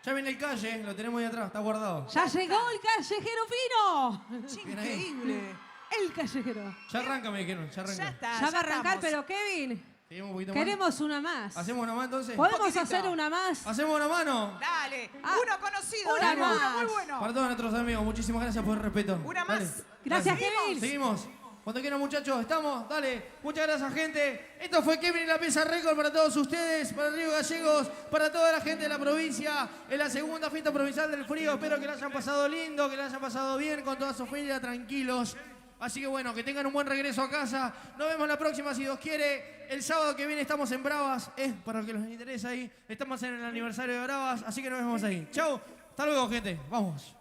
Ya viene el calle, lo tenemos ahí atrás, está guardado. ¡Ya llegó el callejero fino! Bien ahí. Increíble. El callejero. Ya arranca, me dijeron, ya arranca. Ya está. Ya va a arrancar, estamos. pero Kevin, Seguimos un poquito más. queremos una más. ¿Hacemos una más entonces? ¿Podemos poquitito. hacer una más? ¿Hacemos una mano? Dale. Ah, Uno conocido. una dale, uno más. muy bueno. Para todos nuestros amigos, muchísimas gracias por el respeto. Una Dale. más. Gracias, Seguimos. Kevin. Seguimos. Cuando quieran, muchachos, ¿estamos? Dale. Muchas gracias, gente. Esto fue Kevin y la Pieza Récord para todos ustedes, para Río Gallegos, para toda la gente de la provincia. En la segunda fiesta provincial del frío. Espero que la hayan pasado lindo, que la hayan pasado bien, con toda su familia, tranquilos. Así que bueno, que tengan un buen regreso a casa. Nos vemos la próxima, si Dios quiere. El sábado que viene estamos en Bravas. Para los que les interesa ahí. Estamos en el aniversario de Bravas, así que nos vemos ahí. Chau. Hasta luego, gente. Vamos.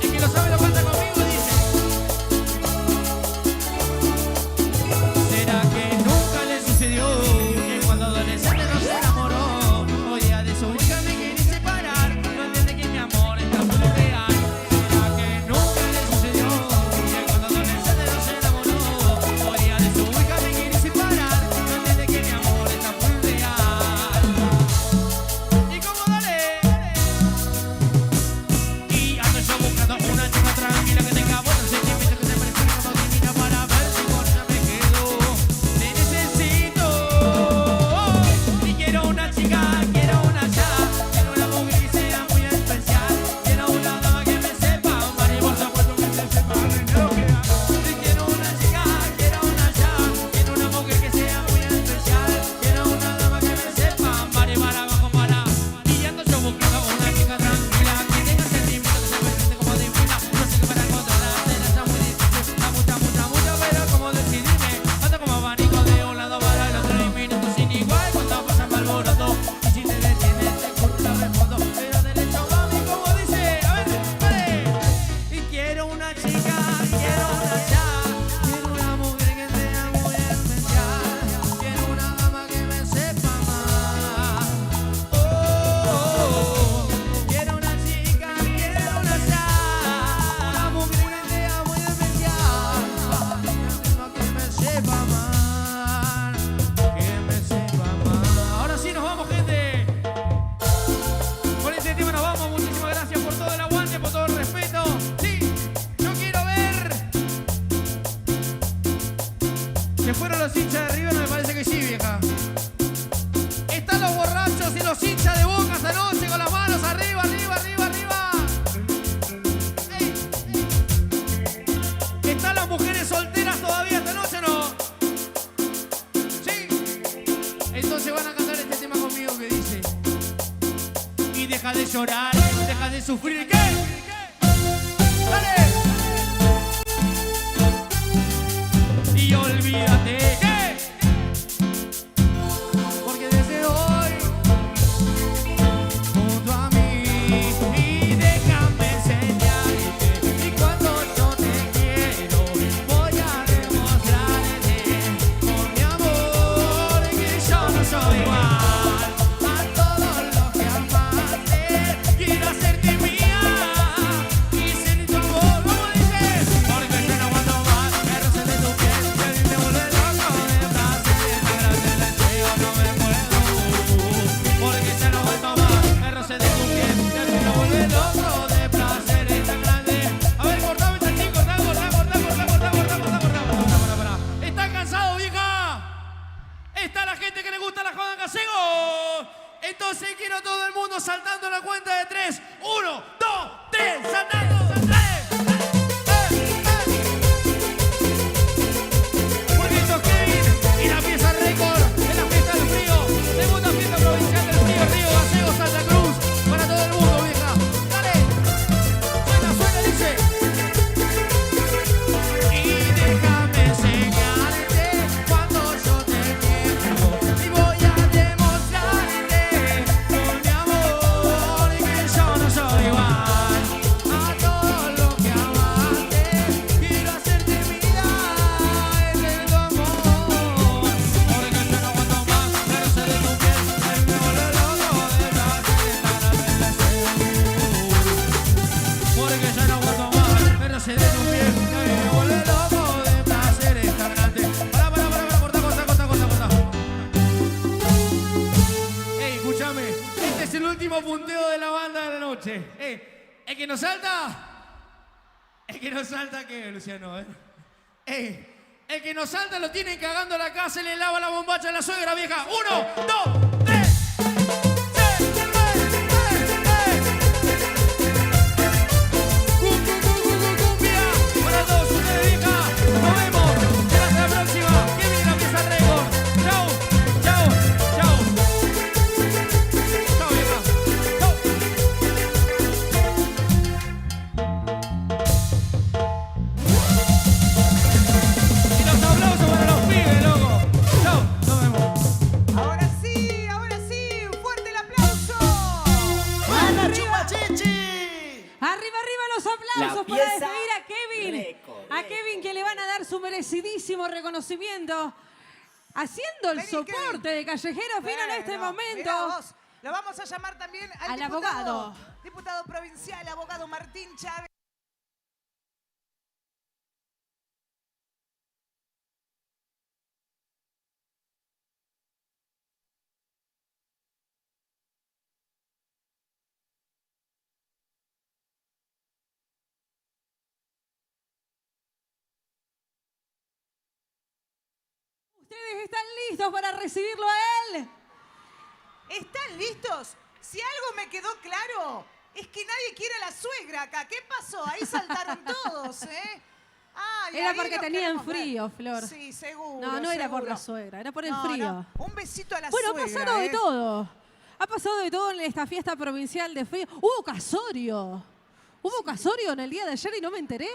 El que lo sabe lo canta conmigo y dice: ¿será que nunca le sucedió que cuando adolescente no se enamoró? Hoy día de su hija me quiere separar. No entiende que mi amor está muy real. ¿Será que nunca le sucedió que cuando adolescente no se enamoró? Hoy día de su hija me quiere separar. No entiende que mi amor está muy real. ¿Y cómo dale? Y ando yo buscando una chica tranquila que tenga buenos sentimientos, que se presione como divina para ver si con ella me quedo. Te necesito. Y quiero una chica, quiero una ya. Quiero una mujer que sea muy especial. Quiero una dama que me sepa amar y por supuesto que se sepa aprender lo que hago. Y quiero una chica, quiero una ya. Quiero una mujer que sea muy especial. Quiero una dama que me sepa amar y para abajo para. Y ando yo buscando una chica tranquila que tenga sentimientos, que se presente como divina. No sé qué para controlarte, está muy difícil. Está mucha, pero como decidirme. Anda como abanico de un lado para el otro y minutos sin igual cuando pasa mal alboroto. Y si te detienes te corto y respondo. Pero derecho mami como dice, a ver, vale. Y quiero una chica, quiero una ya. Quiero una mujer que sea muy especial. Quiero una dama que me sepa amar. Oh, quiero una chica, quiero una ya. Una mujer que sea muy especial. Que me sepa amar. Que me sepa amar. Ahora sí nos vamos, gente. Con este tema nos vamos. Muchísimas gracias por todo el aguante, por todo el respeto. Sí, yo quiero ver. ¿Se fueron los hinchas de River? Me parece que sí, vieja. Están los borrachos y los hinchas de Boca esta noche con las manos arriba, arriba, arriba, arriba. ¡Ey! ¿Están las mujeres solteras todavía esta noche o no? Sí. Entonces van a cantar este tema conmigo que dice: y deja de llorar, deja de sufrir. ¿Qué? ¡Dale! Y olvídate. ¿Qué? Porque desde hoy junto a mí y déjame enseñarte. Y cuando yo te quiero voy a demostrarte con mi amor que yo no soy igual a todo lo que amaste. Quiero hacerte mía. próximo punteo de la banda de la noche. El que nos salta... El que nos salta, ¿qué, Luciano? El que nos salta lo tienen cagando la casa y le lava la bombacha a la suegra vieja. 1, 2, 3. Para todos ustedes, vieja. Nos vemos. Hasta la próxima. Que viene la pieza récord. Chau, chau, chau. Chau, vieja. Chau. Y los aplausos para los pibes, loco. Chau, nos vemos. Ahora sí, un fuerte el aplauso. ¡Mano Chupachichi! Arriba, arriba los aplausos para despedir a Kevin. A Kevin que le van a dar su merecidísimo reconocimiento. Haciendo el Vení, soporte Kevin. de Callejero Fino en este Bueno, momento. mirá vos. Lo vamos a llamar también Al diputado, abogado. diputado provincial, abogado Martín Chávez. ¿Ustedes están listos para recibirlo a él? ¿Están listos? Si algo me quedó claro, es que nadie quiere a la suegra acá. ¿Qué pasó? Ahí saltaron todos, ¿eh? Ay, Era ahí porque los tenían queremos ver. frío, Flor. Sí, seguro. No, no era por seguro. la suegra, era por el No, frío. no. Un besito a la Bueno, ha suegra. pasado de todo. Ha pasado de todo en esta fiesta provincial de frío. Hubo casorio. Hubo casorio en el día de ayer y no me enteré.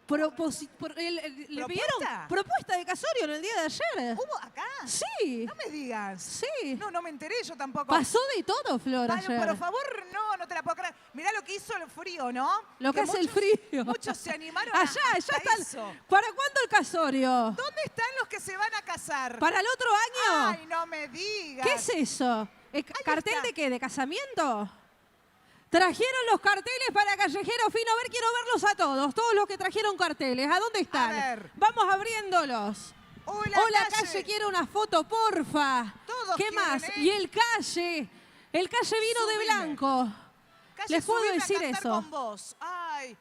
Le pidieron propuesta de casorio en el día de ayer. ¿Hubo acá? Sí. No me digas. Sí. No me enteré yo tampoco. Pasó de todo, Flor, Vale, ayer. por favor, no te la puedo creer. Mirá lo que hizo el frío, ¿no? Lo que hace el frío. Muchos se animaron Allá hasta están. eso. ¿Para cuándo el casorio? ¿Dónde están los que se van a casar? ¿Para el otro año? Ay, no me digas. ¿Qué es eso? ¿Cartel está. de qué? ¿De casamiento? Trajeron los carteles para Callejero Fino. A ver, quiero verlos a todos los que trajeron carteles. ¿A dónde están? A ver. Vamos abriéndolos. Hola, Hola, calle, quiero una foto, porfa. Todos ¿Qué quieren, más? ¿eh? Y el calle vino de Subime. blanco. Calle, Les puedo subime a decir cantar eso. con vos. Ay,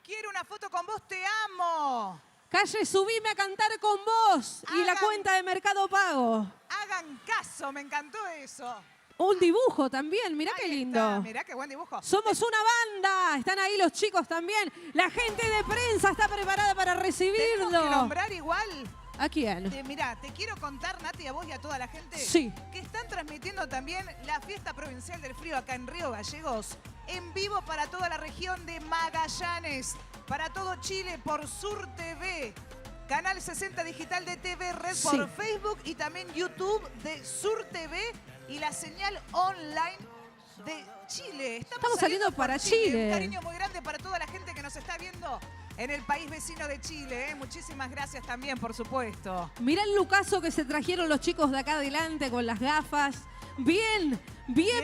quiero una foto con vos, te amo. Calle, subime a cantar con vos. Y la Hagan- cuenta de Mercado Pago. Hagan caso, me encantó eso. Un dibujo también, mirá qué Ahí lindo. está, mirá qué buen dibujo. Somos una banda. Están ahí los chicos también. La gente de prensa está preparada para recibirlo. Tenemos que nombrar igual. ¿A quién? Mirá, te quiero contar, Nati, a vos y a toda la gente Sí. que están transmitiendo también la fiesta provincial del frío acá en Río Gallegos, en vivo para toda la región de Magallanes, para todo Chile por Sur TV, Canal 60 Digital de TV Red Sí. por Facebook y también YouTube de Sur TV y la señal online de Chile. Estamos saliendo por para Chile. Un cariño muy grande para toda la gente que nos está viendo en el país vecino de Chile. Muchísimas gracias también, por supuesto. Mirá el lucaso que se trajeron los chicos de acá adelante con las gafas. Bien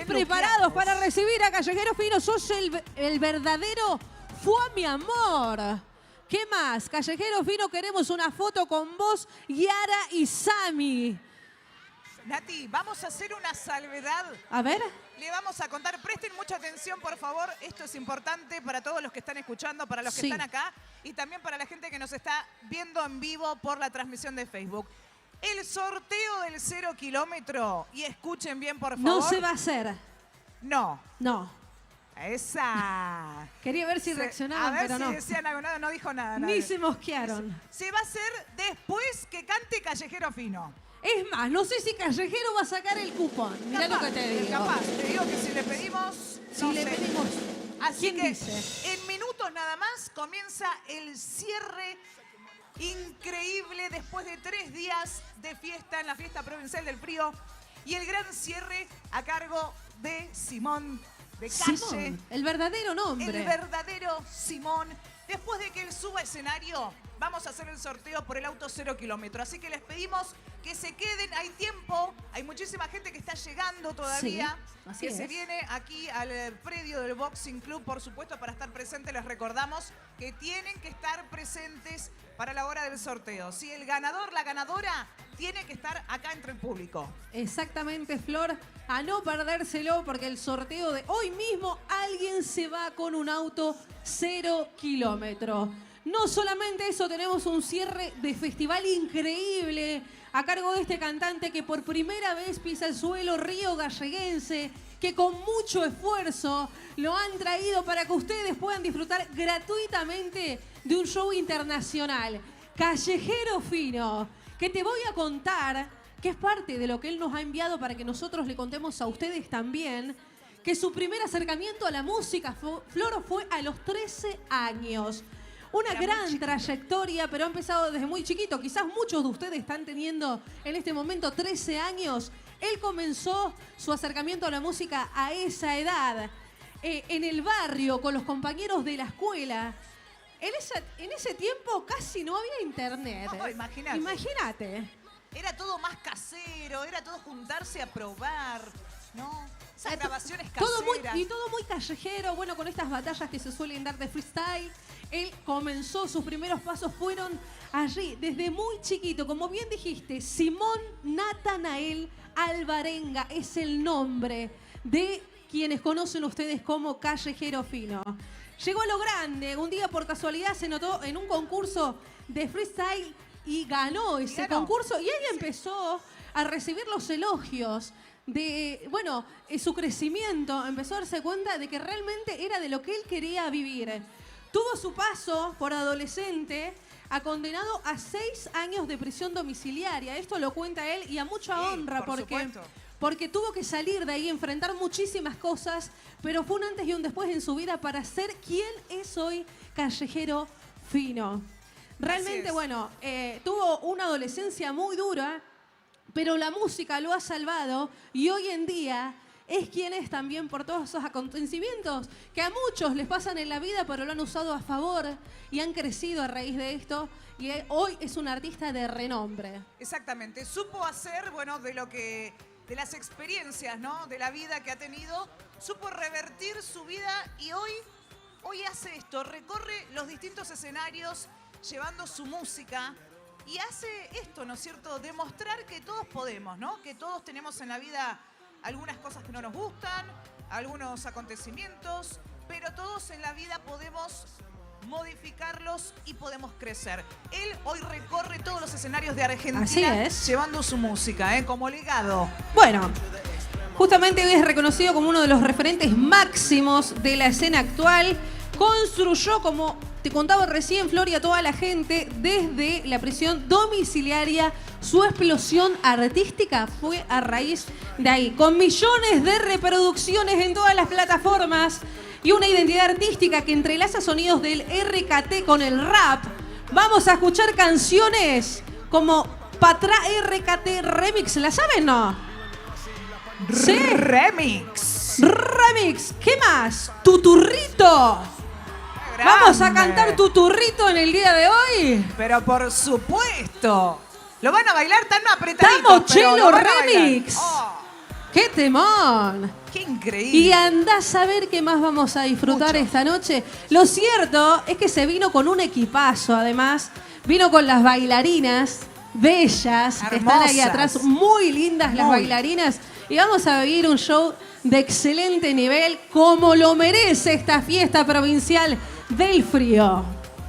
preparados luqueados. para recibir a Callejero Fino. Sos el verdadero fue mi amor. ¿Qué más? Callejero Fino, queremos una foto con vos, Yara y Sami. Nati, vamos a hacer una salvedad. A ver. Le vamos a contar, presten mucha atención, por favor. Esto es importante para todos los que están escuchando, para los que Sí. están acá y también para la gente que nos está viendo en vivo por la transmisión de Facebook. El sorteo del 0 kilómetro, y escuchen bien, por favor. No se va a hacer. No. No. Esa. Quería ver si A reaccionaban, ver pero si no. decían algo, no dijo nada. Ni nadie. se mosquearon. Se va a hacer después que cante Callejero Fino. Es más, no sé si Callejero va a sacar el cupón. Mirá lo que te digo. Capaz, te digo que si le pedimos. Si no le sé. pedimos. Así ¿Quién que dice? en minutos nada más comienza el cierre increíble después de 3 días de fiesta en la fiesta provincial del frío y el gran cierre a cargo de Simón de Calle. Simón, el verdadero nombre. El verdadero Simón. Después de que él suba a escenario, vamos a hacer el sorteo por el auto 0 kilómetro. Así que les pedimos que se queden. Hay tiempo. Hay muchísima gente que está llegando todavía. Sí, así que se es. viene aquí al predio del Boxing Club, por supuesto, para estar presentes. Les recordamos que tienen que estar presentes para la hora del sorteo. Si el ganador, la ganadora, tiene que estar acá entre el público. Exactamente, Flor, a no perdérselo porque el sorteo de hoy mismo alguien se va con un auto 0 kilómetros. No solamente eso, tenemos un cierre de festival increíble a cargo de este cantante que por primera vez pisa el suelo río galleguense, que con mucho esfuerzo lo han traído para que ustedes puedan disfrutar gratuitamente de un show internacional. Callejero Fino, que te voy a contar, que es parte de lo que él nos ha enviado para que nosotros le contemos a ustedes también, que su primer acercamiento a la música, Flor, fue a los 13 años. Una gran trayectoria, pero ha empezado desde muy chiquito. Quizás muchos de ustedes están teniendo en este momento 13 años. Él comenzó su acercamiento a la música a esa edad, en el barrio, con los compañeros de la escuela. En ese tiempo casi no había internet. No, imagínate. Imagínate. Era todo más casero, era todo juntarse a probar, ¿no? Esas grabaciones caseras. Todo muy callejero, bueno, con estas batallas que se suelen dar de freestyle. Él comenzó, sus primeros pasos fueron allí, desde muy chiquito. Como bien dijiste, Simón Natanael Alvarenga es el nombre de quienes conocen ustedes como Callejero Fino. Llegó a lo grande, un día por casualidad se notó en un concurso de freestyle y ganó ese concurso y ahí empezó a recibir los elogios de, bueno, su crecimiento. Empezó a darse cuenta de que realmente era de lo que él quería vivir. Tuvo su paso por adolescente a condenado a 6 años de prisión domiciliaria. Esto lo cuenta él y a mucha honra porque tuvo que salir de ahí, enfrentar muchísimas cosas, pero fue un antes y un después en su vida para ser quien es hoy Callejero Fino. Realmente, bueno, tuvo una adolescencia muy dura, pero la música lo ha salvado y hoy en día es quien es también por todos esos acontecimientos que a muchos les pasan en la vida, pero lo han usado a favor y han crecido a raíz de esto. Y hoy es un artista de renombre. Exactamente. Supo hacer, bueno, de las experiencias, ¿no? De la vida que ha tenido, supo revertir su vida y hoy hace esto, recorre los distintos escenarios llevando su música y hace esto, ¿no es cierto? Demostrar que todos podemos, ¿no? Que todos tenemos en la vida algunas cosas que no nos gustan, algunos acontecimientos, pero todos en la vida podemos modificarlos y podemos crecer. Él hoy recorre todos los escenarios de Argentina llevando su música, como legado. Bueno, justamente hoy es reconocido como uno de los referentes máximos de la escena actual. Construyó, como te contaba recién, Flor, y a toda la gente, desde la prisión domiciliaria. Su explosión artística fue a raíz de ahí, con millones de reproducciones en todas las plataformas y una identidad artística que entrelaza sonidos del RKT con el rap. Vamos a escuchar canciones como Patra RKT Remix. ¿La saben, no? Sí. Remix. Remix. ¿Qué más? Tuturrito. Vamos a cantar Tuturrito en el día de hoy. Pero por supuesto. Lo van a bailar tan apretadito. Tamochelo Remix. ¡Qué temón! ¡Qué increíble! Y andás a ver qué más vamos a disfrutar esta noche. Lo cierto es que se vino con un equipazo, además. Vino con las bailarinas bellas, que están ahí atrás. Muy lindas las bailarinas. Y vamos a vivir un show de excelente nivel, como lo merece esta fiesta provincial del frío.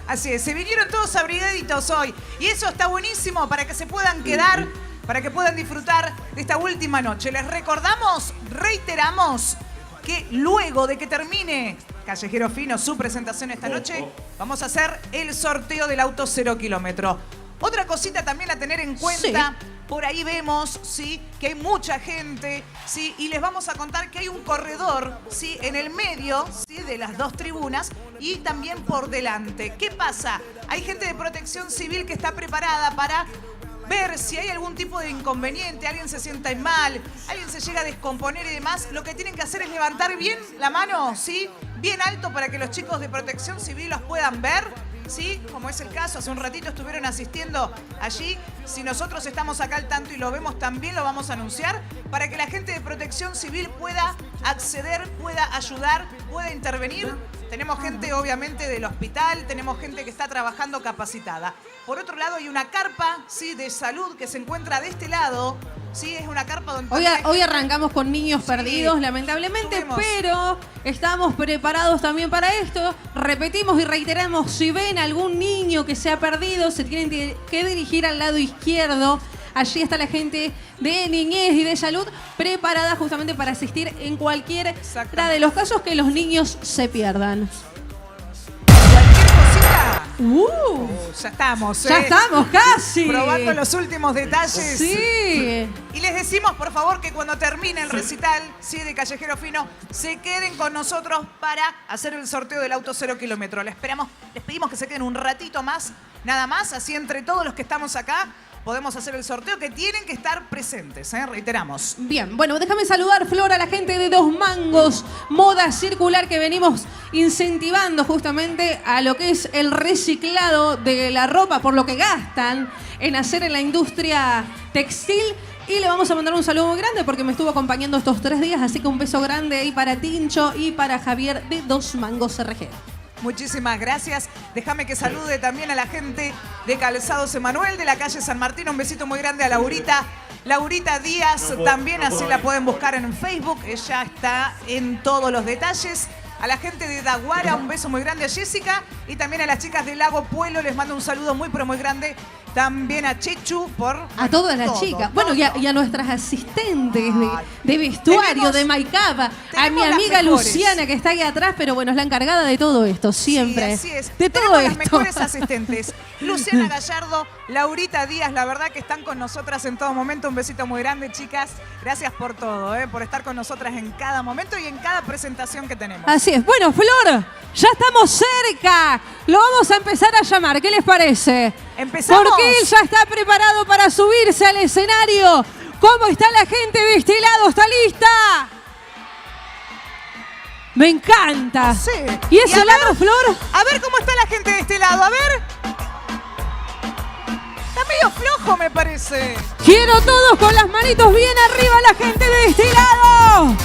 Así es, se vinieron todos abrigaditos hoy. Y eso está buenísimo para que se puedan quedar, para que puedan disfrutar de esta última noche. Les recordamos, reiteramos, que luego de que termine Callejero Fino su presentación esta noche, vamos a hacer el sorteo del auto 0 kilómetro. Otra cosita también a tener en cuenta, por ahí vemos, ¿sí?, que hay mucha gente, ¿sí?, y les vamos a contar que hay un corredor, ¿sí?, en el medio, ¿sí?, de las dos tribunas y también por delante. ¿Qué pasa? Hay gente de Protección Civil que está preparada para ver si hay algún tipo de inconveniente, alguien se sienta mal, alguien se llega a descomponer y demás. Lo que tienen que hacer es levantar bien la mano, ¿sí?, bien alto para que los chicos de Protección Civil los puedan ver. Sí, como es el caso, hace un ratito estuvieron asistiendo allí. Si nosotros estamos acá al tanto y lo vemos, también lo vamos a anunciar para que la gente de Protección Civil pueda acceder, pueda ayudar, pueda intervenir Tenemos gente, obviamente, del hospital, tenemos gente que está trabajando capacitada. Por otro lado, hay una carpa, ¿sí?, de salud que se encuentra de este lado. Sí, es una carpa donde... Hoy arrancamos con niños perdidos, lamentablemente, pero estamos preparados también para esto. Repetimos y reiteramos, si ven algún niño que se ha perdido, se tienen que dirigir al lado izquierdo. Allí está la gente de niñez y de salud preparada justamente para asistir en cualquiera de los casos que los niños se pierdan. Ya estamos, Ya estamos, casi. Probando los últimos detalles. Sí. Y les decimos, por favor, que cuando termine el recital, sí, de Callejero Fino, se queden con nosotros para hacer el sorteo del auto 0 kilómetro. Les pedimos que se queden un ratito más, nada más, así entre todos los que estamos acá podemos hacer el sorteo, que tienen que estar presentes, reiteramos. Bien, bueno, déjame saludar, Flor, a la gente de Dos Mangos, moda circular, que venimos incentivando justamente a lo que es el reciclado de la ropa, por lo que gastan en hacer en la industria textil. Y le vamos a mandar un saludo muy grande porque me estuvo acompañando estos 3 días, así que un beso grande ahí para Tincho y para Javier de Dos Mangos RG. Muchísimas gracias. Déjame que salude también a la gente de Calzados Emanuel, de la calle San Martín. Un besito muy grande a Laurita. Laurita Díaz, también así la pueden buscar en Facebook. Ella está en todos los detalles. A la gente de Daguara, un beso muy grande a Jessica. Y también a las chicas de Lago Pueblo, les mando un saludo muy, pero muy grande. También a Chechu por... A todas las chicas. Bueno, y a nuestras asistentes de vestuario, de make-up. A mi amiga Luciana, que está ahí atrás, pero bueno, es la encargada de todo esto, siempre. Sí, así es. De todo Tenemos esto. las mejores asistentes. Luciana Gallardo, Laurita Díaz, la verdad que están con nosotras en todo momento. Un besito muy grande, chicas. Gracias por todo, por estar con nosotras en cada momento y en cada presentación que tenemos. Así es. Bueno, Flor, ya estamos cerca. Lo vamos a empezar a llamar. ¿Qué les parece? ¿Empezamos? Porque él ya está preparado para subirse al escenario. ¿Cómo está la gente de este lado? ¿Está lista? Me encanta. Sí. ¿Y ese lado, Flor? A ver cómo está la gente de este lado. A ver. Está medio flojo, me parece. Quiero todos con las manitos bien arriba, la gente de este lado.